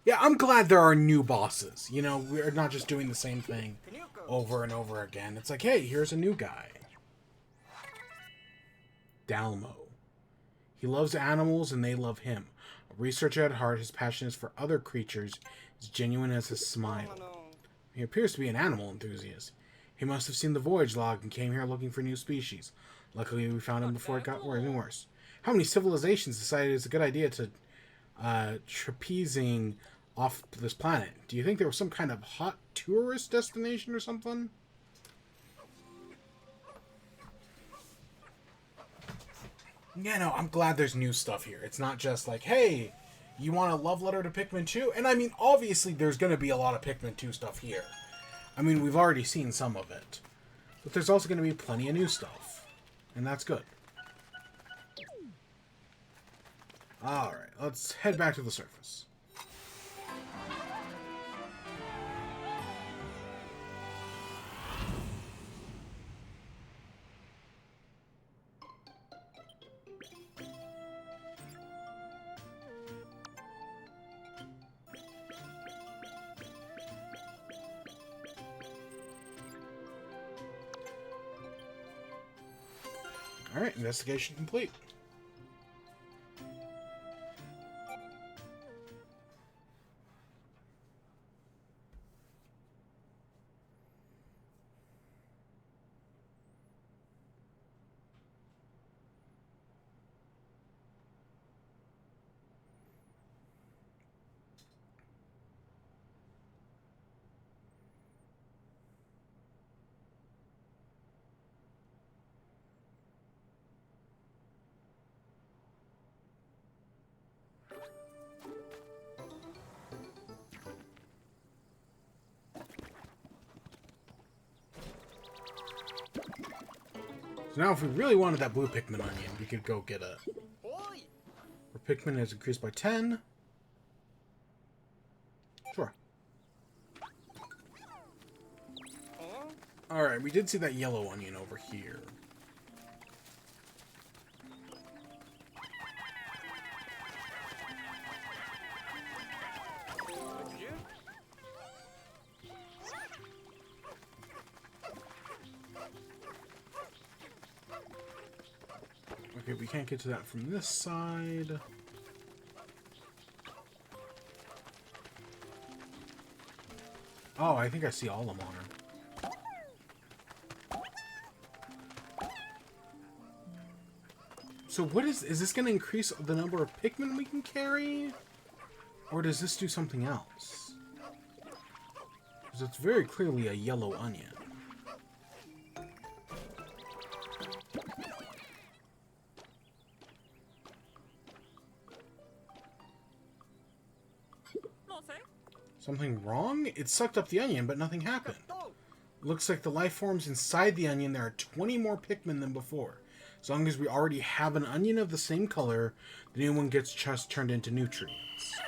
Yeah, I'm glad there are new bosses. You know, we're not just doing the same thing over and over again. It's like, hey, here's a new guy. Dalmo. He loves animals and they love him. A researcher at heart, his passion is for other creatures as genuine as his smile. He appears to be an animal enthusiast. He must have seen the voyage log and came here looking for new species. Luckily, we found him before it got even worse. How many civilizations decided it's a good idea to trapezing off this planet? Do you think there was some kind of hot tourist destination or something? Yeah, no, I'm glad there's new stuff here. It's not just like, hey, you want a love letter to Pikmin 2? And I mean, obviously, there's going to be a lot of Pikmin 2 stuff here. I mean, we've already seen some of it. But there's also going to be plenty of new stuff. And that's good. Alright, let's head back to the surface. Alright, investigation complete. So now if we really wanted that blue Pikmin onion, we could go get it. Our Pikmin has increased by 10. Sure. Alright, we did see that yellow onion over here. Okay, we can't get to that from this side. Oh, I think I see all of them on her. So what is this going to increase the number of Pikmin we can carry? Or does this do something else? Because it's very clearly a yellow onion. Something wrong? It sucked up the onion, but nothing happened. Looks like the life forms inside the onion, there are 20 more Pikmin than before. As long as we already have an onion of the same color, the new one gets just turned into nutrients.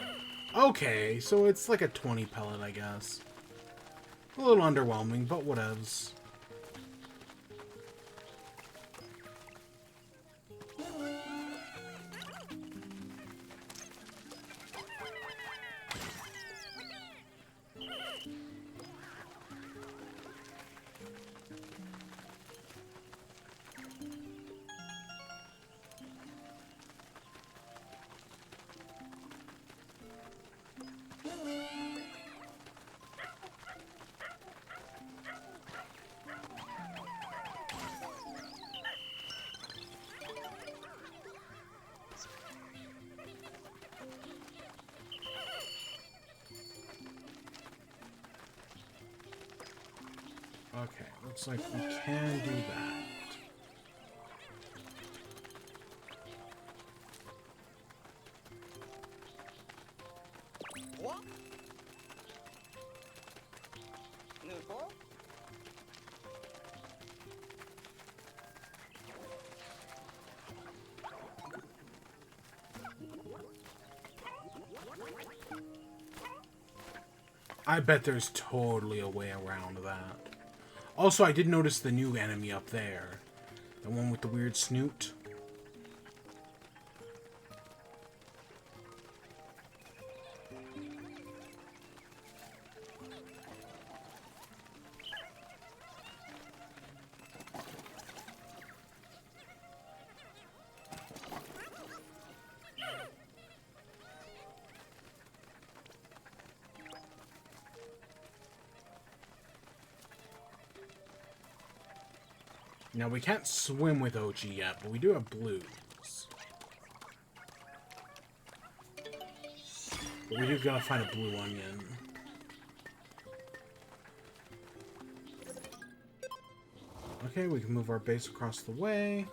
Okay, so it's like a 20 pellet, I guess. A little underwhelming, but whatevs. Okay, looks like we can do that. I bet there's totally a way around that. Also, I did notice the new enemy up there. The one with the weird snoot. Now, we can't swim with OG yet, but we do have blues. But we do gotta find a blue onion. Okay, we can move our base across the way.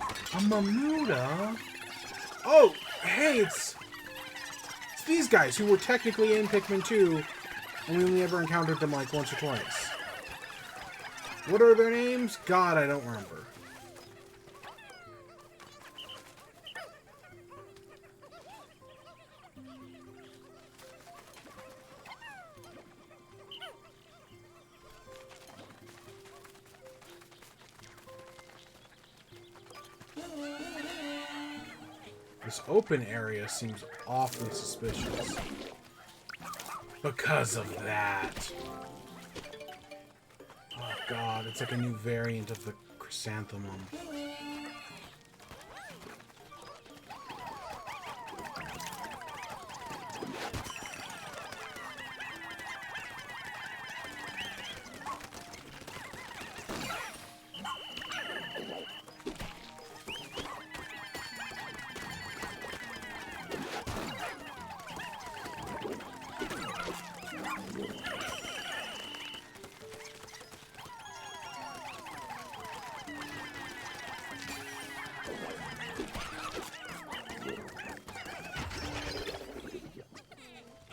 A Mamuda? Oh, hey, it's these guys who were technically in Pikmin 2, and we only ever encountered them like once or twice. What are their names? God, I don't remember. This open area seems awfully suspicious. Because of that. Oh god, it's like a new variant of the chrysanthemum.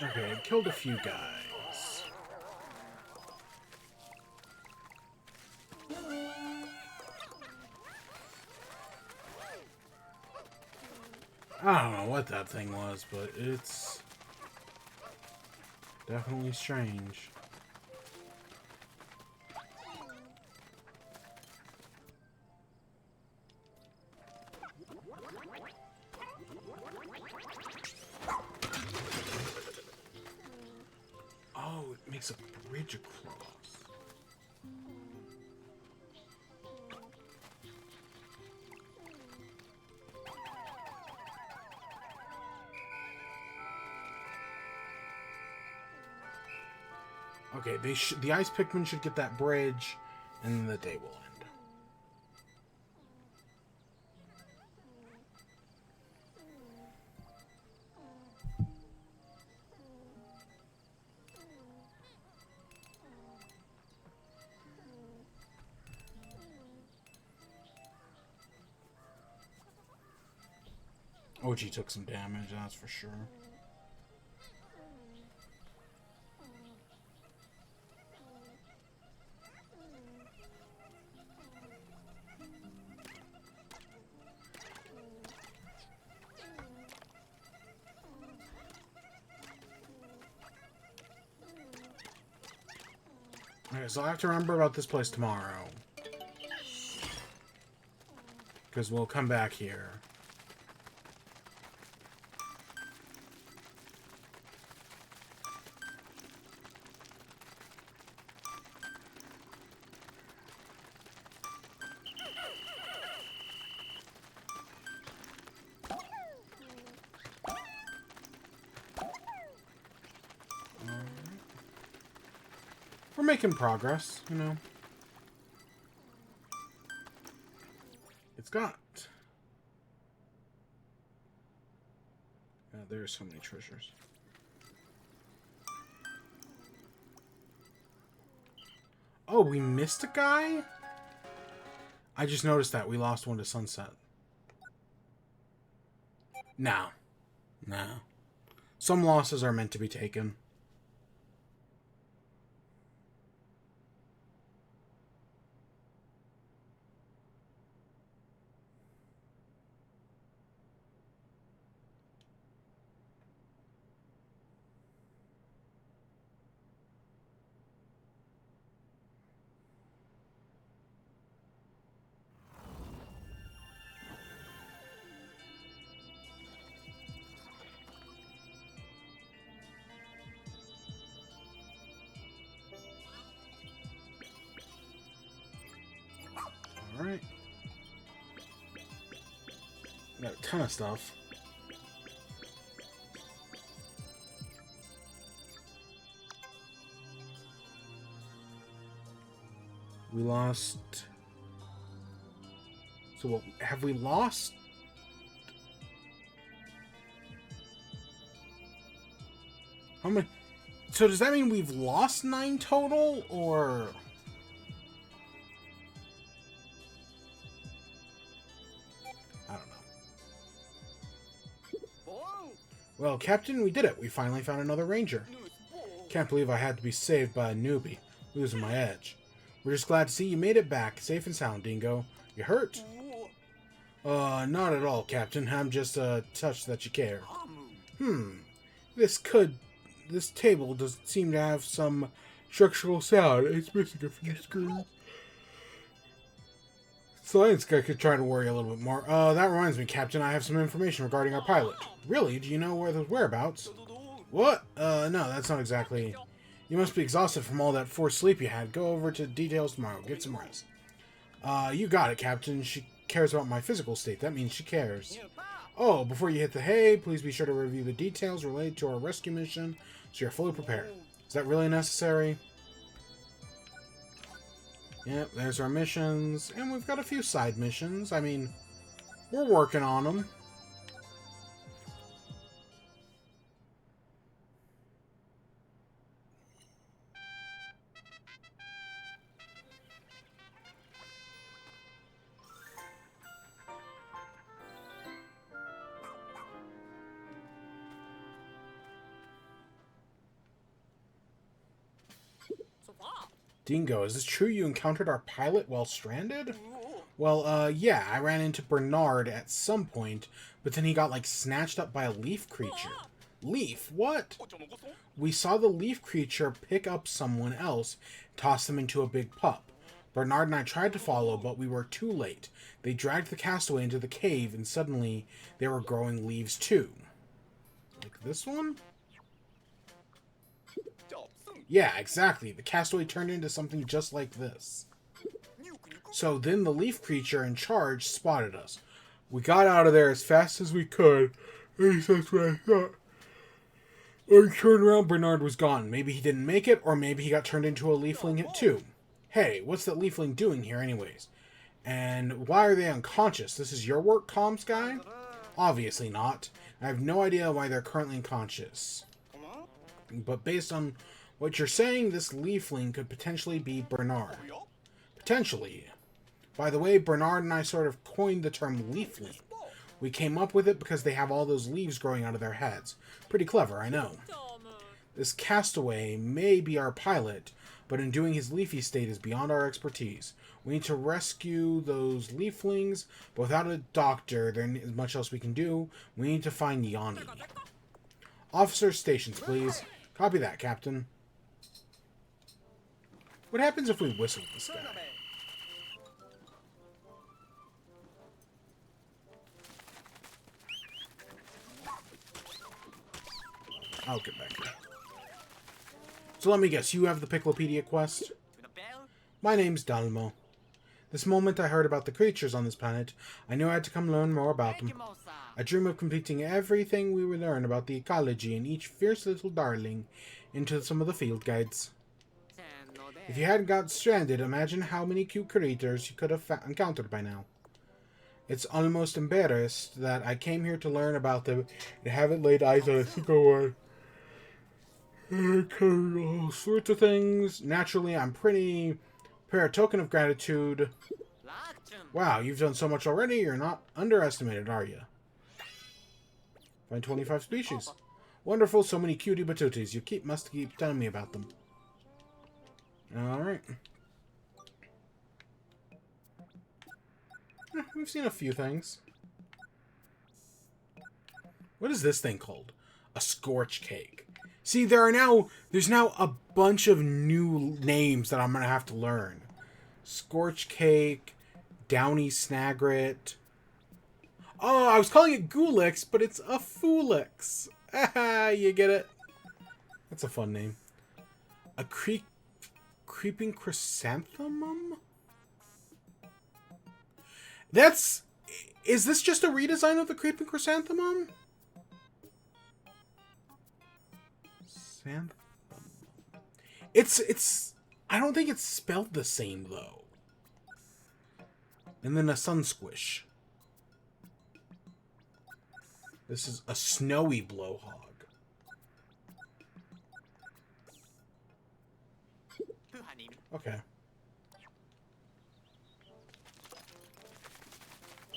Okay, killed a few guys. I don't know what that thing was, but it's definitely strange. Oh, it makes a bridge across. Okay, the ice Pikmin should get that bridge, and then the day will end. OG took some damage, that's for sure. Okay, so I have to remember about this place tomorrow. Because we'll come back here. We're making progress, you know. It's got... there's so many treasures. Oh, we missed a guy? I just noticed that. We lost one to sunset. No. No. Some losses are meant to be taken. Alright. Got a ton of stuff. We lost... So what, have we lost? How many? So does that mean we've lost 9 total, or... I don't know. Well, Captain, we did it. We finally found another ranger. Can't believe I had to be saved by a newbie, losing my edge. We're just glad to see you made it back, safe and sound, Dingo. You hurt? Not at all, Captain. I'm just touched that you care. This table does seem to have some structural sound. It's missing a few screws. Science guy could try to worry a little bit more. That reminds me, Captain, I have some information regarding our pilot. Really? Do you know where those whereabouts? What? No, that's not exactly... You must be exhausted from all that forced sleep you had. Go over to details tomorrow. Get some rest. You got it, Captain. She cares about my physical state. That means she cares. Oh, before you hit the hay, please be sure to review the details related to our rescue mission so you're fully prepared. Is that really necessary? Yep, there's our missions. And we've got a few side missions. I mean, we're working on them. Dingo, is this true you encountered our pilot while stranded? Well, yeah, I ran into Bernard at some point, but then he got, like, snatched up by a leaf creature. Leaf? What? We saw the leaf creature pick up someone else, toss them into a big pup. Bernard and I tried to follow, but we were too late. They dragged the castaway into the cave, and suddenly they were growing leaves too. Like this one? Yeah, exactly. The castaway turned into something just like this. So then the leaf creature in charge spotted us. We got out of there as fast as we could. At least that's what I thought. When we turned around, Bernard was gone. Maybe he didn't make it, or maybe he got turned into a leafling too. Hey, what's that leafling doing here anyways? And why are they unconscious? This is your work, comms guy? Obviously not. I have no idea why they're currently unconscious. But based on what you're saying, this leafling could potentially be Bernard. Potentially. By the way, Bernard and I sort of coined the term leafling. We came up with it because they have all those leaves growing out of their heads. Pretty clever, I know. This castaway may be our pilot, but in doing his leafy state is beyond our expertise. We need to rescue those leaflings, but without a doctor, there isn't much else we can do. We need to find Yanni. Officer stations, please. Copy that, Captain. What happens if we whistle this guy? I'll get back here. So let me guess, you have the Picklopedia quest? My name's Dalmo. This moment I heard about the creatures on this planet, I knew I had to come learn more about them. I dream of completing everything we would learn about the ecology and each fierce little darling into some of the field guides. If you hadn't got stranded, imagine how many cute creatures you could have encountered by now. It's almost embarrassed that I came here to learn about them and haven't laid eyes on a single one. All sorts of things. Naturally, I'm pretty... Prepare a token of gratitude. Wow, you've done so much already. You're not underestimated, are you? Find 25 species. Wonderful, so many cutie patooties. You must keep telling me about them. Alright. We've seen a few things. What is this thing called? A scorch cake. See, there's now a bunch of new names that I'm going to have to learn. Scorch cake, Downy Snagret. Oh, I was calling it Gulix, but it's a Foolix. Ah, you get it? That's a fun name. A creeping chrysanthemum? Is this just a redesign of the creeping chrysanthemum? It's I don't think it's spelled the same though. And then a sun squish. This is a snowy blowhog. Okay.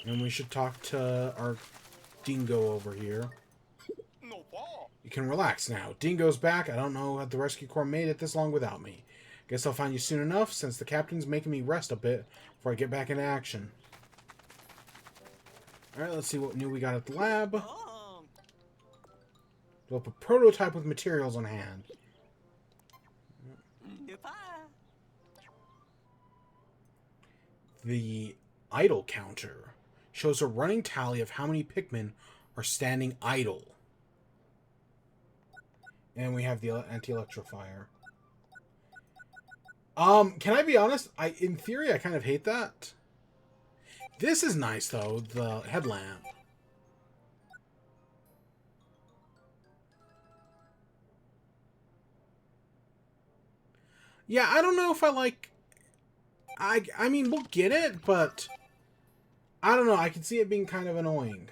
And we should talk to our dingo over here. You can relax now. Dingo's back. I don't know how the rescue corps made it this long without me. Guess I'll find you soon enough, since the captain's making me rest a bit before I get back into action. Alright, let's see what new we got at the lab. Develop a prototype with materials on hand. The idle counter shows a running tally of how many Pikmin are standing idle. And we have the anti-electrifier. Can I be honest? In theory, I kind of hate that. This is nice, though. The headlamp. Yeah, I don't know if I like... I mean, we'll get it, but... I don't know. I can see it being kind of annoying.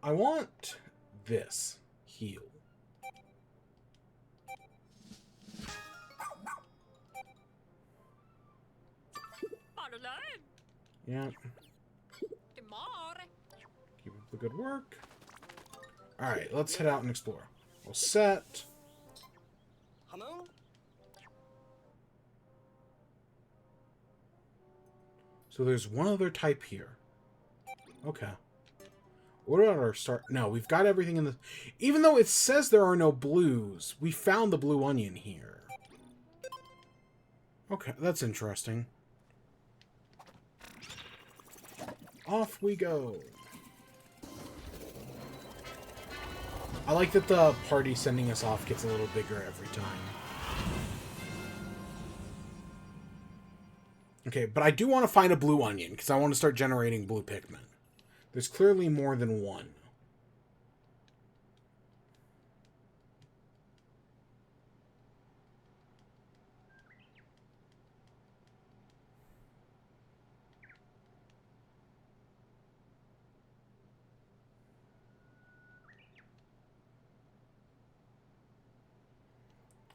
I want this. Heal. Yeah. Keep it the good work. Alright, let's head out and explore. We'll set. So there's one other type here. Okay. What about our start? No, we've got everything in the... Even though it says there are no blues, we found the blue onion here. Okay, that's interesting. Off we go. I like that the party sending us off gets a little bigger every time. Okay, but I do want to find a blue onion, because I want to start generating blue Pikmin. There's clearly more than one.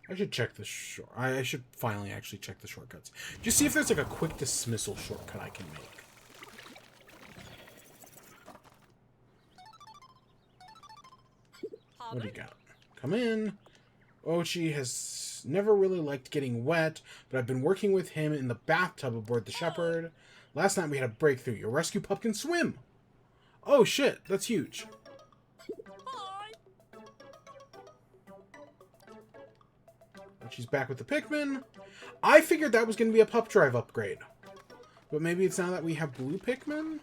I should check the I should finally actually check the shortcuts. Just see if there's like a quick dismissal shortcut I can make. What do you got? Come in. Ochi has never really liked getting wet, but I've been working with him in the bathtub aboard the Shepherd. Last night we had a breakthrough. Your rescue pup can swim. Oh shit, that's huge. She's back with the Pikmin. I figured that was going to be a pup drive upgrade. But maybe it's now that we have blue Pikmin?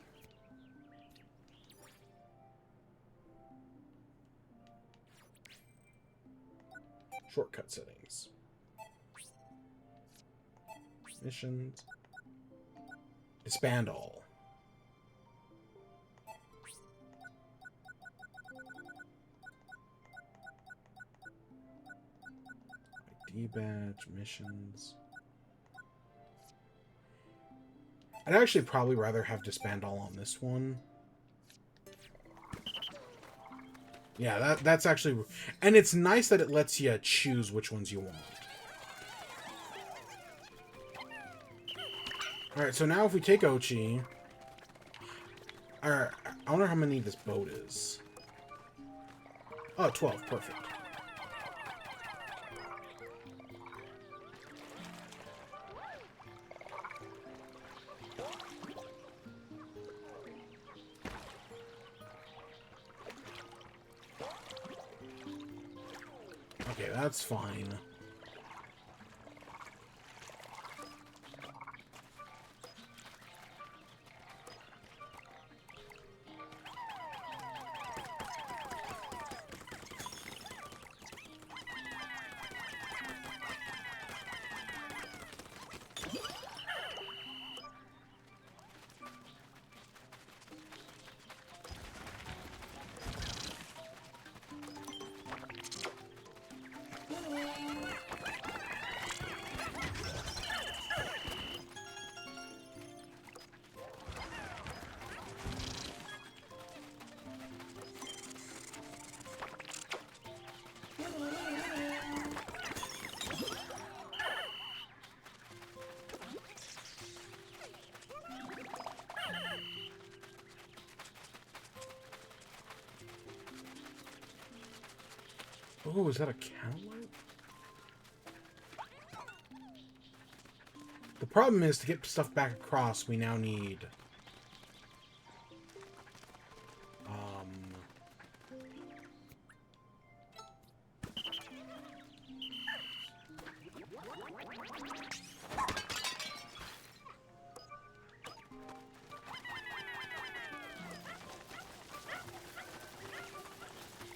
Shortcut settings. Missions. Disband all. ID badge, missions. I'd actually probably rather have disband all on this one. Yeah, that's actually... And it's nice that it lets you choose which ones you want. Alright, so now if we take Ochi... Alright, I wonder how many this boat is. Oh, 12. Perfect. Okay, that's fine. Oh, is that a cantaloupe? The problem is, to get stuff back across, we now need...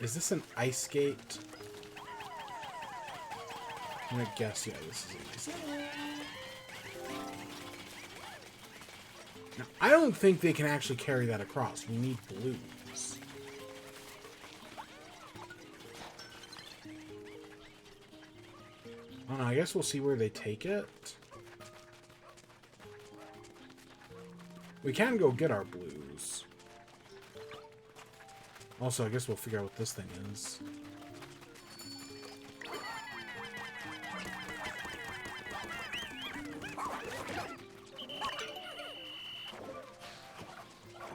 Is this an ice gate? I'm gonna guess, yeah, this is an ice gate. Now, I don't think they can actually carry that across. We need blues. I don't know, I guess we'll see where they take it. We can go get our blues. Also, I guess we'll figure out what this thing is.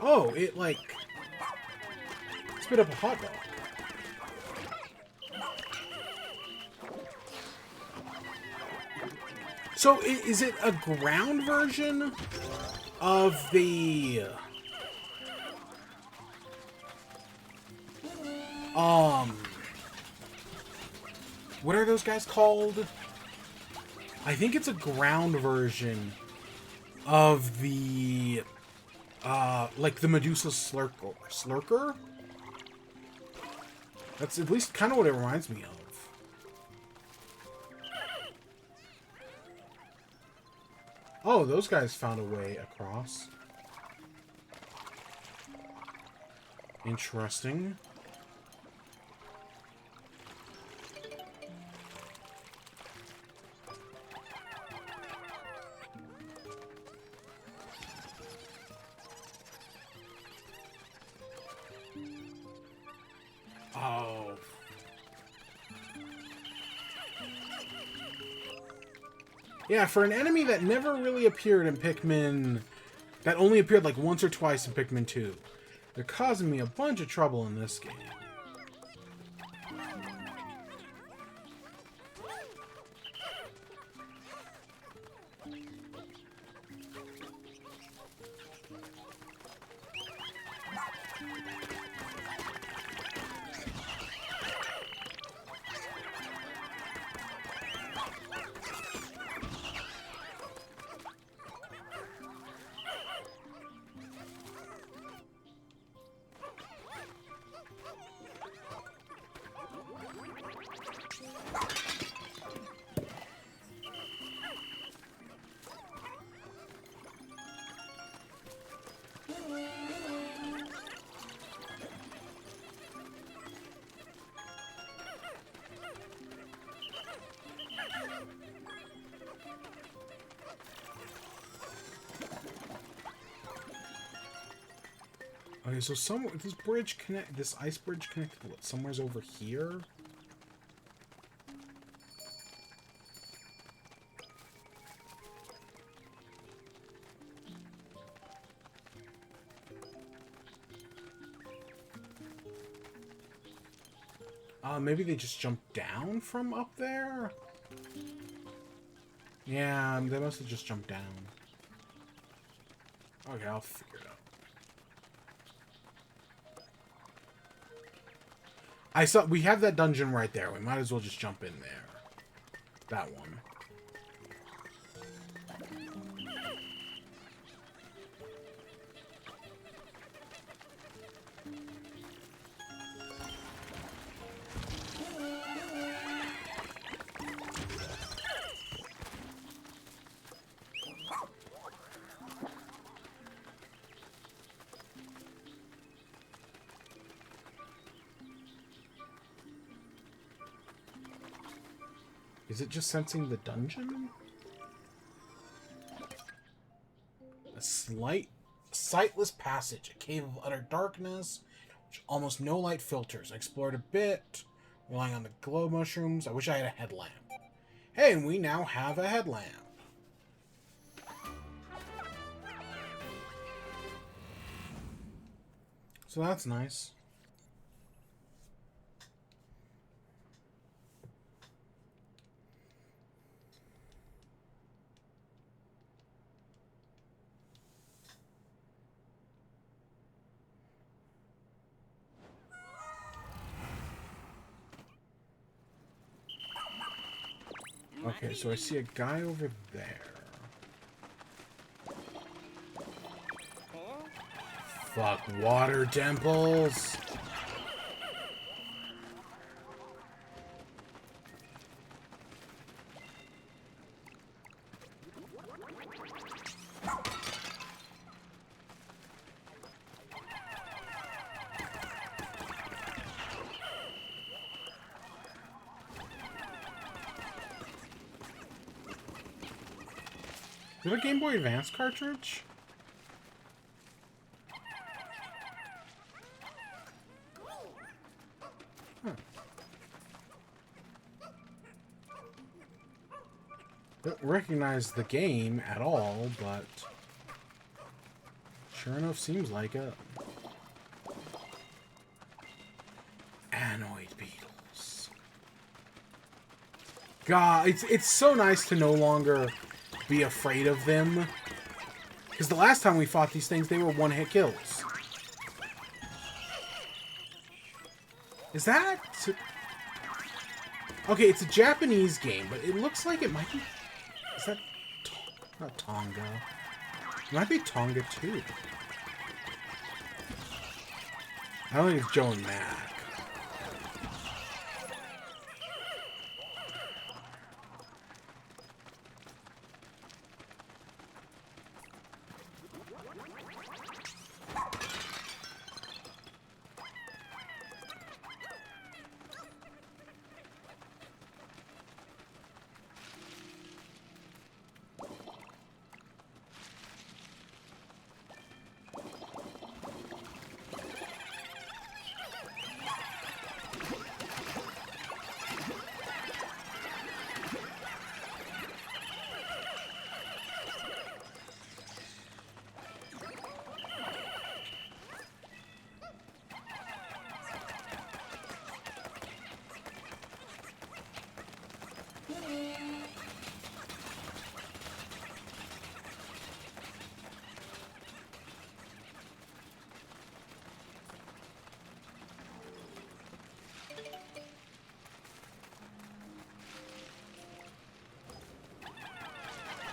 Oh, it like... Spit up a hot dog. So, is it a ground version of the... What are those guys called? I think it's a ground version of the... like the Medusa Slurker? That's at least kind of what it reminds me of. Oh, those guys found a way across. Interesting. Oh. Yeah, for an enemy that never really appeared in Pikmin... That only appeared like once or twice in Pikmin 2. They're causing me a bunch of trouble in this game. Okay, so this ice bridge connected what? Somewhere's over here? Maybe they just jumped down from up there? Yeah, they must have just jumped down. Okay, I'll figure it out. We have that dungeon right there. We might as well just jump in there. That one. Is it just sensing the dungeon? A sightless passage, a cave of utter darkness, which almost no light filters. I explored a bit, relying on the glow mushrooms. I wish I had a headlamp. Hey, and we now have a headlamp. So that's nice. Okay, so I see a guy over there. Fuck water temples. Is it a Game Boy Advance cartridge? Huh. Don't recognize the game at all, but sure enough seems like it. Anoid beetles. God, it's so nice to no longer be afraid of them. Because the last time we fought these things, they were one-hit kills. Is that... Okay, it's a Japanese game, but it looks like it might be... Is that... Not Tonga. It might be Tonga, too. I don't think it's Joe and Mac.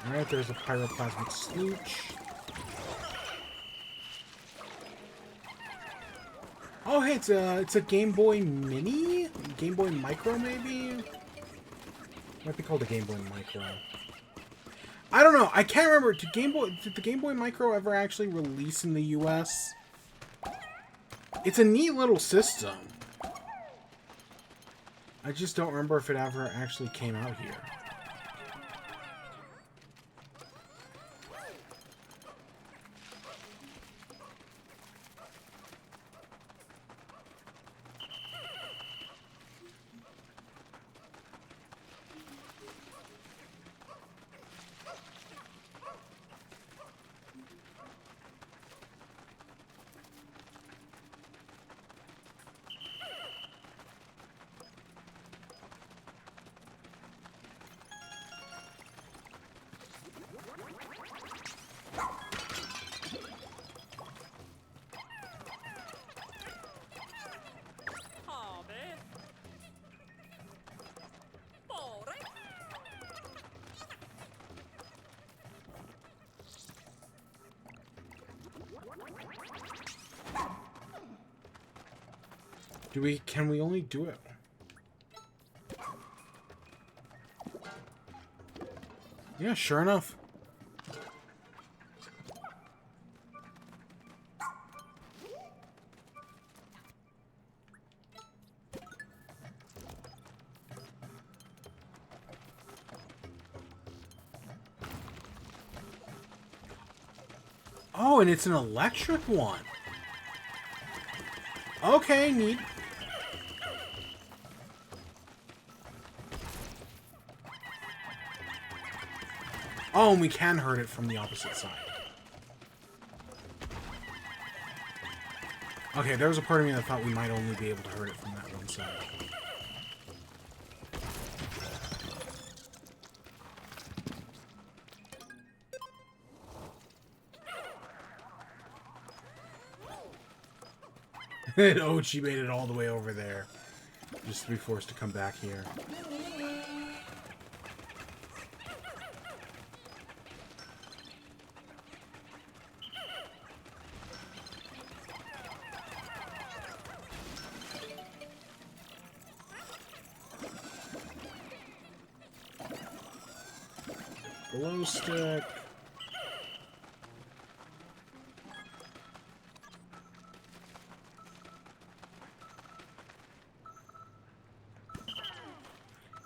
Alright, there's a pyroplasmic slooch. Oh, hey, it's a Game Boy Mini? Game Boy Micro, maybe? Might be called a Game Boy Micro. I don't know. I can't remember. Did the Game Boy Micro ever actually release in the US? It's a neat little system. I just don't remember if it ever actually came out here. Can we only do it? Yeah, sure enough. Oh, and it's an electric one. Okay, neat. Oh, and we can hurt it from the opposite side. Okay, there was a part of me that thought we might only be able to hurt it from that one side. Oh, she made it all the way over there. Just to be forced to come back here. Glow stick.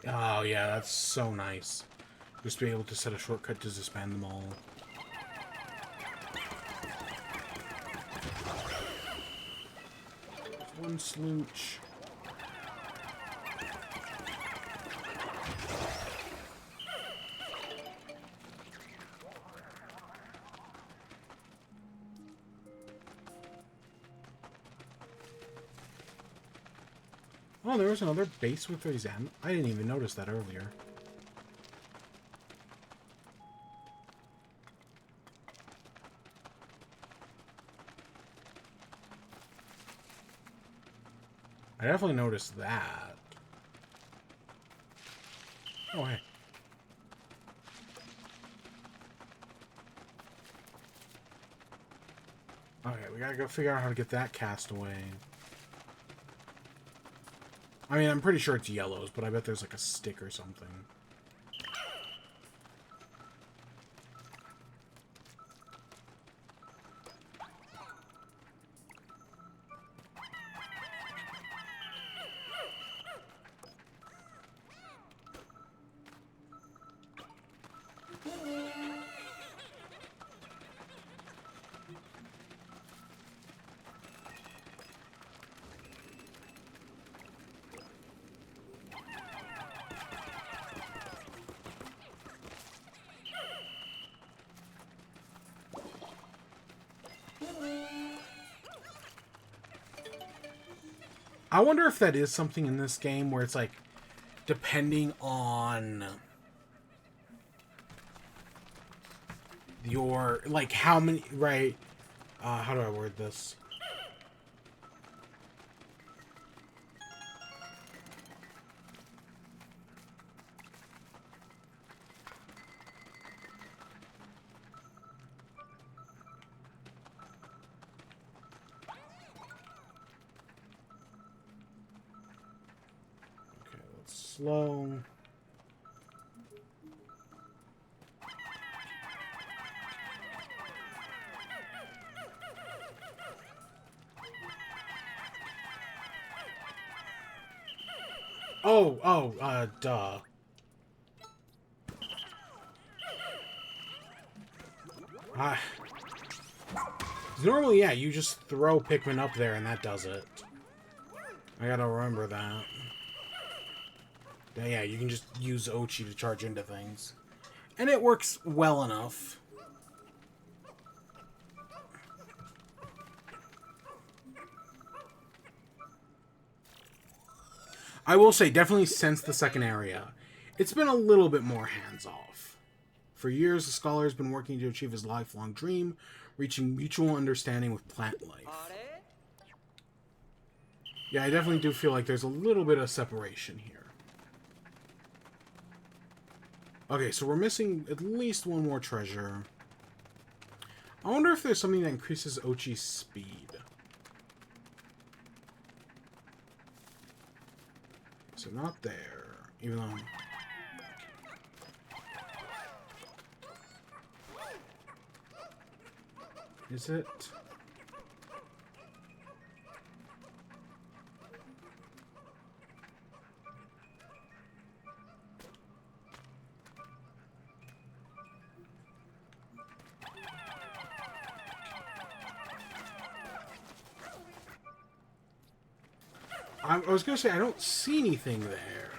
Oh yeah, that's so nice. Just be able to set a shortcut to disband them all. One slooch. Oh, there was another base with these M. I didn't even notice that earlier. I definitely noticed that. Oh, hey. Okay, we gotta go figure out how to get that castaway. I mean, I'm pretty sure it's yellows, but I bet there's like a stick or something. I wonder if that is something in this game where it's like, depending on your, like, how many, right, how do I word this? Okay, let's slow. Duh. Ah. Normally, yeah, you just throw Pikmin up there and that does it. I gotta remember that. Yeah, you can just use Ochi to charge into things. And it works well enough. I will say, definitely since the second area, it's been a little bit more hands-off. For years, the scholar has been working to achieve his lifelong dream, reaching mutual understanding with plant life. Yeah, I definitely do feel like there's a little bit of separation here. Okay, so we're missing at least one more treasure. I wonder if there's something that increases Ochi's speed. So not there, even though... Is it? I was gonna say, I don't see anything there.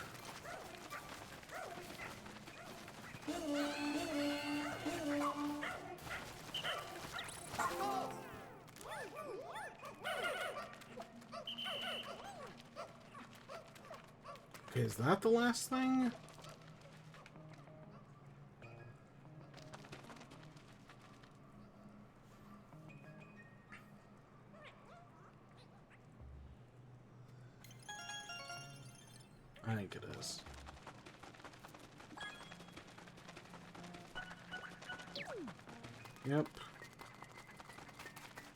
Okay, is that the last thing? I think it is. Yep.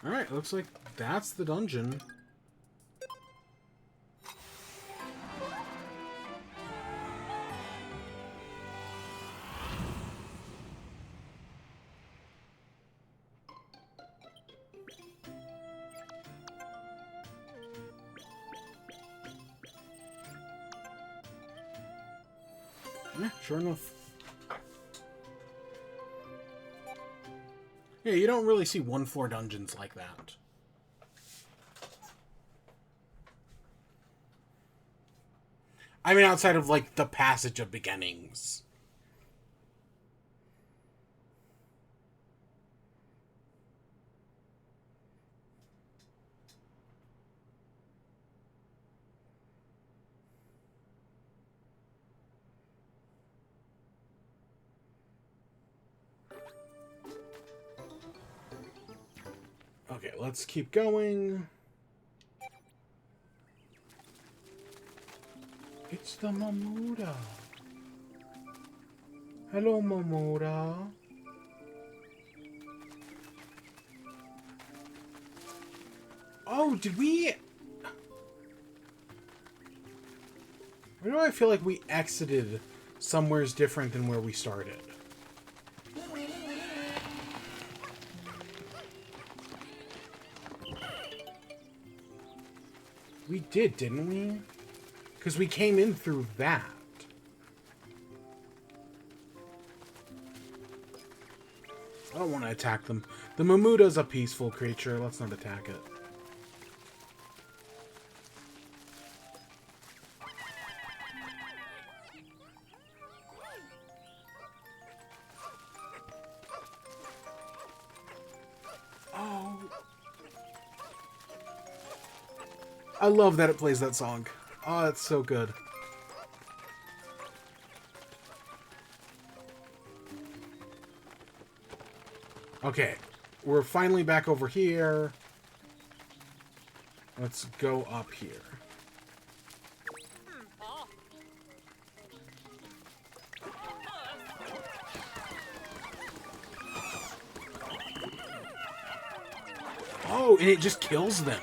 Alright, looks like that's the dungeon. Yeah, sure enough. Yeah, you don't really see one-floor dungeons like that. I mean, outside of, like, the Passage of Beginnings. Okay, let's keep going. It's the Mamuda. Hello, Mamuda. Oh, did we... Why do I feel like we exited somewheres different than where we started? We did, didn't we? Because we came in through that. I don't want to attack them. The Mamuda's a peaceful creature. Let's not attack it. Oh. I love that it plays that song. Oh, it's so good. Okay, we're finally back over here. Let's go up here. Oh, and it just kills them.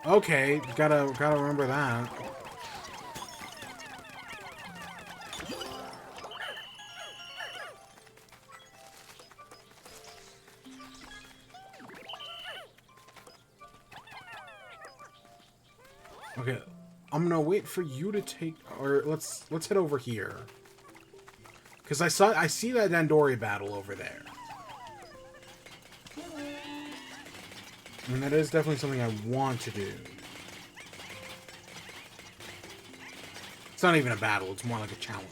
Okay, gotta remember that. Okay, I'm gonna wait for you to take, or let's head over here, because I see that Dandori battle over there, and that is definitely something I want to do. It's not even a battle; it's more like a challenge.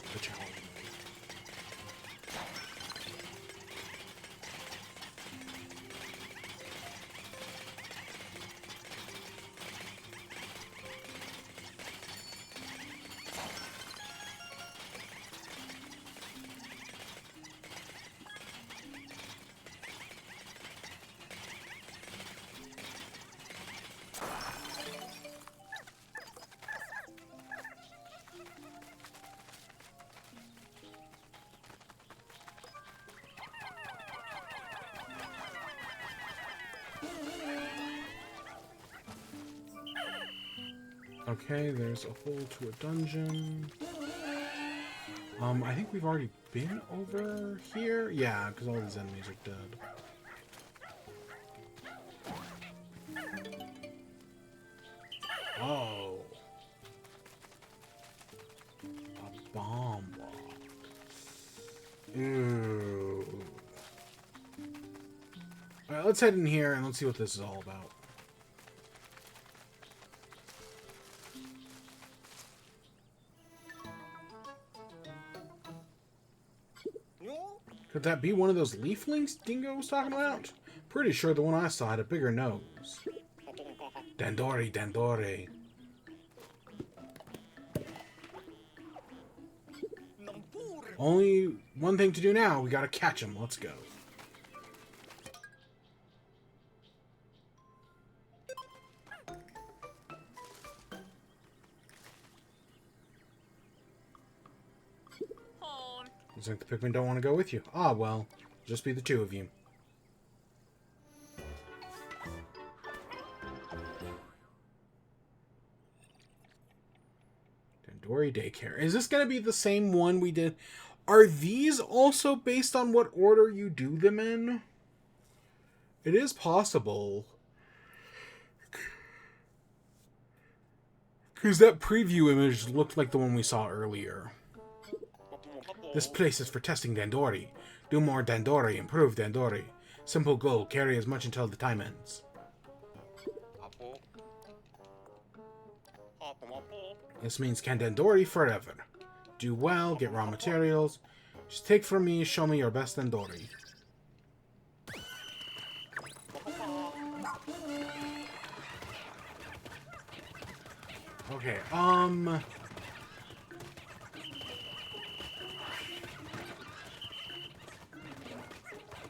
Okay, there's a hole to a dungeon. I think we've already been over here. Yeah, because all these enemies are dead. Oh. A bomb block. Ew. Alright, let's head in here and let's see what this is all about. Could that be one of those leaflings Dingo was talking about? Pretty sure the one I saw had a bigger nose. Dandori, Dandori. Only one thing to do now. We gotta catch him. Let's go. Looks like the Pikmin don't want to go with you. Ah, well. Just be the two of you. Dandori Daycare. Is this going to be the same one we did? Are these also based on what order you do them in? It is possible. Because that preview image looked like the one we saw earlier. This place is for testing Dandori. Do more Dandori, improve Dandori. Simple goal, carry as much until the time ends. This means can Dandori forever. Do well, get raw materials. Just take from me, show me your best Dandori. Okay,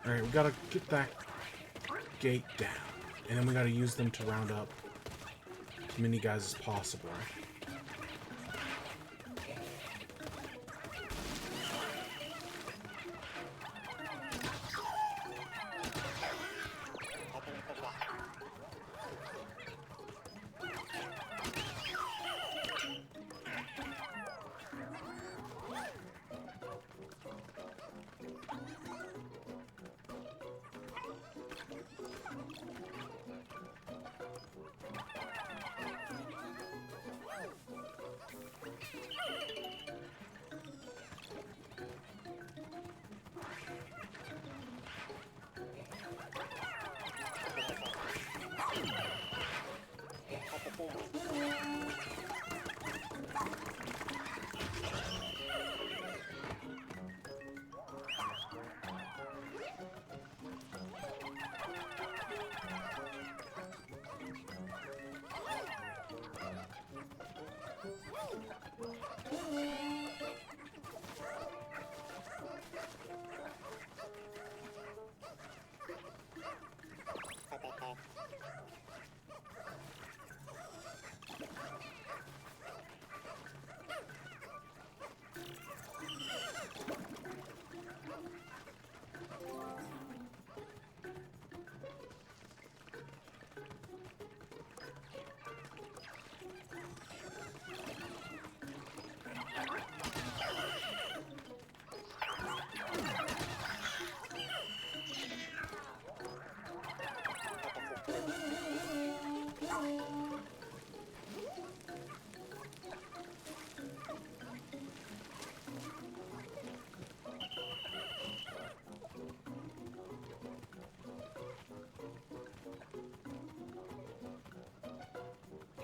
Alright, we gotta get that gate down. And then we gotta use them to round up as many guys as possible.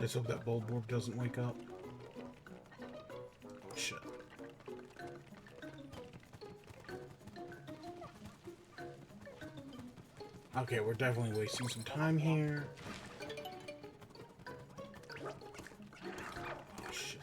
Let's hope that Bulborb doesn't wake up. Shit. Okay, we're definitely wasting some time here. Oh, shit.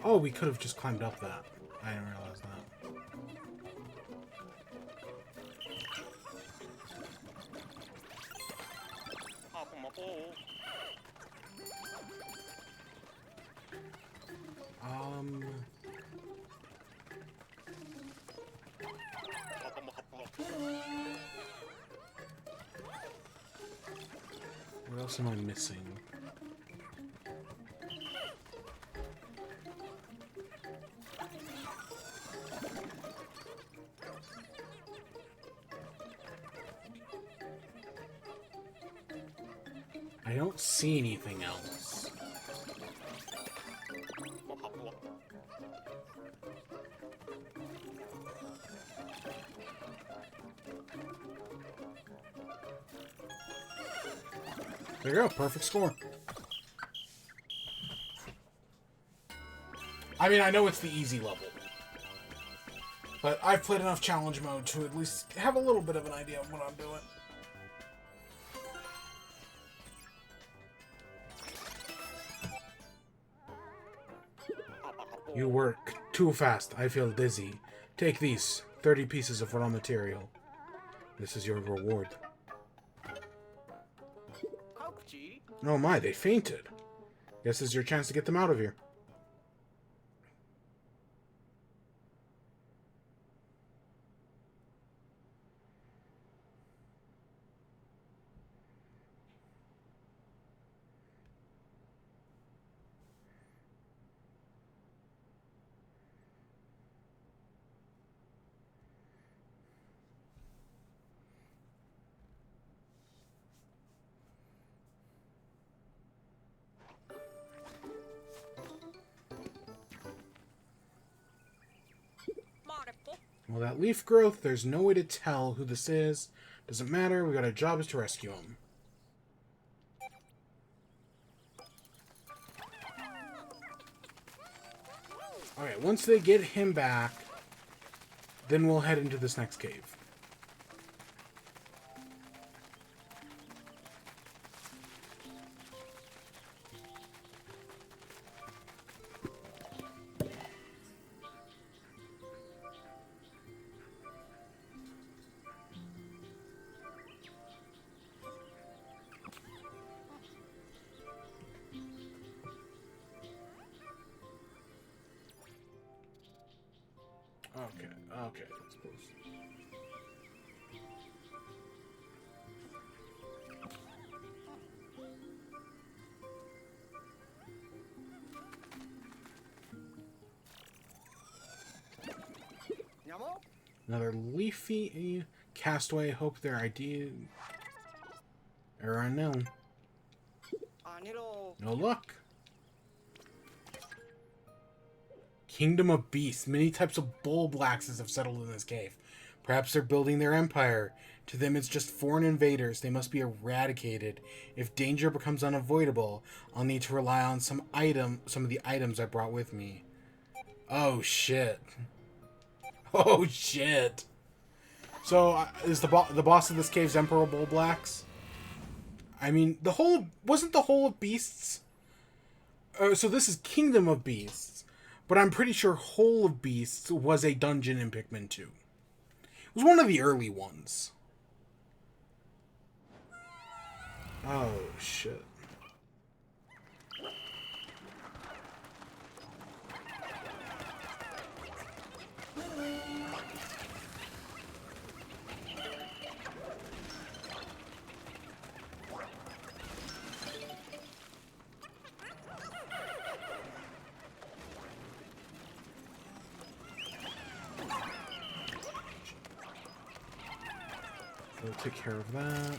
Oh, we could have just climbed up that. I didn't realize that. What else am I missing? I don't see anything else. There you go, perfect score. I mean, I know it's the easy level, but I've played enough challenge mode to at least have a little bit of an idea of what I'm doing. You work too fast. I feel dizzy. Take these 30 pieces of raw material. This is your reward. Oh my, they fainted. Guess this is your chance to get them out of here. Well, that leaf growth, there's no way to tell who this is. Doesn't matter, we got our job is to rescue him. Alright, once they get him back, then we'll head into this next cave. Okay, I suppose. Another leafy castaway. Hope their idea are unknown. No luck. Kingdom of Beasts. Many types of bull blaxes have settled in this cave. Perhaps they're building their empire. To them, it's just foreign invaders. They must be eradicated. If danger becomes unavoidable, I'll need to rely on some of the items I brought with me. Oh, shit. Oh, shit. So, is the boss of this cave's Emperor Bull Blacks? I mean, wasn't the whole of Beasts? So this is Kingdom of Beasts. But I'm pretty sure Whole of Beasts was a dungeon in Pikmin 2. It was one of the early ones. Oh, shit. We'll take care of that.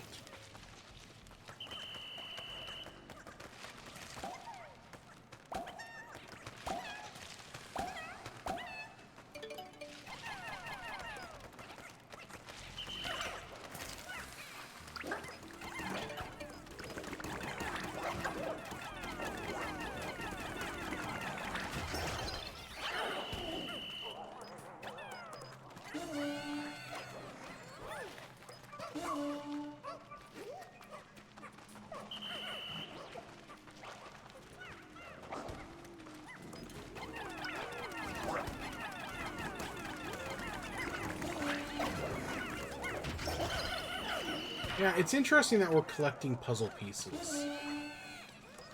Yeah, it's interesting that we're collecting puzzle pieces.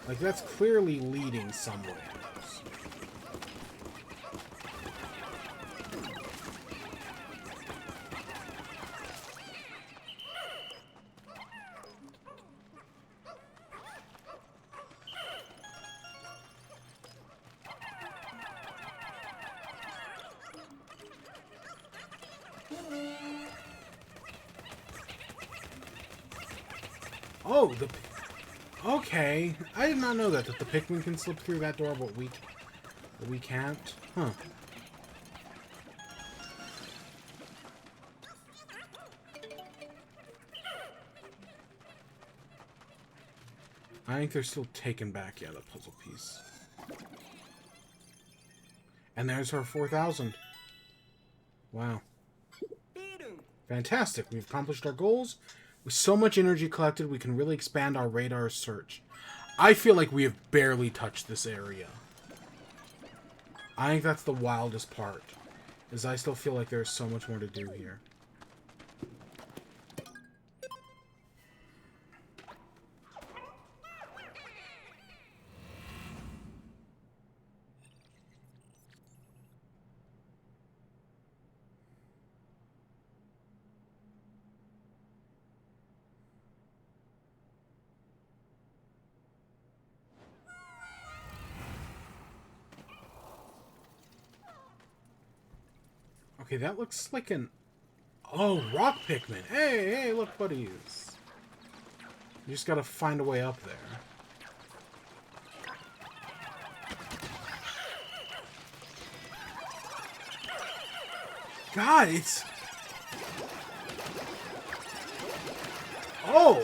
Like, that's clearly leading somewhere. Oh, okay. I did not know that the Pikmin can slip through that door, but we can't. Huh. I think they're still taking back, yeah, the puzzle piece. And there's our 4,000. Wow. Fantastic. We've accomplished our goals. With so much energy collected, we can really expand our radar search. I feel like we have barely touched this area. I think that's the wildest part, is I still feel like there's so much more to do here. Okay, that looks like an... Oh, rock Pikmin. Hey, hey, look, buddies. You just gotta find a way up there. God, it's... Oh!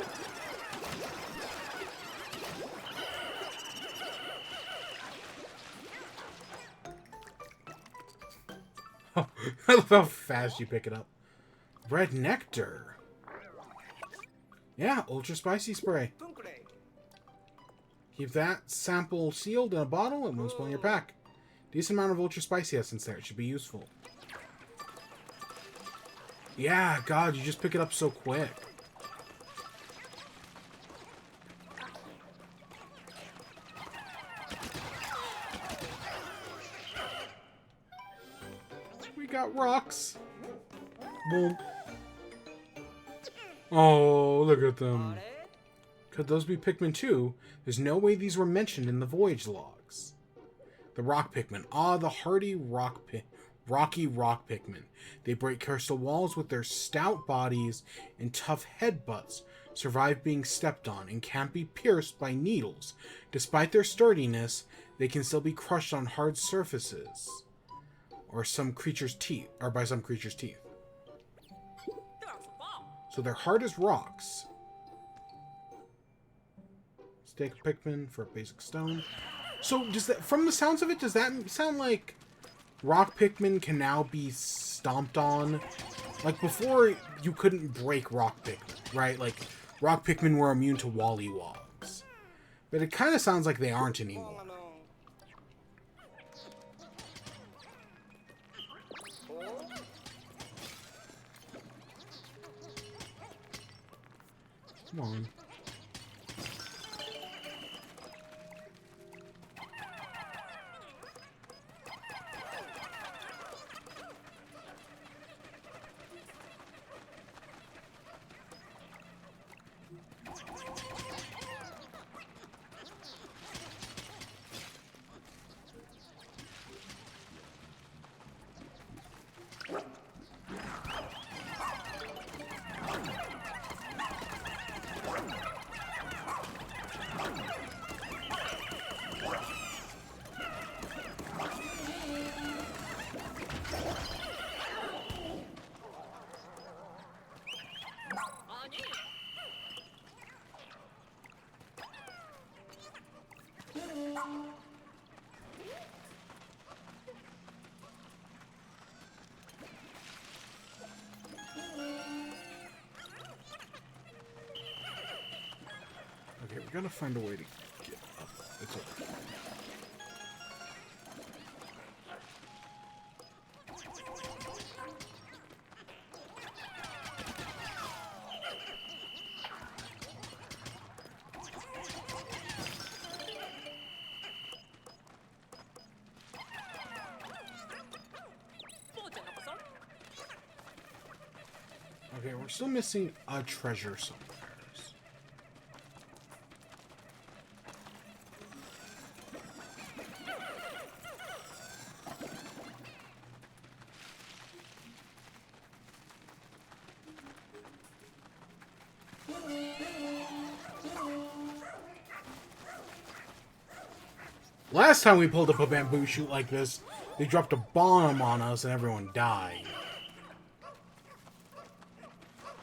I love how fast you pick it up. Red nectar. Yeah, ultra spicy spray. Keep that sample sealed in a bottle and won't spoil your pack. Decent amount of ultra spicy essence there. It should be useful. Yeah, God, you just pick it up so quick. We got rocks. Boom. Oh, look at them. Could those be Pikmin 2? There's no way these were mentioned in the voyage logs. The rock Pikmin. Ah, the hardy rocky rock Pikmin. They break crystal walls with their stout bodies and tough headbutts, survive being stepped on, and can't be pierced by needles. Despite their sturdiness, they can still be crushed on hard surfaces. Or some creature's teeth. Or by some creature's teeth. So they're hard as rocks. Steak Pikmin for a basic stone. So does that, from the sounds of it, does that sound like rock Pikmin can now be stomped on? Like before, you couldn't break rock Pikmin, right? Like rock Pikmin were immune to Wollywogs. But it kind of sounds like they aren't anymore. Come on. Okay, we gotta find a way to get up. It's okay. Okay, we're still missing a treasure somewhere. Last time we pulled up a bamboo shoot like this, they dropped a bomb on us and everyone died.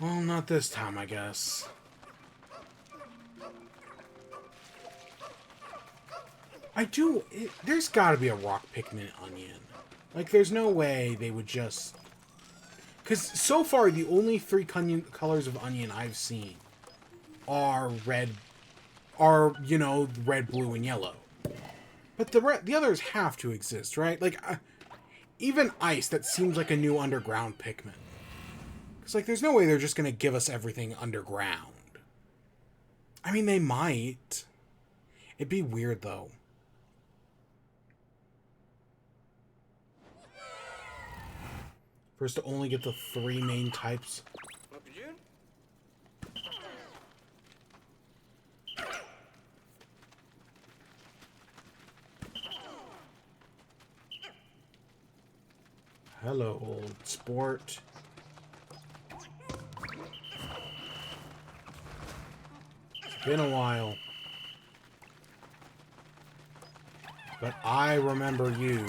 Well, not this time, I guess. There's gotta be a rock Pikmin onion. Like, there's no way they would just... Because so far, the only three colors of onion I've seen are red, red, blue, and yellow. But the others have to exist, right? Like, even ice, that seems like a new underground Pikmin. It's like, there's no way they're just going to give us everything underground. I mean, they might. It'd be weird, though. For us to only get the 3 main types. Hello, old sport. It's been a while. But I remember you.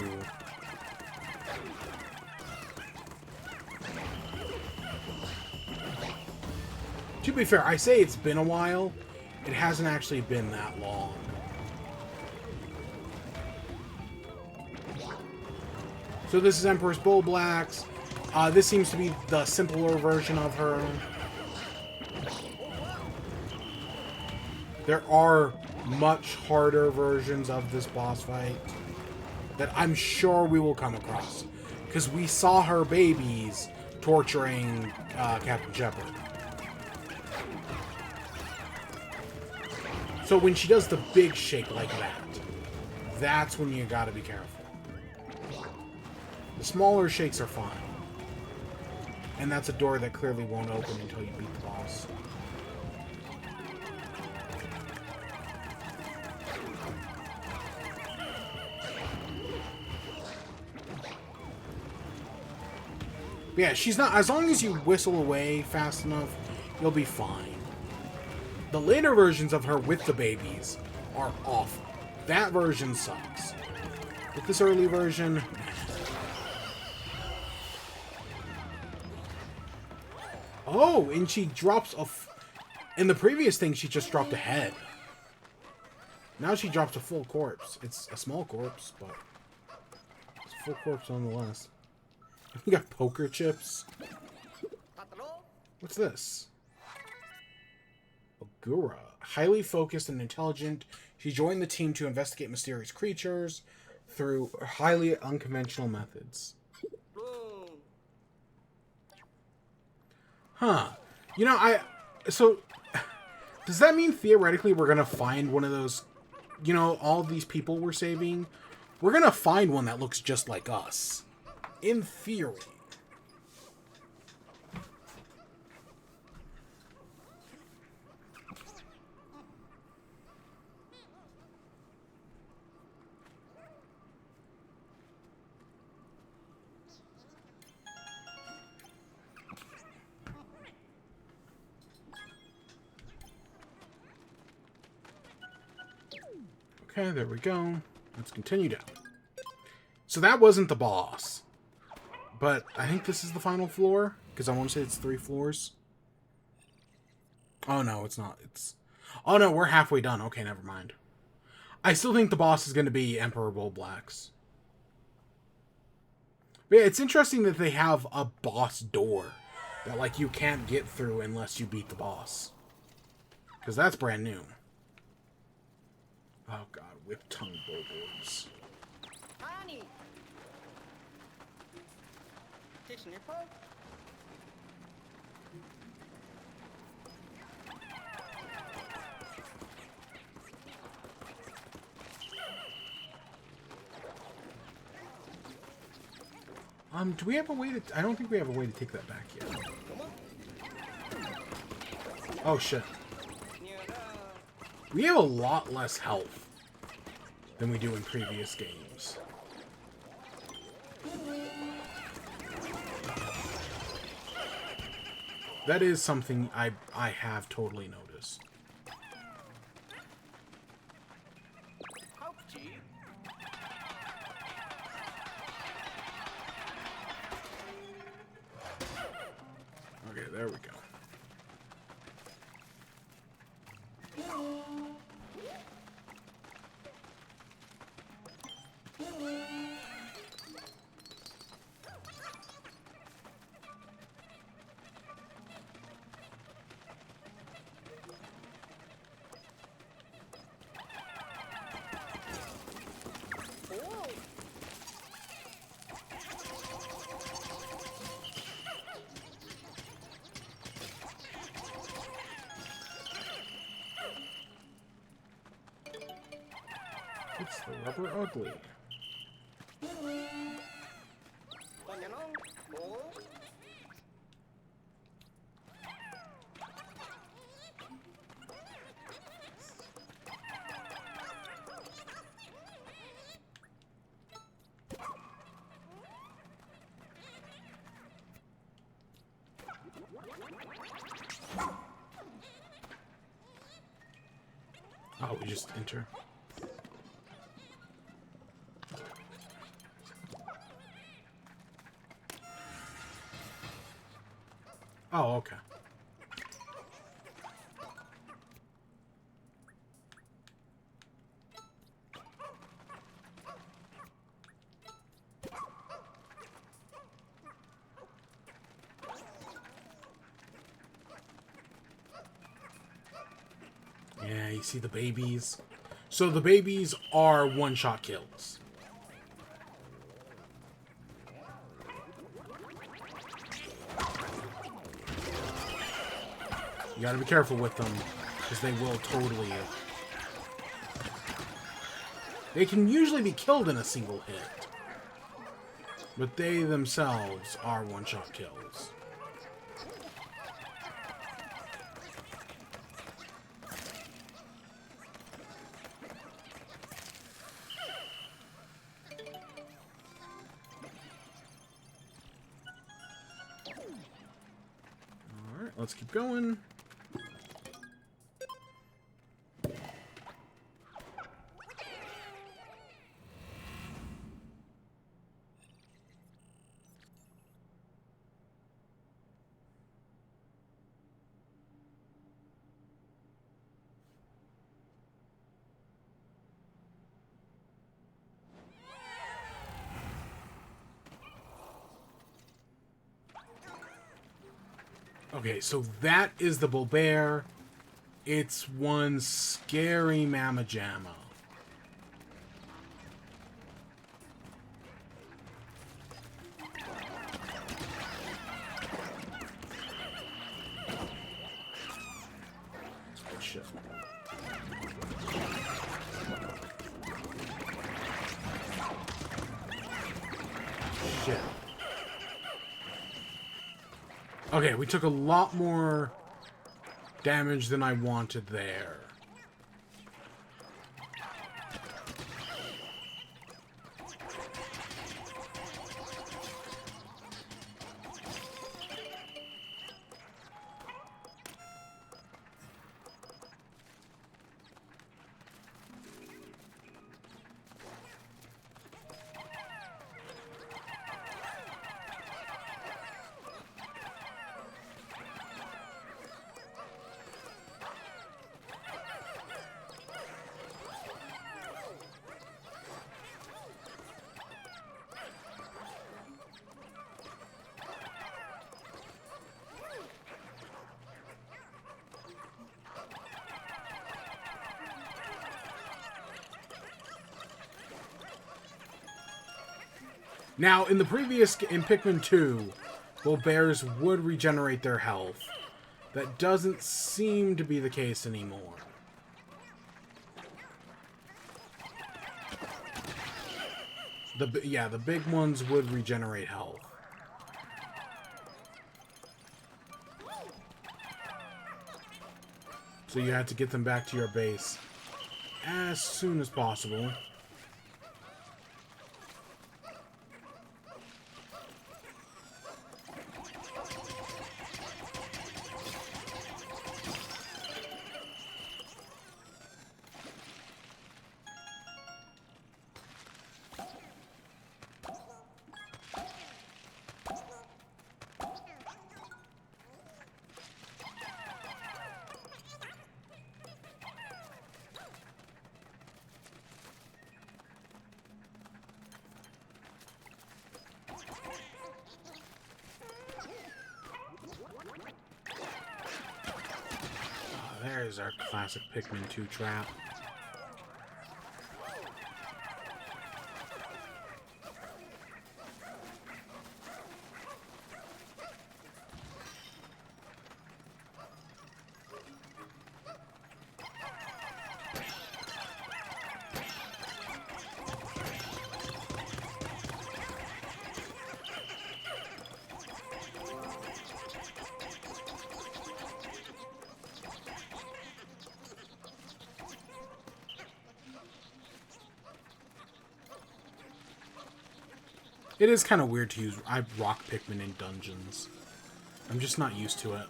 To be fair, I say it's been a while. It hasn't actually been that long. So this is Empress Bullblax. This seems to be the simpler version of her. There are much harder versions of this boss fight that I'm sure we will come across. Because we saw her babies torturing Captain Shepard. So when she does the big shake like that, that's when you gotta be careful. The smaller shakes are fine. And that's a door that clearly won't open until you beat the boss. But yeah, she's not... As long as you whistle away fast enough, you'll be fine. The later versions of her with the babies are awful. That version sucks. But this early version... Oh, and she drops a... In the previous thing, she just dropped a head. Now she drops a full corpse. It's a small corpse, but... It's a full corpse nonetheless. We got poker chips. What's this? Ogura. Highly focused and intelligent, she joined the team to investigate mysterious creatures through highly unconventional methods. Huh. You know, so, does that mean theoretically we're gonna find one of those, you know, all these people we're saving? We're gonna find one that looks just like us. In theory. Okay, there we go. Let's continue down. So that wasn't the boss. But I think this is the final floor. Because I want to say it's 3 floors. Oh, no, it's not. It's... Oh, no, we're halfway done. Okay, never mind. I still think the boss is going to be Emperor Bullblax. But yeah, it's interesting that they have a boss door. That, like, you can't get through unless you beat the boss. Because that's brand new. Oh god, whip-tongue billboards. Do we have a way to... I don't think we have a way to take that back yet. Oh, shit. We have a lot less health than we do in previous games. That is something I have totally noticed. Okay, there we go. It's the rubber ugly. Oh, we just enter. Oh, okay. Yeah, you see the babies. So the babies are one-shot kills. You gotta be careful with them, because they will totally... They can usually be killed in a single hit. But they themselves are one-shot kills. Alright, let's keep going. Okay, so that is the bull bear. It's one scary mamma jamma. Shit. Shit. Okay, we took a lot more damage than I wanted there. Now, in Pikmin 2, well, bears would regenerate their health. That doesn't seem to be the case anymore. The big ones would regenerate health. So you have to get them back to your base as soon as possible. There's our classic Pikmin 2 trap. It is kind of weird to use rock Pikmin in dungeons. I'm just not used to it.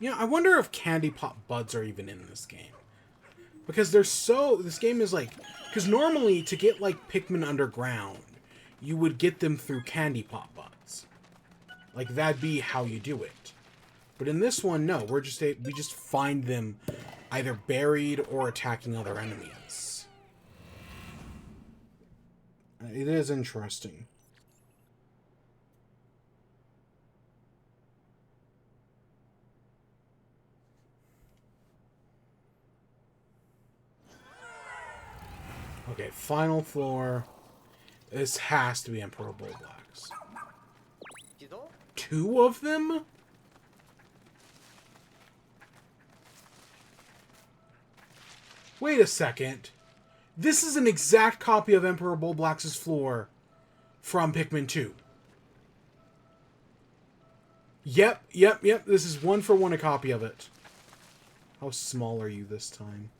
Yeah, I wonder if candy pop buds are even in this game. Because they're so... This game is like... Because normally, to get, like, Pikmin underground, you would get them through candy pop buds. Like, that'd be how you do it. But in this one, no. We just find them either buried or attacking other enemies. It is interesting. Okay, final floor. This has to be Emperor Bullblacks. 2 of them? Wait a second. This is an exact copy of Emperor Bullblacks' floor from Pikmin 2. Yep. This is 1-for-1 a copy of it. How small are you this time?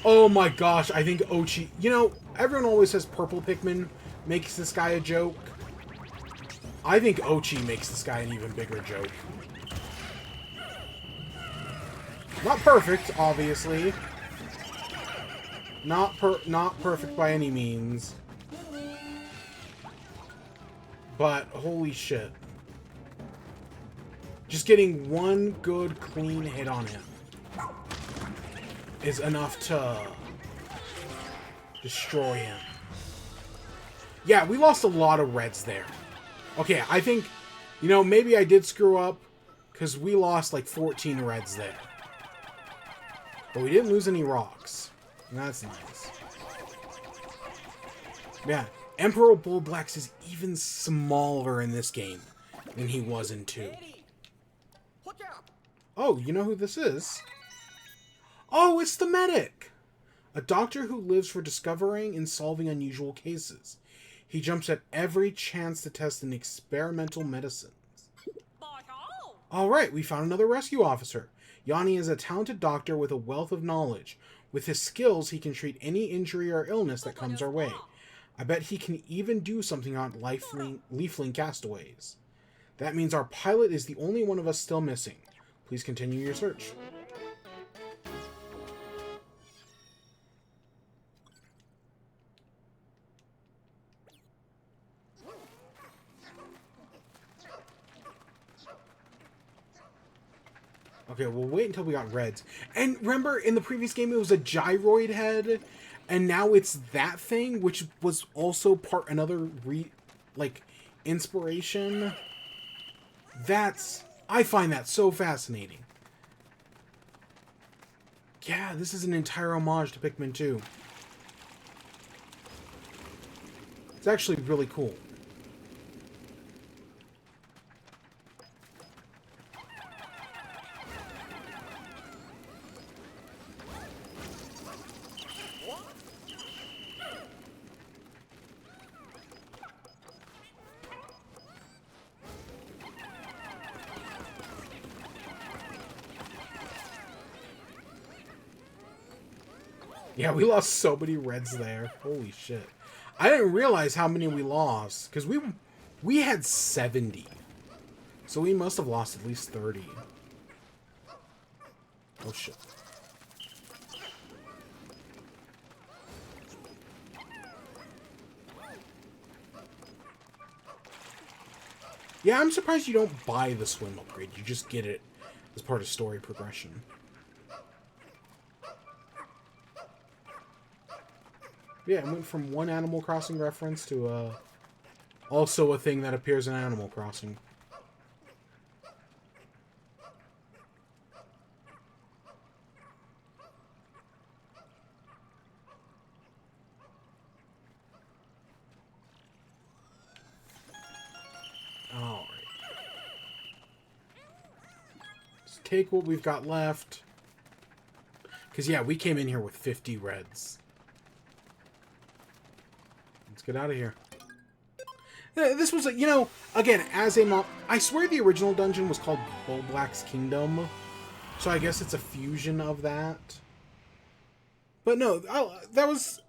Oh my gosh, I think Ochi... You know, everyone always says purple Pikmin makes this guy a joke. I think Ochi makes this guy an even bigger joke. Not perfect, obviously. Not perfect by any means. But, holy shit. Just getting one good, clean hit on him is enough to destroy him. Yeah, we lost a lot of reds there. Okay, I think, you know, maybe I did screw up because we lost like 14 reds there. But we didn't lose any rocks. And that's nice. Yeah, Emperor Bullblacks is even smaller in this game than he was in 2. Oh, you know who this is? Oh, it's the medic! A doctor who lives for discovering and solving unusual cases. He jumps at every chance to test an experimental medicines. Alright, we found another rescue officer. Yanni is a talented doctor with a wealth of knowledge. With his skills, he can treat any injury or illness that comes our way. I bet he can even do something on leafling castaways. That means our pilot is the only one of us still missing. Please continue your search. Okay, we'll wait until we got reds. And remember, in the previous game, it was a gyroid head, and now it's that thing, which was also another inspiration. I find that so fascinating. Yeah, this is an entire homage to Pikmin 2. It's actually really cool. Yeah, we lost so many reds there. Holy shit. I didn't realize how many we lost, because we had 70. So we must have lost at least 30. Oh shit. Yeah, I'm surprised you don't buy the swim upgrade. You just get it as part of story progression. Yeah, it went from one Animal Crossing reference to also a thing that appears in Animal Crossing. Alright. Let's take what we've got left. Because, yeah, we came in here with 50 reds. Let's get out of here. This was, you know, again, as a mom... I swear the original dungeon was called Bull Black's Kingdom. So I guess it's a fusion of that. But no, that was...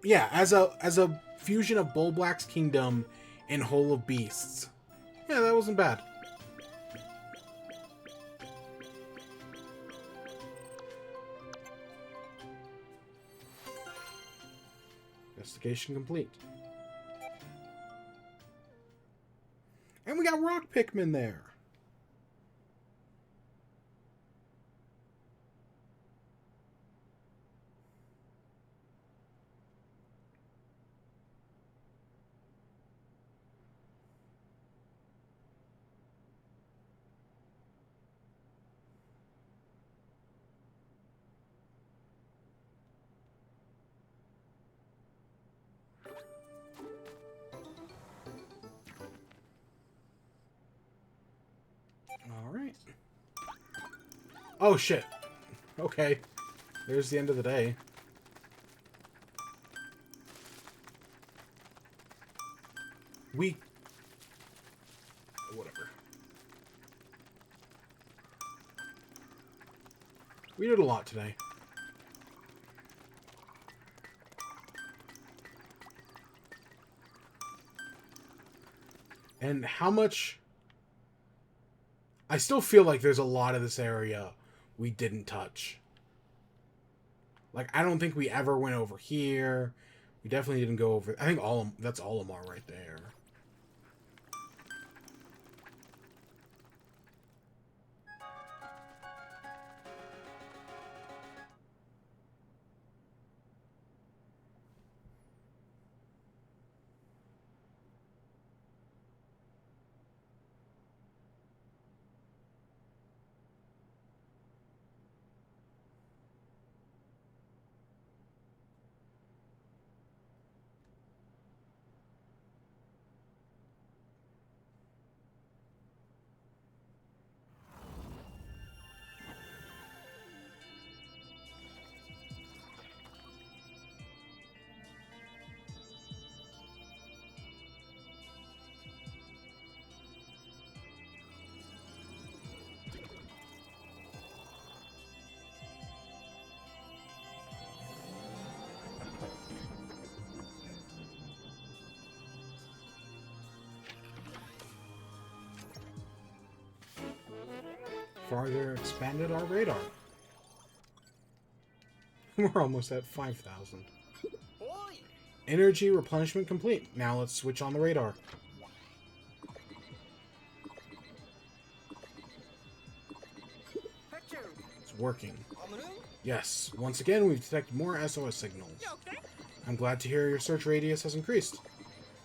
Yeah, as a fusion of Bull Black's Kingdom and Hole of Beasts. Yeah, that wasn't bad. Investigation complete. And we got rock Pikmin there. Alright. Oh, shit. Okay. There's the end of the day. Whatever. We did a lot today. And how much... I still feel like there's a lot of this area we didn't touch. Like, I don't think we ever went over here. We definitely didn't go over... I think that's Olimar right there. Farther expanded our radar. We're almost at 5,000. Energy replenishment complete. Now let's switch on the radar. It's working. Yes, once again we've detected more SOS signals. I'm glad to hear your search radius has increased.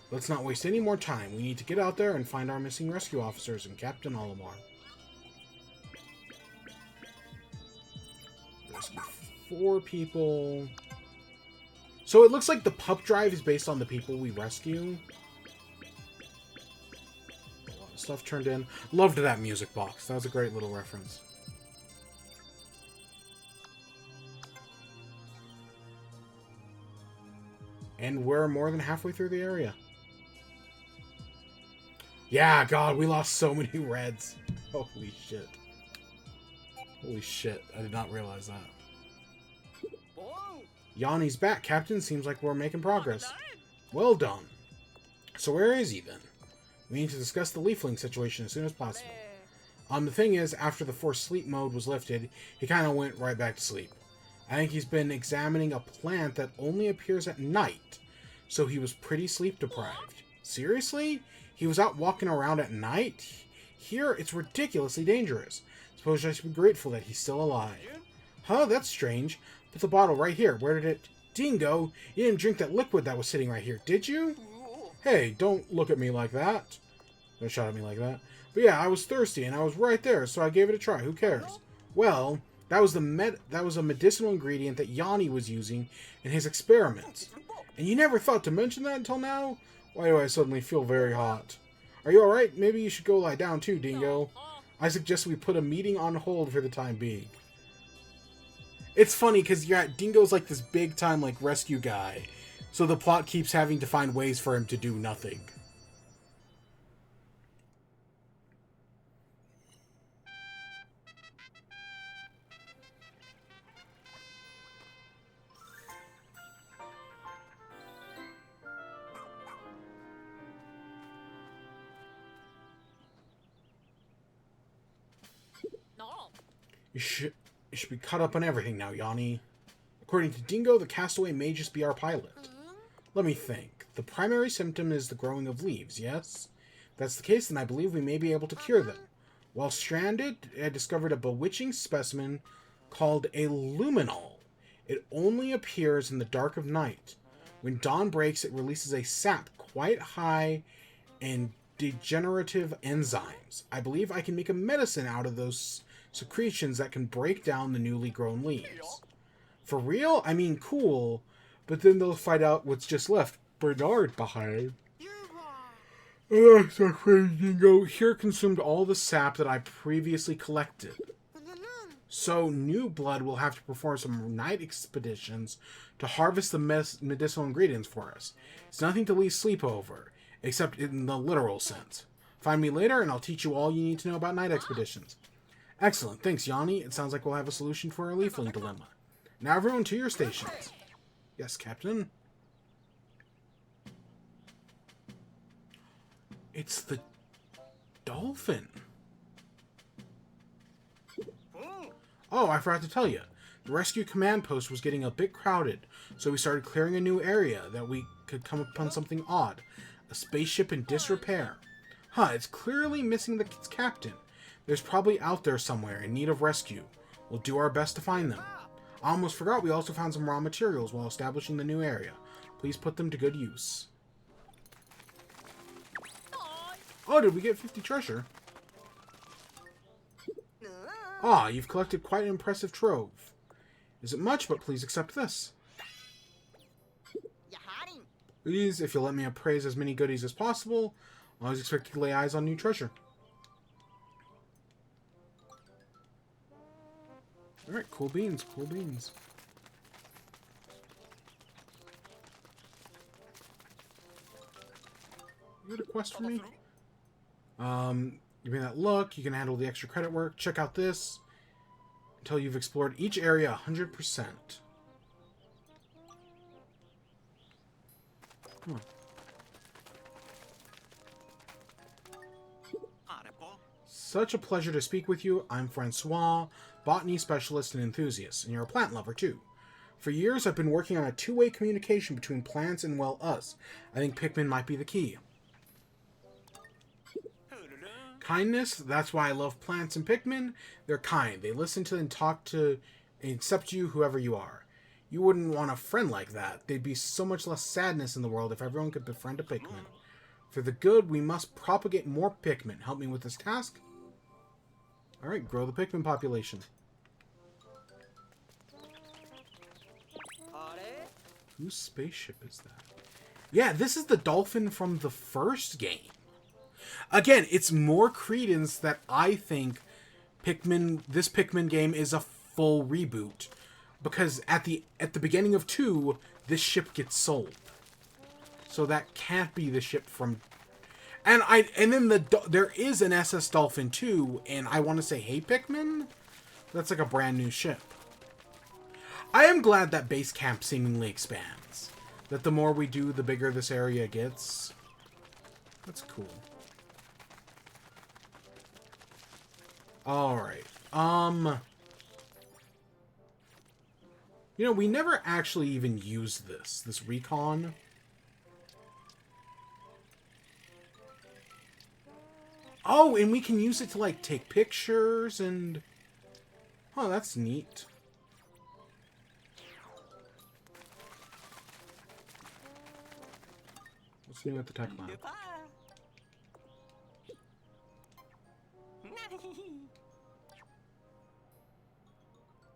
Let's not waste any more time. We need to get out there and find our missing rescue officers and Captain Olimar. Rescue 4 people. So it looks like the pup drive is based on the people we rescue. A lot of stuff turned in. Loved that music box. That was a great little reference. And we're more than halfway through the area. Yeah, God, we lost so many reds. Holy shit. Holy shit, I did not realize that. Yanni's back, Captain. Seems like we're making progress. Well done. So where is he, then? We need to discuss the leafling situation as soon as possible. The thing is, after the forced sleep mode was lifted, he kind of went right back to sleep. I think he's been examining a plant that only appears at night, so he was pretty sleep deprived. Seriously? He was out walking around at night? Here, it's ridiculously dangerous. Suppose I should be grateful that he's still alive. Huh, that's strange. Put the bottle right here. Where did it... Dingo, you didn't drink that liquid that was sitting right here, did you? Hey, don't look at me like that. Don't shout at me like that. But yeah, I was thirsty, and I was right there, so I gave it a try. Who cares? Well, that was a medicinal ingredient that Yanni was using in his experiments. And you never thought to mention that until now? Why do I suddenly feel very hot? Are you alright? Maybe you should go lie down too, Dingo. I suggest we put a meeting on hold for the time being. It's funny, because Dingo's like this big-time, like, rescue guy. So the plot keeps having to find ways for him to do nothing. You should be caught up on everything now, Yanni. According to Dingo, the castaway may just be our pilot. Let me think. The primary symptom is the growing of leaves, yes? If that's the case, then I believe we may be able to cure them. While stranded, I discovered a bewitching specimen called a luminol. It only appears in the dark of night. When dawn breaks, it releases a sap quite high in degenerative enzymes. I believe I can make a medicine out of those secretions that can break down the newly grown leaves. For real? I mean, cool. But then they'll find out what's just left Bernard behind. So crazy, Dingo. Here consumed all the sap that I previously collected. So new blood will have to perform some night expeditions to harvest the medicinal ingredients for us. It's nothing to lose sleep over, except in the literal sense. Find me later and I'll teach you all you need to know about night expeditions. Excellent. Thanks, Yanni. It sounds like we'll have a solution for our leafling dilemma. Now everyone to your stations. Yes, Captain. It's the dolphin. Oh, I forgot to tell you. The rescue command post was getting a bit crowded, so we started clearing a new area that we could come upon something odd. A spaceship in disrepair. It's clearly missing its captain. There's probably out there somewhere in need of rescue. We'll do our best to find them. I almost forgot we also found some raw materials while establishing the new area. Please put them to good use. Oh, did we get 50 treasure? You've collected quite an impressive trove. Isn't much, but please accept this. Please, if you'll let me appraise as many goodies as possible, I always expect to lay eyes on new treasure. Alright, cool beans, cool beans. You got a quest for me? Give me that look. You can handle the extra credit work. Check out this. Until you've explored each area 100%. Huh. Such a pleasure to speak with you. I'm Francois, botany specialist and enthusiast, and you're a plant lover too. For years, I've been working on a two-way communication between plants and, well, us. I think Pikmin might be the key. Kindness, that's why I love plants and Pikmin. They're kind. They listen to and talk to and accept you, whoever you are. You wouldn't want a friend like that. There'd be so much less sadness in the world if everyone could befriend a Pikmin. For the good, we must propagate more Pikmin. Help me with this task? Alright, grow the Pikmin population. Whose spaceship is that? Yeah, this is the dolphin from the first game. Again, it's more credence that I think this Pikmin game is a full reboot. Because at the beginning of 2, this ship gets sold. So that can't be the ship from... And then there is an SS Dolphin 2, and I want to say Hey Pikmin? That's like a brand new ship. I am glad that base camp seemingly expands. That the more we do, the bigger this area gets. That's cool. Alright. You know, we never actually even used this recon. Oh, and we can use it to, like, take pictures and... Oh, that's neat. Let's see what the tech lab.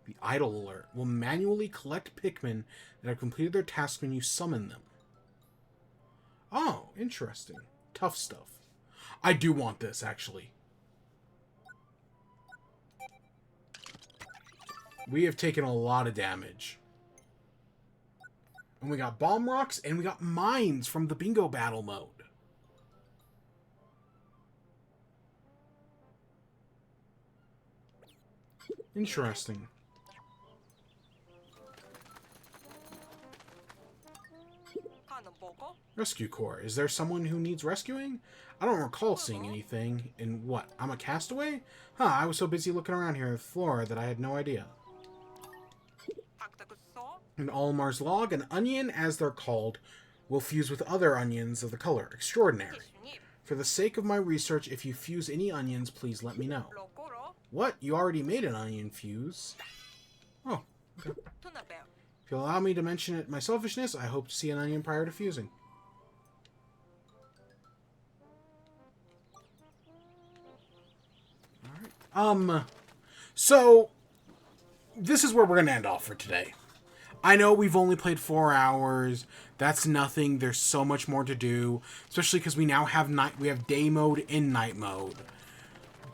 The idle alert will manually collect Pikmin that have completed their task when you summon them. Oh, interesting. Tough stuff. I do want this, actually. We have taken a lot of damage. And we got bomb rocks, and we got mines from the bingo battle mode. Interesting. Rescue Corps. Is there someone who needs rescuing? I don't recall seeing anything. And what? I'm a castaway? Huh, I was so busy looking around here on the floor that I had no idea. In Olimar's log, an onion, as they're called, will fuse with other onions of the color extraordinary. For the sake of my research, if you fuse any onions, please let me know. What? You already made an onion fuse? Oh, okay. If you'll allow me to mention it my selfishness, I hope to see an onion prior to fusing. Alright. So, this is where we're going to end off for today. I know we've only played 4 hours. That's nothing. There's so much more to do. Especially because we now have day mode and night mode.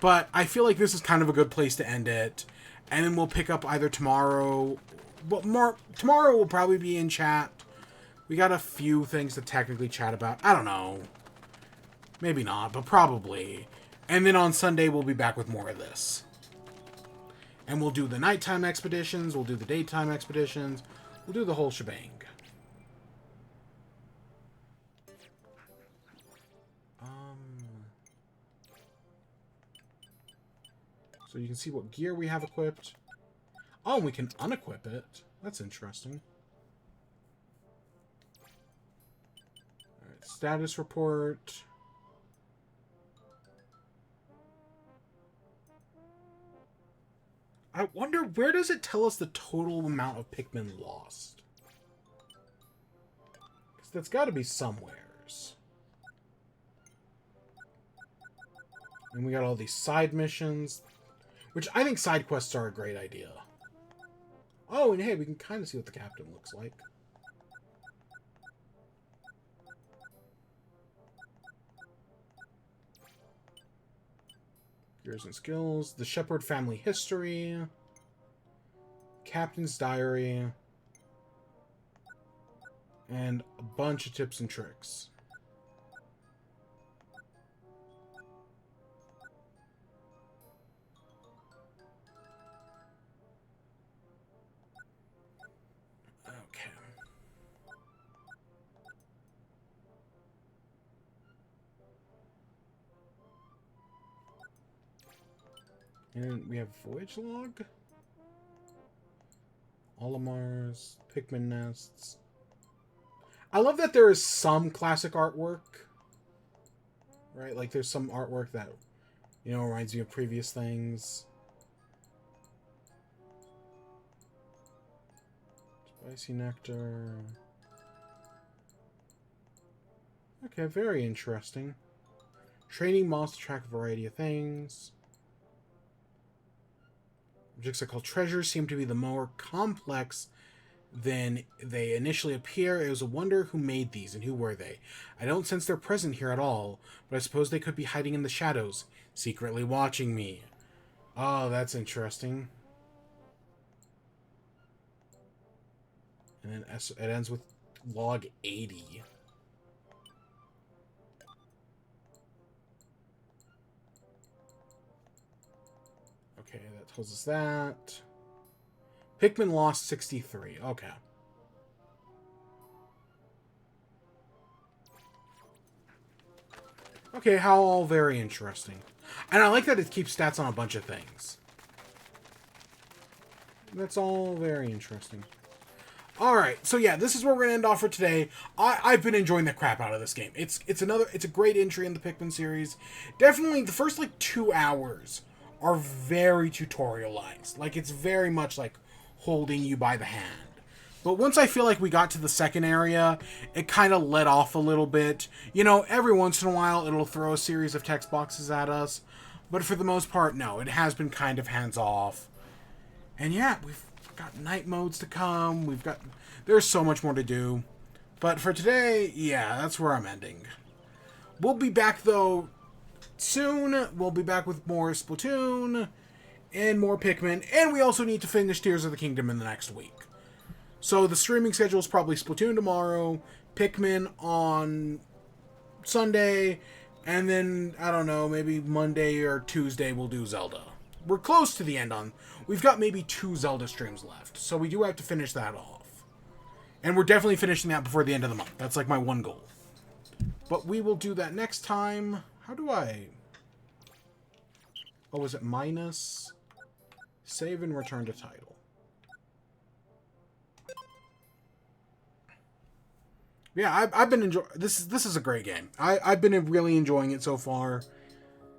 But I feel like this is kind of a good place to end it. And then we'll pick up either tomorrow. Well, tomorrow will probably be in chat. We got a few things to technically chat about. I don't know. Maybe not, but probably. And then on Sunday, we'll be back with more of this. And we'll do the nighttime expeditions. We'll do the daytime expeditions. We'll do the whole shebang. So you can see what gear we have equipped. Oh, we can unequip it. That's interesting. Alright, status report. I wonder, where does it tell us the total amount of Pikmin lost? Because that's got to be somewheres. And we got all these side missions, which I think side quests are a great idea. Oh, and hey, we can kind of see what the captain looks like. Gears and skills. The Shepherd family history. Captain's diary. And a bunch of tips and tricks. Okay. And we have voyage log. Olimar's, Pikmin nests. I love that there is some classic artwork. Right? Like there's some artwork that, you know, reminds me of previous things. Spicy nectar. Okay, very interesting. Training moths to track a variety of things. Objects I call treasures seem to be the more complex than they initially appear. It was a wonder who made these and who were they. I don't sense their presence here at all, but I suppose they could be hiding in the shadows, secretly watching me. Oh, that's interesting. And then it ends with log 80. Okay, that tells us that. Pikmin lost 63. Okay. Okay, how all very interesting. And I like that it keeps stats on a bunch of things. That's all very interesting. Alright, so yeah, this is where we're gonna end off for today. I've been enjoying the crap out of this game. It's a great entry in the Pikmin series. Definitely the first like 2 hours are very tutorialized. Like it's very much like holding you by the hand. But once I feel like we got to the second area, it kind of let off a little bit. You know, every once in a while it'll throw a series of text boxes at us. But for the most part, no, it has been kind of hands-off. And yeah, we've got night modes to come. There's so much more to do. But for today, yeah, that's where I'm ending. We'll be back, though, soon. We'll be back with more Splatoon. and more Pikmin, and we also need to finish Tears of the Kingdom in the next week. So the streaming schedule is probably Splatoon tomorrow, Pikmin on Sunday, and then, I don't know, maybe Monday or Tuesday we'll do Zelda. We're close to the end on... We've got maybe 2 Zelda streams left, so we do have to finish that off. And we're definitely finishing that before the end of the month. That's like my one goal. But we will do that next time. How do I... Oh, is it minus? Save and return to title. Yeah, I've been enjoying... This is a great game. I've been really enjoying it so far.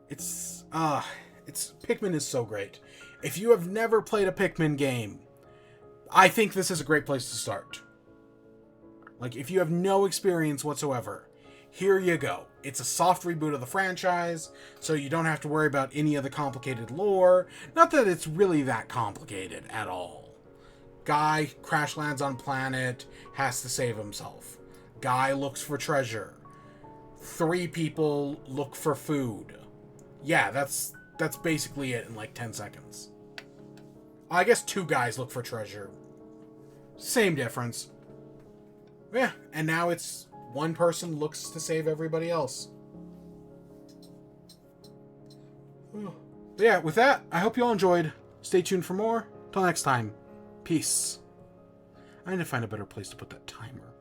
It's Pikmin is so great. If you have never played a Pikmin game, I think this is a great place to start. Like, if you have no experience whatsoever, here you go. It's a soft reboot of the franchise, so you don't have to worry about any of the complicated lore. Not that it's really that complicated at all. Guy crash lands on planet, has to save himself. Guy looks for treasure. 3 people look for food. Yeah, that's basically it in like 10 seconds. I guess 2 guys look for treasure. Same difference. Yeah, and now it's 1 person looks to save everybody else. But yeah, with that, I hope you all enjoyed. Stay tuned for more. Till next time. Peace. I need to find a better place to put that timer.